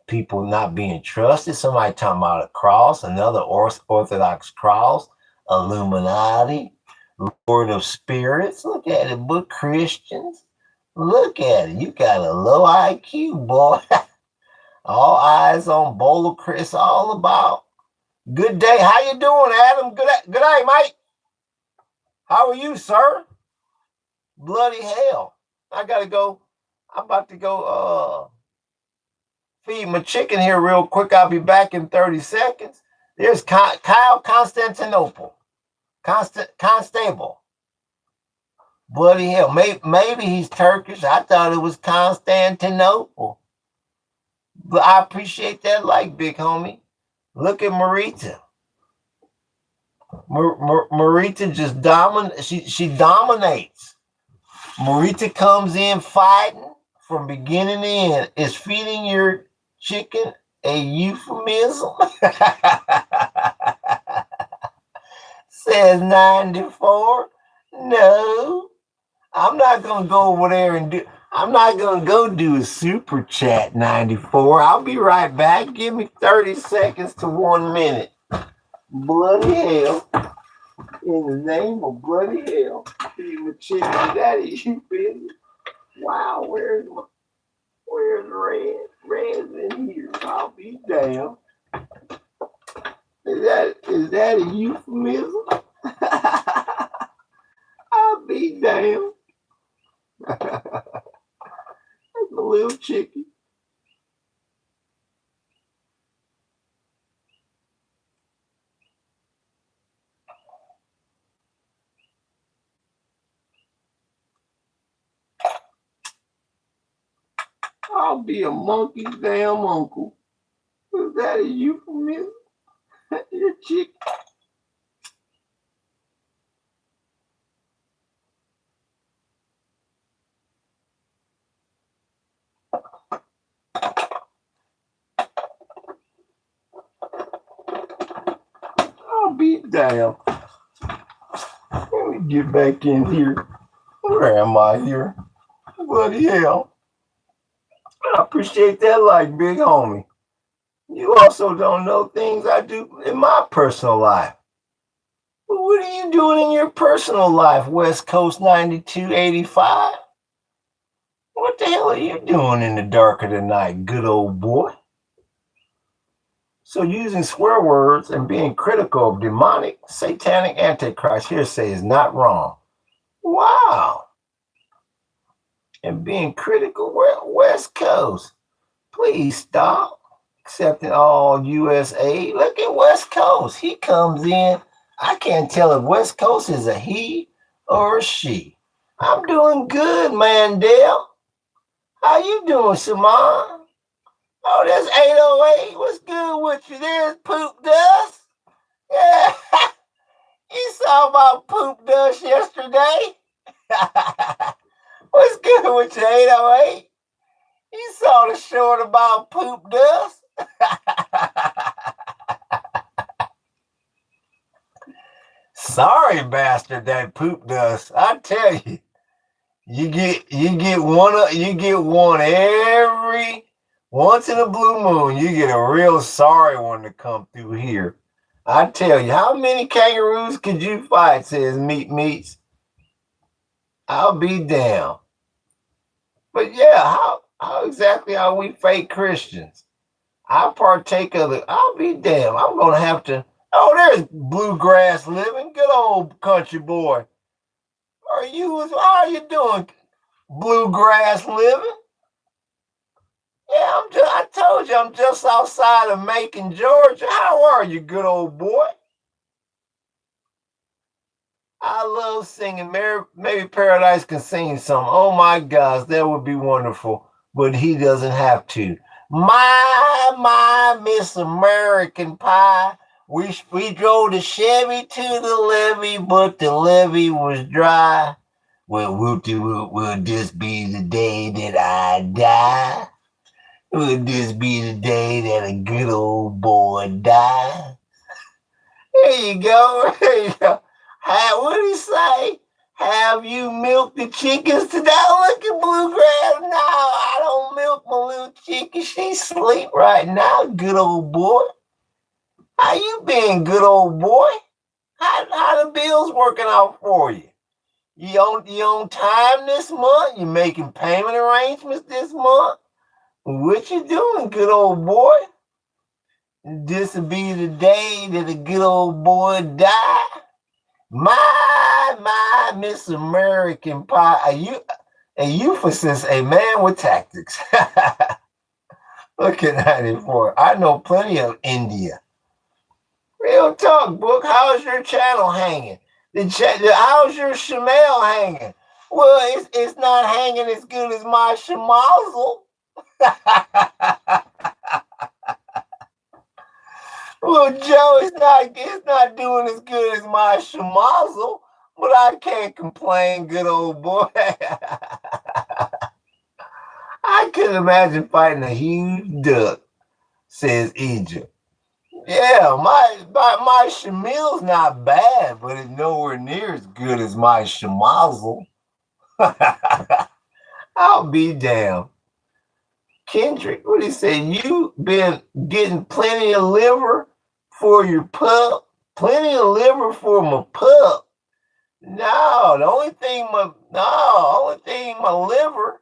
people not being trusted. Somebody talking about a cross, another Orthodox cross, Illuminati, Lord of Spirits. Look at it, book. Christians. Look at it. You got a low IQ, boy. All eyes on Bowler Chris. All about. Good day. How you doing, Adam? Good day, mate. How are you, sir? Bloody hell. I gotta go. I'm about to go feed my chicken here real quick. I'll be back in 30 seconds. There's Kyle Constantinople. Constable. Bloody hell. Maybe he's Turkish. I thought it was Constantinople. But I appreciate that like, big homie. Look at Marita. Marita just dominates. She dominates. Marita comes in fighting from beginning to end. Is feeding your chicken a euphemism? Says 94. No, I'm not gonna go over there and do. I'm not gonna go do a super chat 94. I'll be right back. Give me 30 seconds to 1 minute. Bloody hell. In the name of bloody hell. Feed my chicken. That is you busy. Wow, where's Red? Red's in here. I'll be damned. Is that a euphemism? I'll be damned. That's a little chicken. I'll be a monkey's damn uncle. Is that a euphemism? Your chicken. I'll be damned. Let me get back in here. Where am I here? Bloody hell. I appreciate that like, big homie. You also don't know things I do in my personal life. But what are you doing in your personal life, West Coast 9285? What the hell are you doing in the dark of the night, good old boy? So using swear words and being critical of demonic, satanic, antichrist hearsay is not wrong. Wow. And being critical, West Coast, please stop accepting all U.S. aid. Look at West Coast. He comes in. I can't tell if West Coast is a he or a she. I'm doing good, Mandel. How you doing, Simon? Oh, that's 808. What's good with you? There's poop dust. Yeah. You saw my poop dust yesterday. What's good with you, 808? You saw the short about poop dust? Sorry, bastard, that poop dust. I tell you, you get one every Once in a blue moon, you get a real sorry one to come through here. I tell you, how many kangaroos could you fight, says Meat Meats. I'll be damned. But yeah, how exactly are we fake Christians? I partake of it. I'll be damned. I'm going to have to. Oh, there's Bluegrass Living. Good old country boy. How are you doing, Bluegrass Living? Yeah, I told you I'm just outside of Macon, Georgia. How are you, good old boy? I love singing. Maybe Paradise can sing some. Oh my gosh, that would be wonderful. But he doesn't have to. My, Miss American Pie. We drove the Chevy to the levee, but the levee was dry. Well, will this be the day that I die? Will this be the day that a good old boy dies? There you go. There you go. What did he say? Have you milked the chickens today? Look at Bluegrass. No, I don't milk my little chicken. She's asleep right now, good old boy. How you been, good old boy? How the bills working out for you? You on time this month? You making payment arrangements this month? What you doing, good old boy? This'll be the day that a good old boy die. My, Miss American Pie. A euphemism, a man with tactics. Look at 94. I know plenty of India. Real talk, book. How's your channel hanging? How's your Shemel hanging? Well, it's not hanging as good as my Shemazel. Well, Joe, it's not doing as good as my Shemazel, but I can't complain, good old boy. I couldn't imagine fighting a huge duck, says Egypt. Yeah, my Shamil's not bad, but it's nowhere near as good as my Shemazel. I'll be damned. Kendrick, what he say? You been getting plenty of liver for your pup? Plenty of liver for my pup? No, the only thing my liver.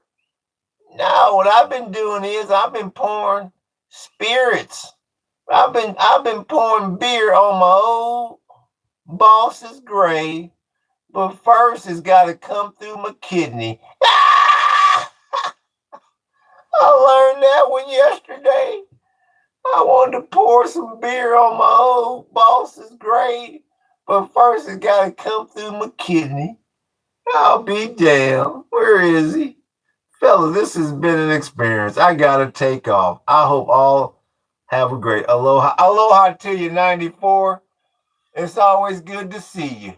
No, what I've been doing is I've been pouring spirits. I've been pouring beer on my old boss's grave, but first it's got to come through my kidney. I learned that one yesterday. I wanted to pour some beer on my old boss's grave, but first it's got to come through my kidney. I'll be damned. Where is he? Fellas, this has been an experience. I got to take off. I hope all have a great aloha. Aloha to you, 94. It's always good to see you.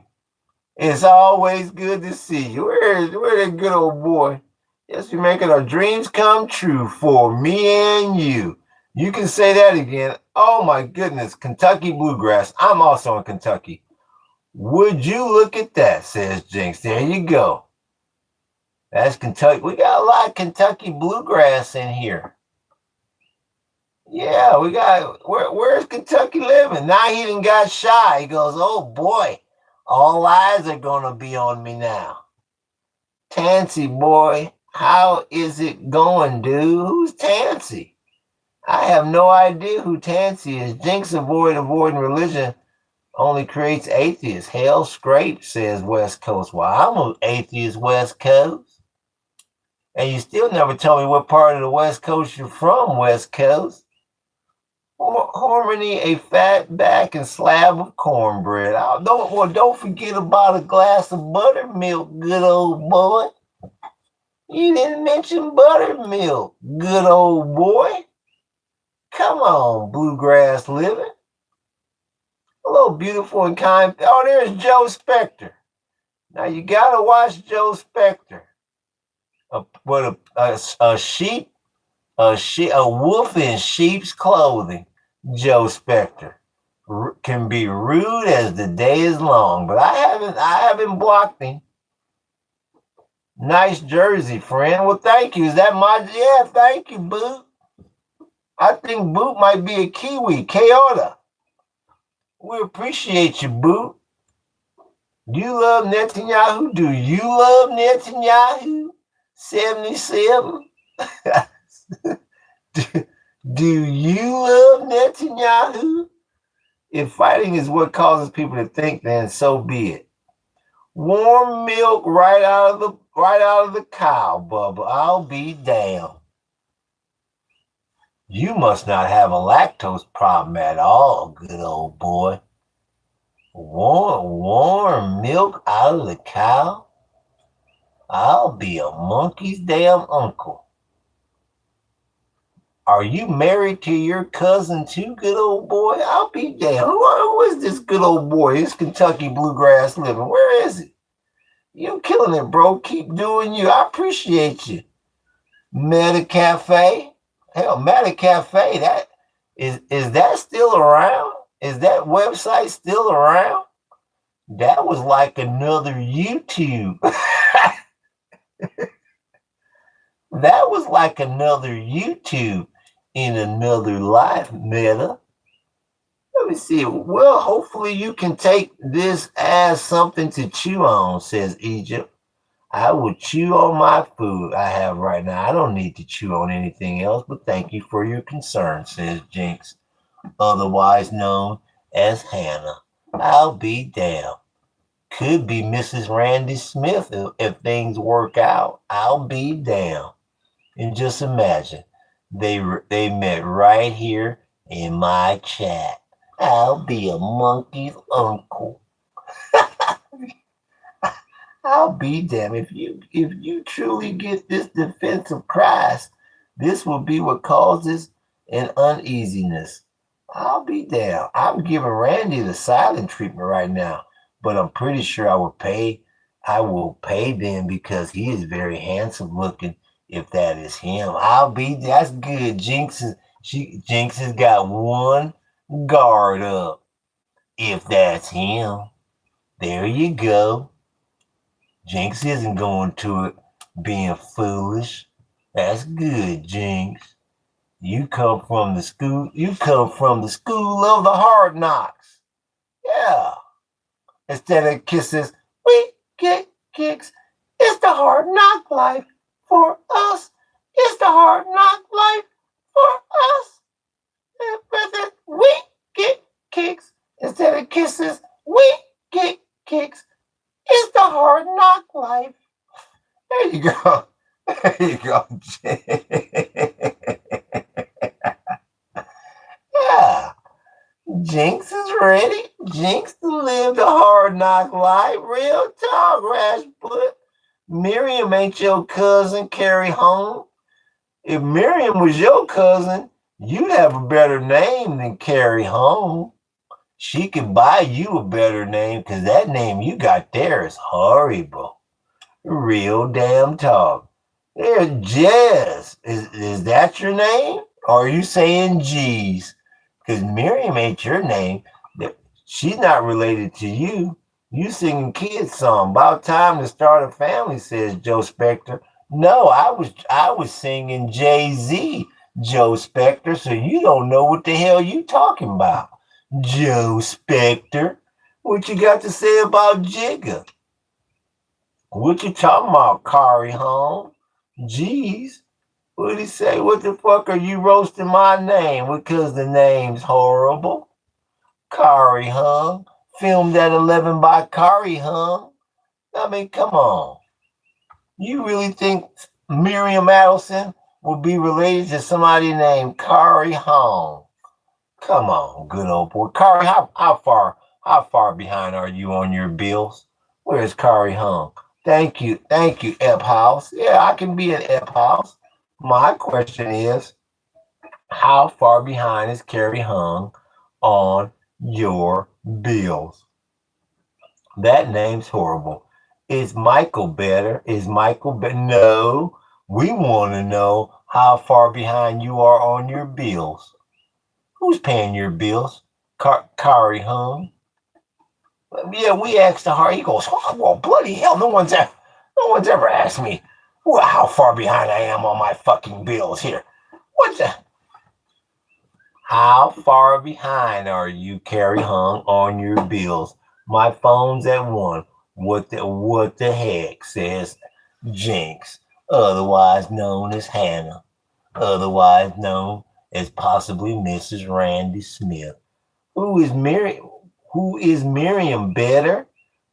It's always good to see you. Where that good old boy? Yes, we're making our dreams come true for me and you. You can say that again. Oh my goodness, Kentucky Bluegrass. I'm also in Kentucky. Would you look at that, says Jinx. There you go. That's Kentucky. We got a lot of Kentucky Bluegrass in here. Yeah, we got, where's Kentucky living? Now he done got shy. He goes, oh boy, all eyes are going to be on me now. Tansy boy, how is it going, dude? Who's Tansy? I have no idea who Tansy is. Jinx avoiding religion only creates atheists. Hell scrape, says West Coast. Well, I'm an atheist West Coast. And you still never tell me what part of the West Coast you're from, West Coast. Harmony, a fat back and slab of cornbread. Don't forget about a glass of buttermilk, good old boy. You didn't mention buttermilk, good old boy. Come on, Bluegrass Living. Hello, beautiful and kind. Oh, there's Joe Spector. Now you gotta watch Joe Spector. A wolf in sheep's clothing. Joe Spector can be rude as the day is long, but I haven't blocked him. Nice jersey, friend. Well, thank you. Is that my? Yeah, thank you, boo. I think Boot might be a Kiwi. K-Order. We appreciate you, Boot. Do you love Netanyahu? Do you love Netanyahu? 77. do you love Netanyahu? If fighting is what causes people to think, then so be it. Warm milk right out of the cow, Bubba. I'll be damned. You must not have a lactose problem at all, good old boy. Warm milk out of the cow? I'll be a monkey's damn uncle. Are you married to your cousin too, good old boy? I'll be damned. Who is this good old boy? This Kentucky bluegrass living. Where is it? You killing it, bro. Keep doing you. I appreciate you. Meta Cafe. Hell, Meta Cafe. That is that still around? Is that website still around? That was like another YouTube. That was like another YouTube in another life, Meta. Let me see. Well, hopefully you can take this as something to chew on, says Egypt. I will chew on my food I have right now. I don't need to chew on anything else, but thank you for your concern, says Jinx, otherwise known as Hannah. I'll be damned. Could be Mrs. Randy Smith if things work out. I'll be damned. And just imagine, they met right here in my chat. I'll be a monkey's uncle. I'll be damned. If you truly get this defense of Christ, this will be what causes an uneasiness. I'll be damned. I'm giving Randy the silent treatment right now, but I'm pretty sure I will pay them because he is very handsome looking. If that is him, that's good. Jinx has got one guard up. If that's him, there you go. Jinx isn't going to it being foolish. That's good, Jinx. You come from the school of the hard knocks. Yeah. Instead of kisses, we get kicks. It's the hard knock life. For us, it's the hard knock life for us. We get kicks instead of kisses. We get kicks. It's the hard knock life. There you go. There you go. Yeah. Jinx is ready. Jinx to live the hard knock life. Real talk, Rashput. Miriam ain't your cousin, Carrie Home. If Miriam was your cousin, you'd have a better name than Carrie Home. She could buy you a better name because that name you got there is horrible. Real damn talk. There's Jez. Is that your name? Or are you saying G's? Because Miriam ain't your name. She's not related to you. You singing kids song. About time to start a family, says Joe Spector. No, I was singing Jay-Z, Joe Spector, so you don't know what the hell you talking about. Joe Spector. What you got to say about Jigga? What you talking about, Kari Home? Jeez. What'd he say? What the fuck are you roasting my name? Because the name's horrible. Kari Hung. Filmed at 11 by Kari Hung. I mean, come on. You really think Miriam Adelson will be related to somebody named Kari Hung? Come on, good old boy. Kari, how far behind are you on your bills? Where's Kari Hung? Thank you, Ep House. Yeah, I can be an Ep House. My question is, how far behind is Carrie Hung on your bills? That name's horrible. Is Michael better? No, we want to know how far behind you are on your bills. Who's paying your bills? Kari Hung. Yeah, we asked the He goes, oh, well, bloody hell, no one's ever asked me how far behind I am on my fucking bills here. What the? How far behind are you, Carrie Hung, on your bills? My phone's at 1. What the heck, says Jinx, otherwise known as Hannah, otherwise known as possibly Mrs. Randy Smith. Who is Miriam? Who is Miriam better?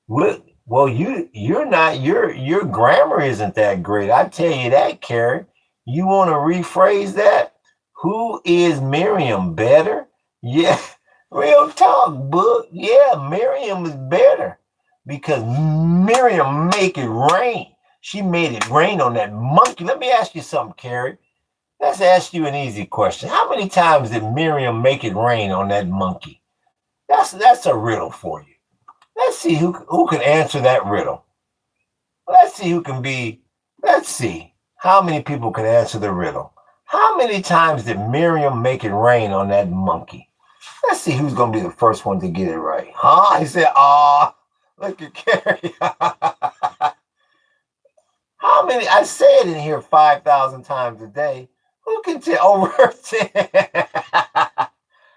What? Well, you're not your grammar isn't that great. I tell you that, Carrie. You want to rephrase that? Who is Miriam better? Yeah, real talk, book. Yeah, Miriam is better because Miriam make it rain. She made it rain on that monkey. Let me ask you something, Carrie. Let's ask you an easy question. How many times did Miriam make it rain on that monkey? That's a riddle for you. Let's see who can answer that riddle. Let's see who can be. Let's see how many people can answer the riddle. How many times did Miriam make it rain on that monkey? Let's see who's going to be the first one to get it right. Huh? He said, look at Carrie. How many? I say it in here 5,000 times a day. Who can tell? Over 10.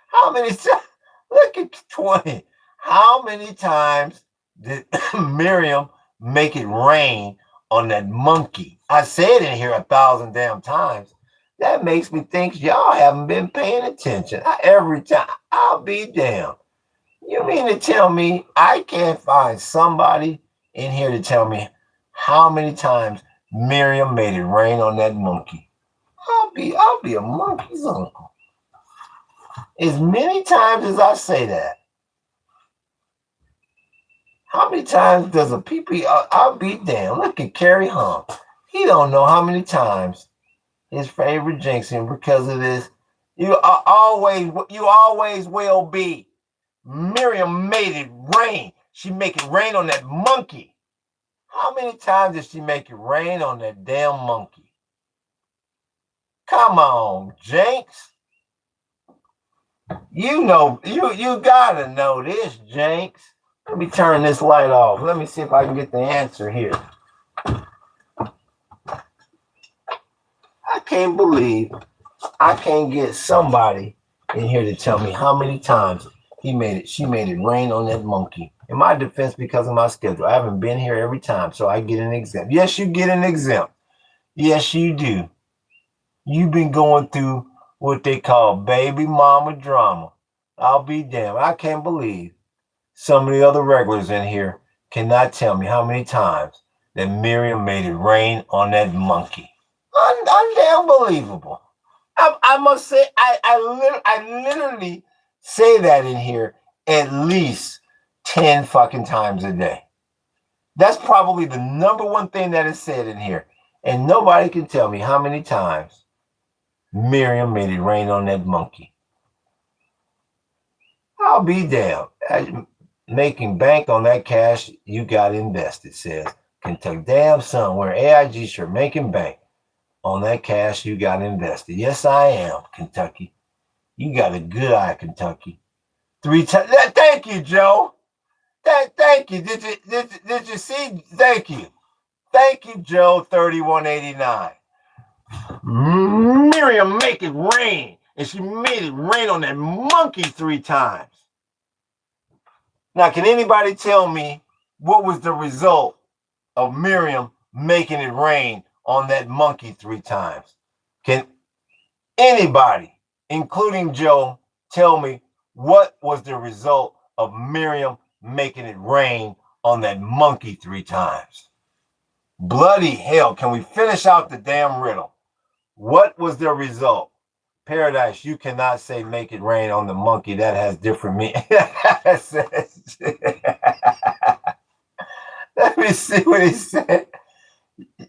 How many times? Look at 20. How many times did Miriam make it rain on that monkey? I said in here 1,000 damn times. That makes me think y'all haven't been paying attention. Every time, I'll be damned. You mean to tell me I can't find somebody in here to tell me how many times Miriam made it rain on that monkey? I'll be a monkey's uncle. As many times as I say that. How many times does a PP? I'll be damned. Look at Carrie Hung. He don't know how many times his favorite jinxing because of this. You always will be. Miriam made it rain. She make it rain on that monkey. How many times did she make it rain on that damn monkey? Come on, Jinx. You know, you gotta know this, Jinx. Let me turn this light off. Let me see if I can get the answer here. I can't believe I can't get somebody in here to tell me how many times she made it rain on that monkey. In my defense, because of my schedule, I haven't been here every time, so I get an exempt. Yes, you get an exempt. Yes, you do. You've been going through what they call baby mama drama. I'll be damned. I can't believe some of the other regulars in here cannot tell me how many times that Miriam made it rain on that monkey. Unbelievable. I must say, I literally say that in here at least 10 fucking times a day. That's probably the number one thing that is said in here. And nobody can tell me how many times Miriam made it rain on that monkey. I'll be damned. Making bank on that cash you got invested, says Kentucky. Damn son, wearing AIG shirt, making bank on that cash you got invested. Yes, I am, Kentucky. You got a good eye, Kentucky. 3 times. Thank you, Joe. Thank you. Did you see? Thank you. Thank you, Joe. 3189. Miriam make it rain, and she made it rain on that monkey 3 times. Now, can anybody tell me what was the result of Miriam making it rain on that monkey 3 times? Can anybody, including Joe, tell me what was the result of Miriam making it rain on that monkey 3 times? Bloody hell, can we finish out the damn riddle? What was the result? Paradise, you cannot say make it rain on the monkey. That has different meaning. Let me see what he said.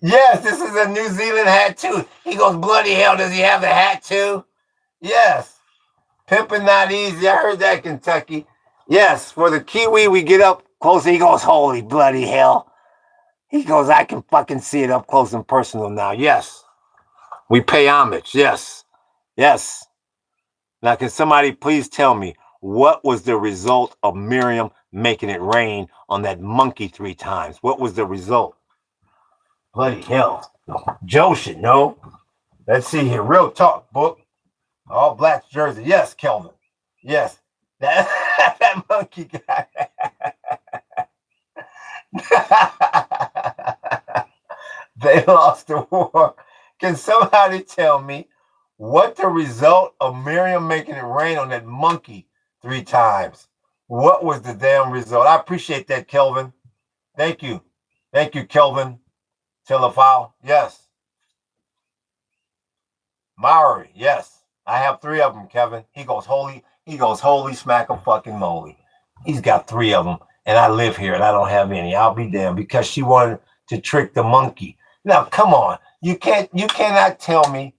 Yes, this is a New Zealand hat too. He goes, bloody hell, does he have the hat too? Yes. Pimping not easy. I heard that, Kentucky. Yes, for the Kiwi, we get up close. He goes, holy bloody hell. He goes, I can fucking see it up close and personal now. Yes. We pay homage. Yes. Yes. Now, can somebody please tell me what was the result of Miriam making it rain on that monkey 3 times? What was the result? Bloody hell. Joe should know. Let's see here. Real talk, book. All black jersey. Yes, Kelvin. Yes. That monkey guy. They lost the war. Can somebody tell me what the result of Miriam making it rain on that monkey 3 times? What was the damn result? I appreciate that, Kelvin. Thank you. Thank you, Kelvin. Telefile. Yes. Maori. Yes. I have 3 of them, Kevin. He goes, holy smack a fucking moly. He's got 3 of them, and I live here, and I don't have any. I'll be damned, because she wanted to trick the monkey. Now, come on. You cannot tell me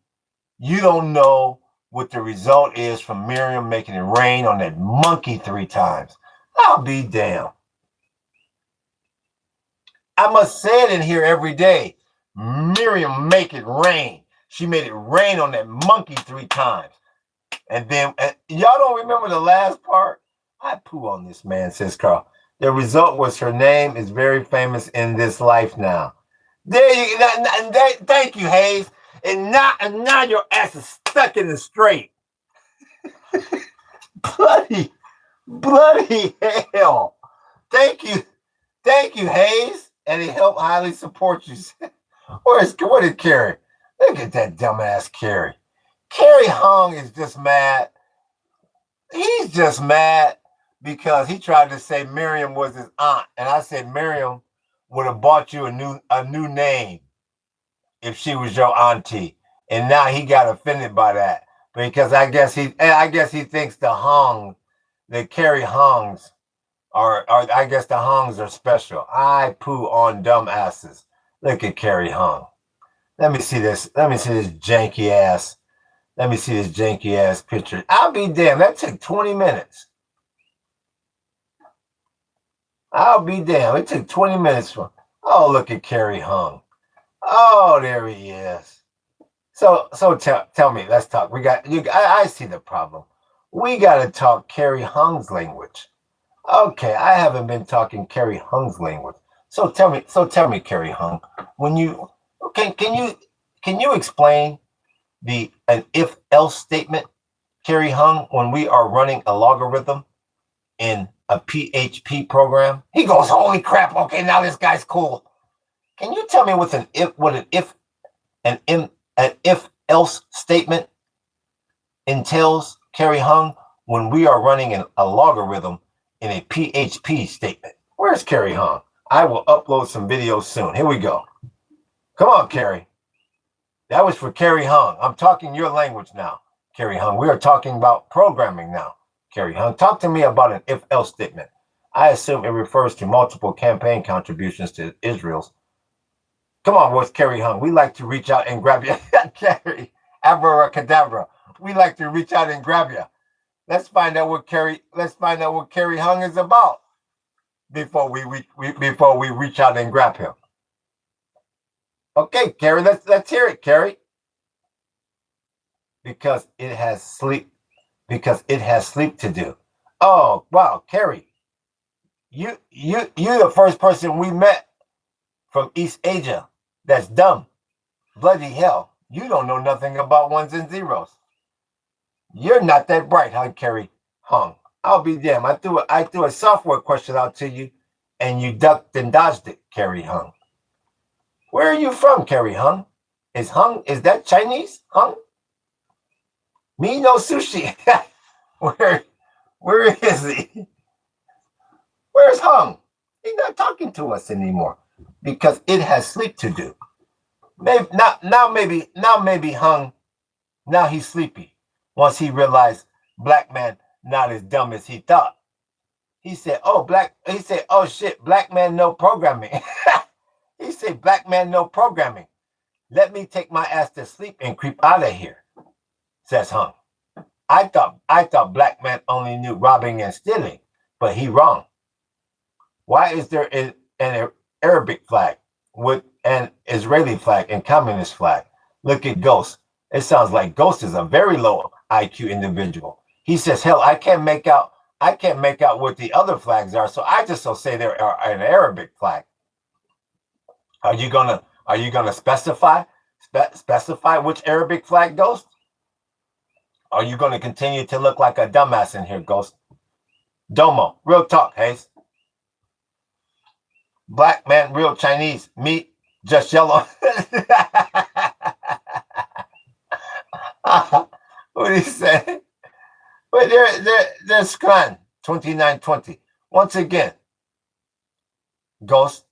you don't know what the result is from Miriam making it rain on that monkey 3 times. I'll be damned. I must say it in here every day. Miriam make it rain. She made it rain on that monkey 3 times. And then, y'all don't remember the last part? I poo on this, man, says Carl. The result was her name is very famous in this life now. Thank you, Hayes. And now your ass is stuck in the straight. bloody hell. Thank you, Hayes. And it helped highly support you. What did Carrie? Look at that dumbass Carrie. Carrie Hung is just mad. He's just mad because he tried to say Miriam was his aunt. And I said Miriam would have bought you a new name if she was your auntie. And now he got offended by that. Because I guess he thinks the Carrie Hungs I guess the Hungs are special. I poo on dumb asses. Look at Carrie Hung. Let me see this janky ass. Let me see this janky ass picture. I'll be damned. That took 20 minutes. I'll be damned. It took 20 minutes for. Oh, look at Carrie Hung. Oh, there he is. So tell me. Let's talk. I see the problem. We got to talk Carrie Hung's language. Okay, I haven't been talking Carrie Hung's language. So tell me, Carrie Hung, when you can you explain an if-else statement, Carrie Hung, when we are running a logarithm in a PHP program? He goes, holy crap! Okay, now this guy's cool. Can you tell me what an if-else statement entails, Carrie Hung, when we are running a logarithm in a PHP statement? Where's Carrie Hung? I will upload some videos soon. Here we go. Come on, Carrie. That was for Carrie Hung. I'm talking your language now, Carrie Hung. We are talking about programming now, Carrie Hung. Talk to me about an if-else statement. I assume it refers to multiple campaign contributions to Israel's. Come on, what's Carrie Hung? We like to reach out and grab you. Carrie, abracadabra. We like to reach out and grab you. Let's find out what Carrie Hung is about before we reach out and grab him. Okay, Carrie, let's hear it, Carrie. Because it has sleep to do. Oh, wow, Carrie. You're the first person we met from East Asia that's dumb. Bloody hell. You don't know nothing about ones and zeros. You're not that bright, huh, Carrie Hung? I'll be damned. I threw a software question out to you, and you ducked and dodged it, Carrie Hung. Where are you from, Carrie Hung? Is that Chinese, Hung? Me no sushi. Where is he? Where's Hung? He's not talking to us anymore because it has sleep to do. Maybe Hung. Now he's sleepy. Once he realized black man not as dumb as he thought. He said, oh shit, black man no programming. He said, black man no programming. Let me take my ass to sleep and creep out of here, says Hung. I thought black man only knew robbing and stealing, but he wrong. Why is there an Arabic flag with an Israeli flag and communist flag? Look at Ghost. It sounds like Ghost is a very low IQ individual. He says, hell, I can't make out what the other flags are, so I just will say they're an Arabic flag. Are you gonna specify which Arabic flag, Ghost? Are you going to continue to look like a dumbass in here, Ghost? Domo, real talk, Hayes. Black man, real Chinese. Meat, just yellow. What do you say? But there's Klan 2920. Once again, Ghost,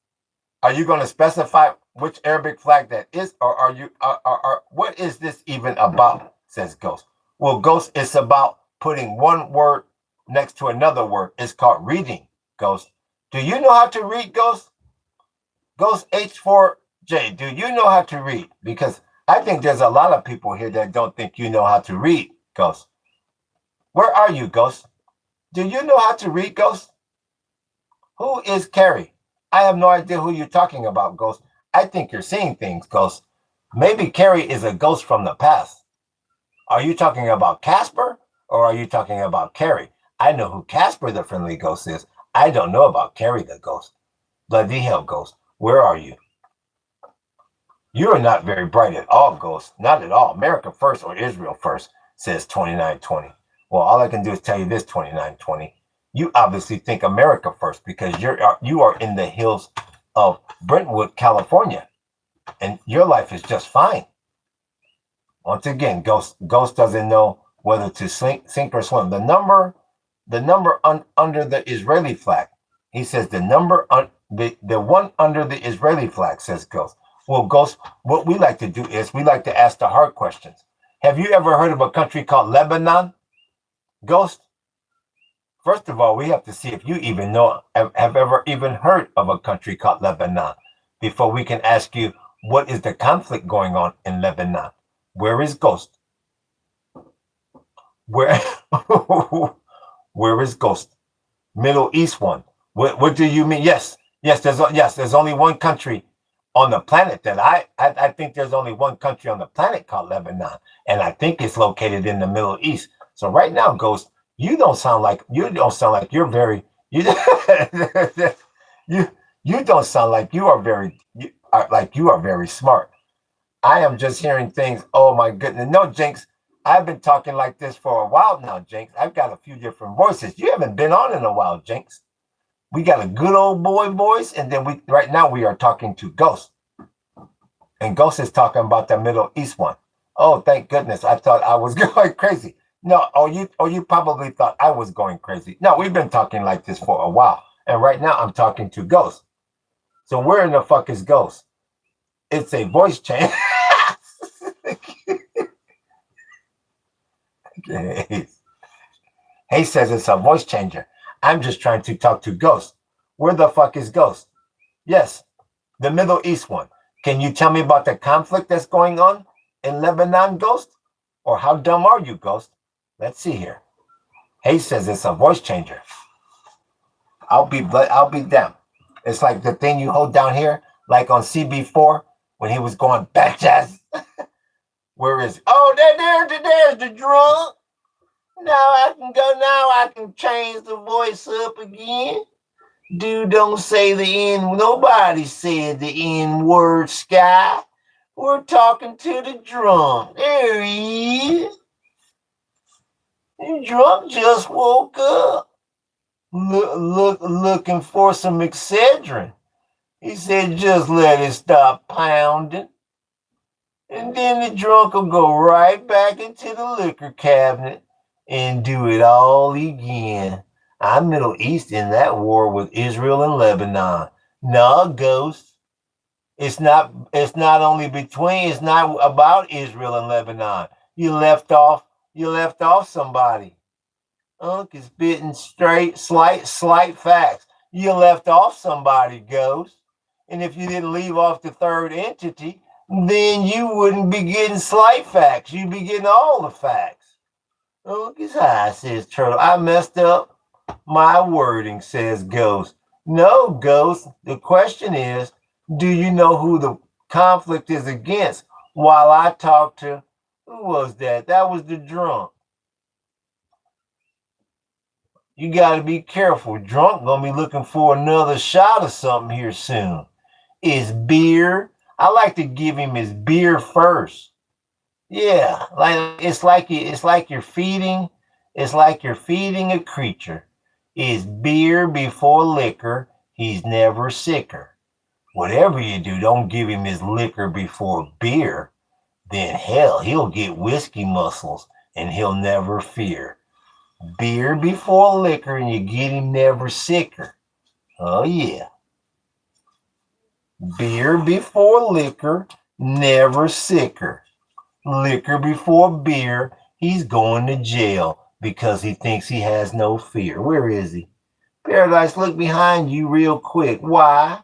are you going to specify which Arabic flag that is, or are you? What is this even about? Says Ghost. Well, Ghost, it's about putting one word next to another word. It's called reading, Ghost. Do you know how to read, Ghost? Ghost H4J, do you know how to read? Because I think there's a lot of people here that don't think you know how to read, Ghost. Where are you, Ghost? Do you know how to read, Ghost? Who is Carrie? I have no idea who you're talking about, Ghost. I think you're seeing things, Ghost. Maybe Carrie is a ghost from the past. Are you talking about Casper or are you talking about Carrie? I know who Casper the Friendly Ghost is. I don't know about Carrie the Ghost. Bloody hell, Ghost. Where are you? You are not very bright at all, Ghost. Not at all. America first or Israel first, says 2920. Well, all I can do is tell you this, 2920. You obviously think America first because you are in the hills of Brentwood, California, and your life is just fine. Once again, Ghost doesn't know whether to sink or swim. The number under the Israeli flag. He says the number the one under the Israeli flag, says Ghost. Well, Ghost, what we like to do is we like to ask the hard questions. Have you ever heard of a country called Lebanon, Ghost? First of all, we have to see if you even know, have ever even heard of a country called Lebanon before we can ask you what is the conflict going on in Lebanon. Where is Ghost? Where is Ghost? Middle East one. What do you mean? Yes, there's only one country on the planet that I think there's only one country on the planet called Lebanon, and I think it's located in the Middle East. So right now, Ghost, you don't sound like you're very you don't sound like you are very smart. I am just hearing things. Oh my goodness, no, Jinx. I've been talking like this for a while now, Jinx. I've got a few different voices. You haven't been on in a while, Jinx. We got a good old boy voice, and then right now we are talking to Ghost. And Ghost is talking about the Middle East one. Oh, thank goodness. I thought I was going crazy. No, you probably thought I was going crazy. No, we've been talking like this for a while. And right now I'm talking to Ghost. So where in the fuck is Ghost? It's a voice change. Hey says it's a voice changer. I'm just trying to talk to Ghost. Where the fuck is Ghost? Yes, the Middle East one. Can you tell me about the conflict that's going on in Lebanon, Ghost? Or how dumb are you, Ghost? Let's see here. Hey says it's a voice changer. I'll be damned. It's like the thing you hold down here, like on CB4 when he was going back jazz. Where is it? Oh, there's the drum. Now I can change the voice up again. Dude, don't say the N. Nobody said the N word, Sky. We're talking to the drum. There he is. The drum just woke up. Looking for some Excedrin. He said, just let it stop pounding. And then the drunk will go right back into the liquor cabinet and do it all again. I'm Middle East in that war with Israel and Lebanon. No, Ghost. It's not about Israel and Lebanon. You left off somebody. Unc is spitting straight, slight facts. You left off somebody, Ghost. And if you didn't leave off the third entity, then you wouldn't be getting slight facts. You'd be getting all the facts. Unc is high, says Turtle. I messed up my wording, says Ghost. No, Ghost. The question is, do you know who the conflict is against? While I talk to, who was that? That was the drunk. You got to be careful. Drunk gonna be looking for another shot of something here soon. Is beer. I like to give him his beer first. Yeah, like it's like you're feeding a creature. Is beer before liquor, he's never sicker. Whatever you do, don't give him his liquor before beer. Then hell, he'll get whiskey muscles and he'll never fear. Beer before liquor and you get him never sicker. Oh yeah. Beer before liquor, never sicker. Liquor before beer, he's going to jail because he thinks he has no fear. Where is he? Paradise, look behind you real quick. Why?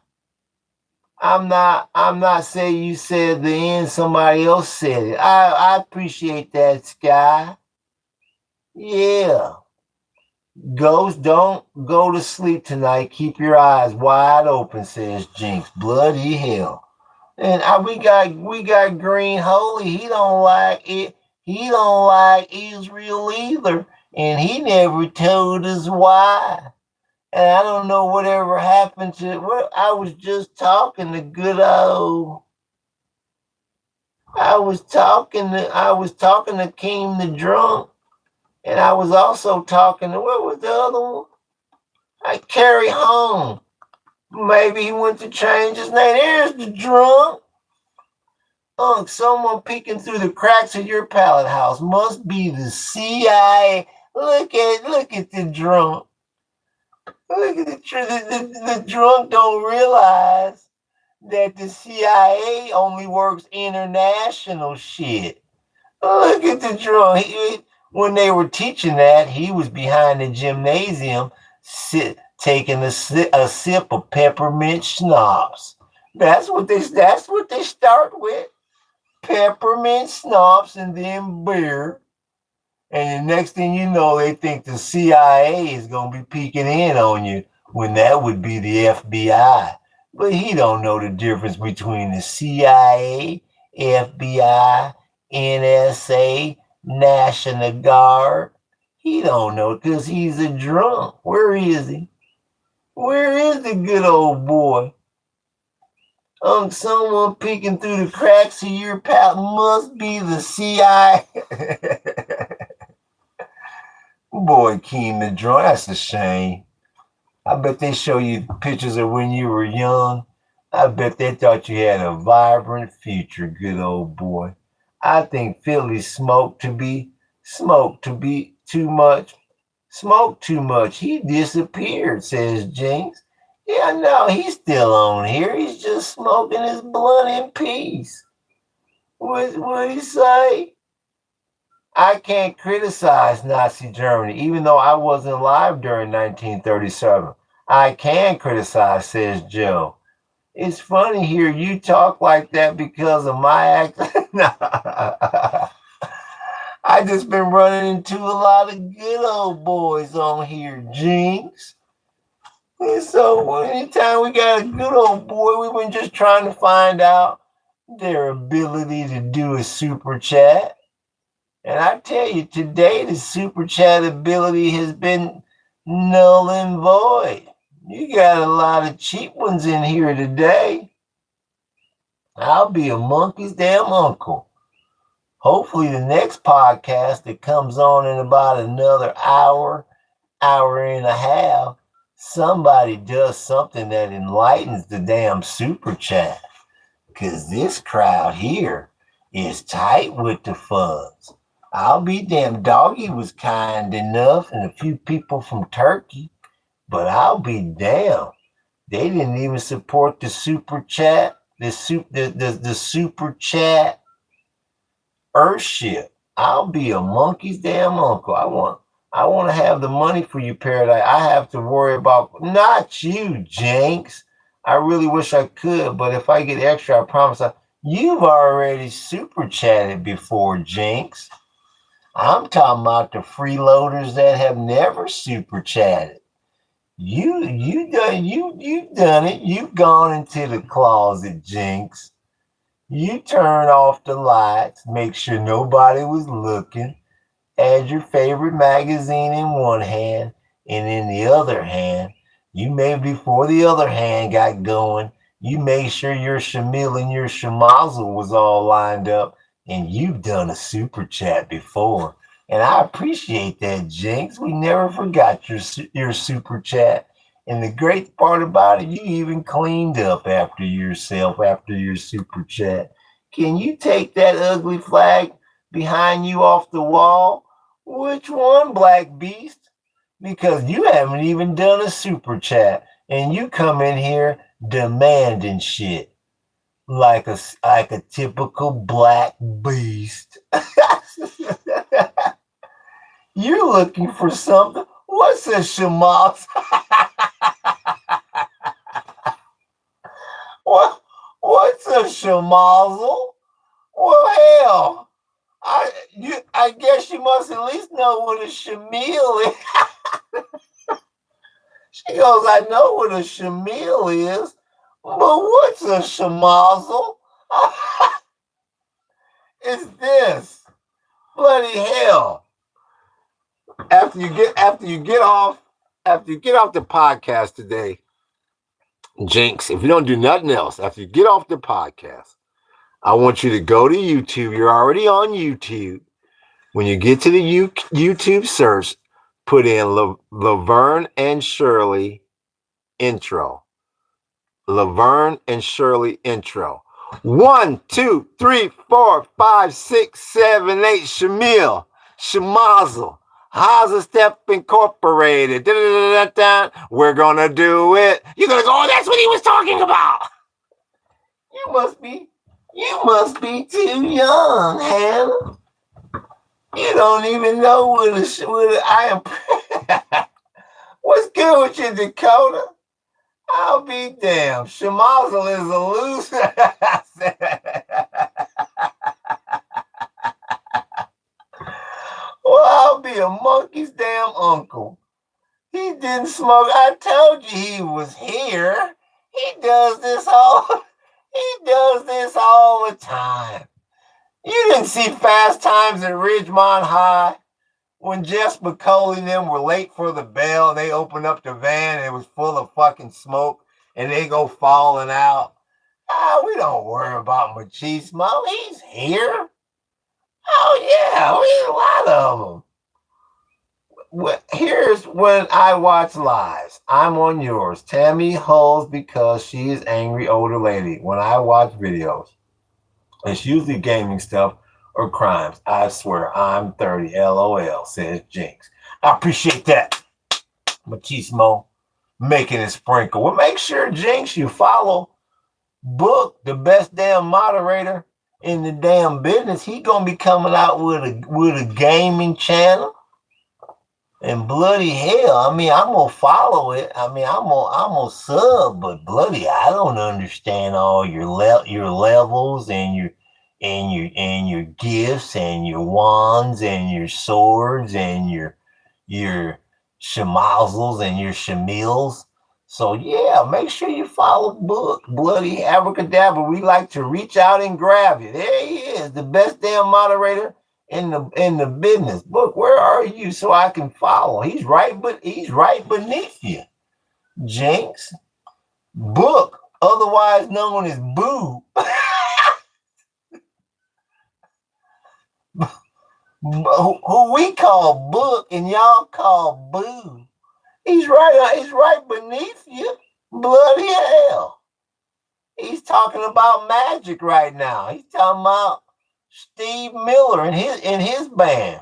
I'm not saying you said the end, somebody else said it. I appreciate that, Sky. Yeah. Ghost, don't go to sleep tonight. Keep your eyes wide open, says Jinx. Bloody hell. And we got Green Holy. He don't like it. He don't like Israel either. And he never told us why. And I don't know whatever happened to I was just talking to good old I was talking to King the Drunk. And I was also talking to what was the other one? I carry home. Maybe he went to change his name. There's the drunk. Someone peeking through the cracks of your pallet house must be the CIA. Look at the drunk. Look at the drunk don't realize that the CIA only works international shit. Look at the drunk. When they were teaching that, he was behind the gymnasium taking a sip of peppermint schnapps. That's what they start with. Peppermint schnapps and then beer. And the next thing you know, they think the CIA is going to be peeking in on you when that would be the FBI. But he don't know the difference between the CIA, FBI, NSA, National Guard. He don't know because he's a drunk. Where is he? Where is the good old boy? Someone peeking through the cracks of your pallet must be the CIA. Boy, Keem the drunk. That's a shame. I bet they show you pictures of when you were young. I bet they thought you had a vibrant future, good old boy. I think Philly smoked to be too much. Smoked too much. He disappeared, says Jinx. Yeah, no, he's still on here. He's just smoking his blunt in peace. What'd he say? I can't criticize Nazi Germany, even though I wasn't alive during 1937. I can criticize, says Joe. It's funny here you talk like that because of my accent. I just been running into a lot of good old boys on here, Jinx. And so anytime we got a good old boy, we've been just trying to find out their ability to do a super chat. And I tell you, today the super chat ability has been null and void. You got a lot of cheap ones in here today. I'll be a monkey's damn uncle. Hopefully the next podcast that comes on in about another hour and a half, somebody does something that enlightens the damn super chat. Because this crowd here is tight with the funds. I'll be damned. Doggy was kind enough and a few people from Turkey, but I'll be damned. They didn't even support the super chat, the super chat Earthship. I'll be a monkey's damn uncle. I want to have the money for you, Paradise. I have to worry about not you, Jinx. I really wish I could, but if I get extra, I promise you've already super chatted before, Jinx. I'm talking about the freeloaders that have never super chatted. You've done it. You've gone into the closet, Jinx. You turn off the lights, make sure nobody was looking, had your favorite magazine in one hand, and in the other hand, before the other hand got going, you made sure your shamil and your shemazel was all lined up, and you've done a super chat before. And I appreciate that, Jinx. We never forgot your super chat. And the great part about it, you even cleaned up after yourself after your super chat. Can you take that ugly flag behind you off the wall? Which one, Black Beast? Because you haven't even done a super chat, and you come in here demanding shit like a typical Black Beast. You're looking for something. What's a shamas? What's a shamazel? Well, hell, I guess you must at least know what a shamil is. She goes, I know what a shamil is, but what's a shamazel? It's this. Bloody hell. After you get off the podcast today, Jinx, if you don't do nothing else, after you get off the podcast, I want you to go to YouTube. You're already on YouTube. When you get to the YouTube search, put in Laverne and Shirley intro. Laverne and Shirley intro. 1, 2, 3, 4, 5, 6, 7, 8. Shamil, Shamazel, Haza Step Incorporated. We're gonna do it. You're gonna go, oh, that's what he was talking about. You must be too young, Hannah. You don't even know what I am. What's good with you, Dakota? I'll be damned. Shamazel is a loser. Well, I'll be a monkey's damn uncle. He didn't smoke. I told you he was here. He does this all the time. You didn't see Fast Times at Ridgemont High when Jeff Spicoli and them were late for the bell and they opened up the van and it was full of fucking smoke and they go falling out. We don't worry about machismo. He's here. Oh, yeah, we a lot of them. Here's when I watch lives. I'm on yours. Tammy Hulls because she is angry older lady. When I watch videos, it's usually gaming stuff or crimes. I swear, I'm 30. LOL, says Jinx. I appreciate that. Machismo, making it sprinkle. Well, make sure, Jinx, you follow Book, the best damn moderator in the damn business. He gonna be coming out with a gaming channel. And bloody hell, I mean, I'm gonna follow it. I mean, I'm gonna sub, but bloody, I don't understand all your levels and your gifts and your wands and your swords and your shamazels and your shamils. So yeah, make sure you follow Book, bloody abracadabra. We like to reach out and grab you. There he is, the best damn moderator in the business. Book, where are you so I can follow? He's right beneath you. Jinx. Book, otherwise known as Boo. Who we call Book and y'all call Boo. He's right beneath you. Bloody hell. He's talking about magic right now. He's talking about Steve Miller and his band.